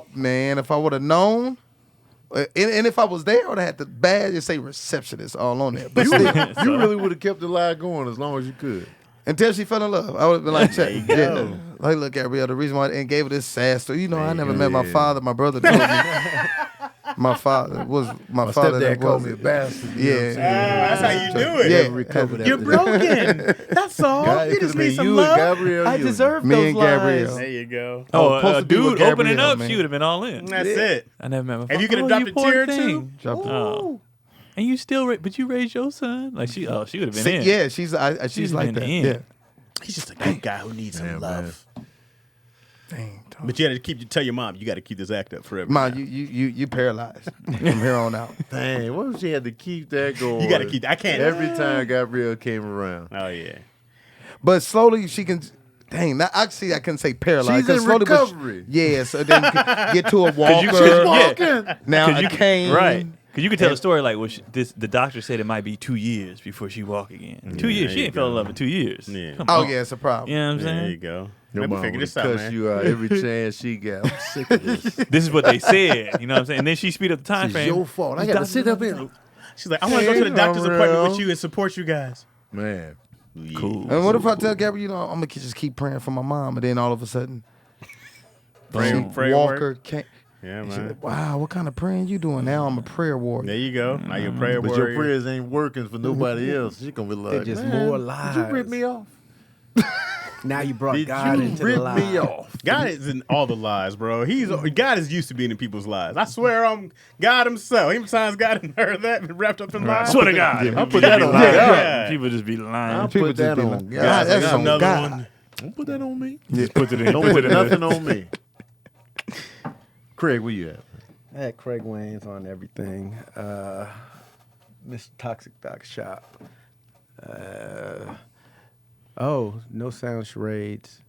I would have known, and if I was there, I would have had the badge and say receptionist all on there. But still, You really would have kept the lie going as long as you could. until she fell in love, I would have been like, check. you go. Like, look, Gabrielle, the reason why and gave her this sad story. You know, I never met my father. My brother told me. My father was my father. Stepdad that called was me a bastard. Yeah. That's how you do it. Yeah. Recovered You're after broken. That's all. that. You just It could've been need some you love. and Gabrielle I Union. deserve Me those and lies. Gabrielle. There you go. Oh, supposed to be with Dude, opening Gabrielle, up, man. she would have been all in. That's it. I never met my father. If you could have dropped a tear or two. Dropped it. Oh. And you still, but you raised your son. Like she would have been See, in. yeah, she's like been that. in. Yeah. He's just a good guy who needs some love. Dang. But you had to tell your mom, you got to keep this act up forever. Mom, you paralyzed from here on out. Dang, what if she had to keep that going? You got to keep. I can't. Every time Gabrielle came around. Oh yeah. But slowly she can. Dang, now, I couldn't say paralyzed. She's in 'cause slowly, but recovery. yeah, so then you can get to a walker. Yeah. Now Cause a you cane. right. Because you could tell a story like, well, the doctor said it might be 2 years before she walk again. 2 years. there She you ain't fell in go. love in 2 years. Yeah. Come Oh on. yeah, it's a problem. You know what I'm There you saying? go. Your Let me mom figure would this out, cuss man. you out every chance she got. I'm sick of this. This is what they said. You know what I'm saying? And then she speed up the time It's frame. your fault. I got to sit up here. She's like, I want to go to the doctor's Gabrielle. appointment with you and support you guys. Man. Cool. And what if I tell Gabby, I'm gonna just keep praying for my mom, and then all of a sudden, Prayer Walker work. can't. Yeah, She's man. like, wow, what kind of praying you doing now? I'm a prayer warrior. There you go. Now your prayer But warrior. your prayers ain't working for nobody else. She gonna be like, They're just man, more did lies. you rip me off? Now you brought Did God you into rip the lie. me off? God is in all the lies, bro. God is used to being in people's lives. I swear, I'm God himself. Sometimes God done heard that and wrapped up in lies. Swear to God. I'll put that on lying. God. People just be lying. I'll People put just that be on like, God. God, that's Got on another God. one. Don't put that on me. Just put it in. Don't put nothing on me. Craig, where you at? I had Craig Wayne's on everything. Mr. Toxic Doc Shop. No Sound Charades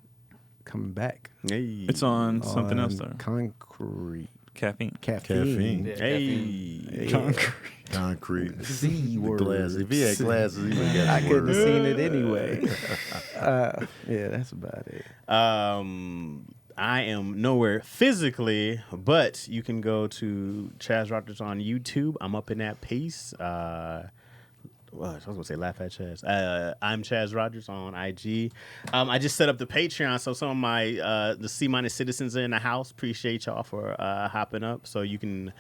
coming back. Hey. It's on something else on though. Concrete. Caffeine. Caffeine. Hey. Concrete. C word. Glasses. If he had glasses, he would have I got couldn't the have word. seen it anyway. Yeah, that's about it. I am nowhere physically, but you can go to Chaz Rogers on YouTube. I'm up in that piece. I was gonna say laugh at Chaz. I'm Chaz Rogers on IG. I just set up the Patreon, so some of my the C- citizens in the house appreciate y'all for hopping up. So you can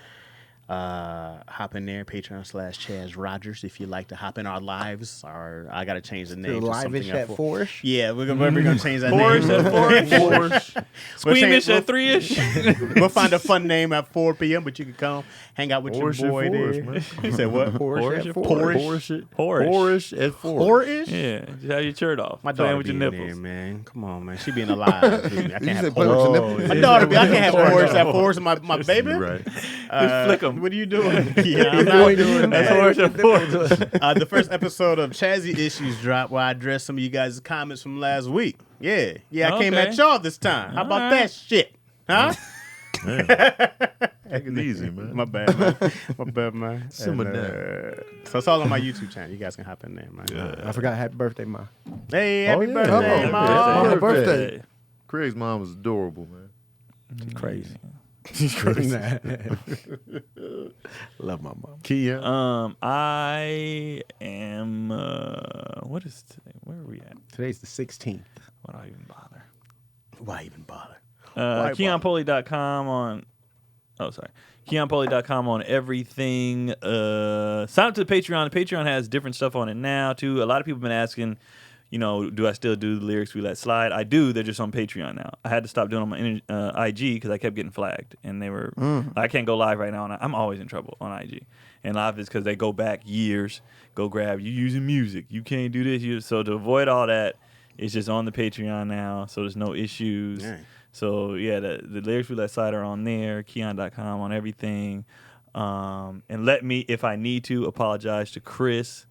hop in there, Patreon/Chaz Rogers, if you'd like to hop in our lives. Or I gotta change the name. to Live-ish something at else. 4-ish? Yeah, we're gonna change that Four-ish name. at 4-ish. Squeamish We'll at 3-ish. We'll find a fun name at 4 p.m., but you can come hang out with Poorish your boy at there. 4-ish, man. You said what? Poorish at 4. Poorish. Poorish at 4. 4-ish? Yeah, just have your shirt off. My Playing daughter with be your in there, nipples. man. Come on, man. She being alive. I can't You have said play with your Poorish. nipples. My daughter be. I can't have Poorish at 4 and my baby. Right. Just flick them. What are you doing? Yeah, I'm not doing that. That's horse. The first episode of Chazzy Issues dropped where I addressed some of you guys' comments from last week. Yeah, I came at y'all this time. How about that shit? Huh? Take it easy, man. My bad, man. Simmer down. So it's all on my YouTube channel. You guys can hop in there, man. I forgot happy birthday, Ma. Hey, happy yeah. birthday, Oh, Mom. Happy birthday. Craig's mom was adorable, man. She's crazy. She's crazy. Love my mom. Keon. I am. What is today? Where are we at? Today's the 16th. Why do I even bother? Why even bother? KeonPoli.com on. Oh, sorry. KeonPoli.com on everything. Sign up to the Patreon. The Patreon has different stuff on it now too. A lot of people have been asking, do I still do the lyrics we let slide? I do. They're just on Patreon now. I had to stop doing them on my IG because I kept getting flagged, and they were. I can't go live right now, and I'm always in trouble on IG. And live is because they go back years. Go grab you using music. You can't do this. So to avoid all that, it's just on the Patreon now. So there's no issues. Dang. So yeah, the lyrics we let slide are on there. Keon.com on everything. And let me, if I need to, apologize to Chris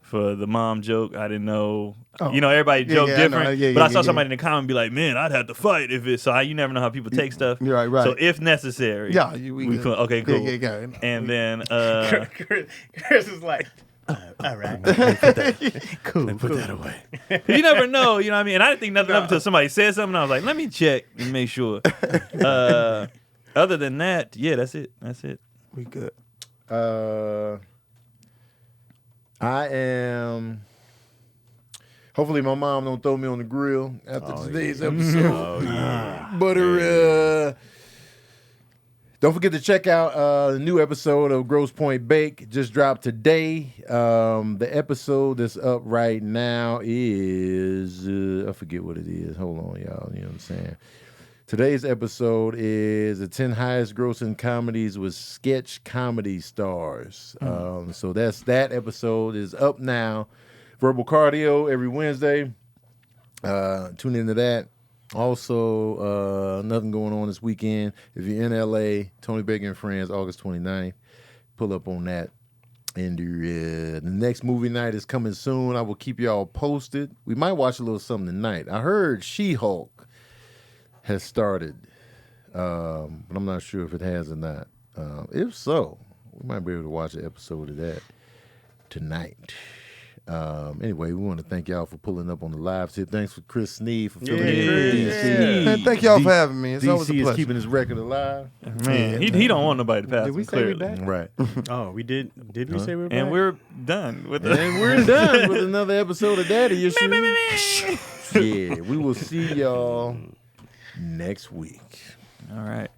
for the mom joke. I didn't know. Everybody joke different. But I saw somebody in the comment be like, "Man, I'd have to fight if it's." So you never know how people take stuff. Right. So if necessary, we could. Okay, cool. Yeah. And then Chris is like, all right, Cool. Put that away. you never know, you know what I mean? And I didn't think nothing of it until somebody said something. I was like, let me check and make sure. Other than that, yeah, that's it. We good. I am. Hopefully, my mom don't throw me on the grill after today's episode. But don't forget to check out the new episode of Grosse Point Bake. Just dropped today. The episode that's up right now is I forget what it is. Hold on, y'all. You know what I'm saying? Today's episode is the 10 highest grossing comedies with sketch comedy stars. So that episode is up now. Verbal Cardio every Wednesday. Tune into that. Also, nothing going on this weekend. If you're in LA, Tony Baker and Friends, August 29th. Pull up on that. And the next movie night is coming soon. I will keep y'all posted. We might watch a little something tonight. I heard She-Hulk has started, but I'm not sure if it has or not. If so, we might be able to watch an episode of that tonight. Anyway, we want to thank y'all for pulling up on the live tip. Thanks for Chris Sneed for filling in for DC. Man, thank y'all for having me. It's always a DC pleasure. is keeping his record alive. Man, he don't want nobody to pass. Did we him, say we clearly. back? Right. Oh, we did. Did we say we were back? And we're done with it. And we're done with another episode of Daddy Issues. Yeah, we will see y'all next week. All right.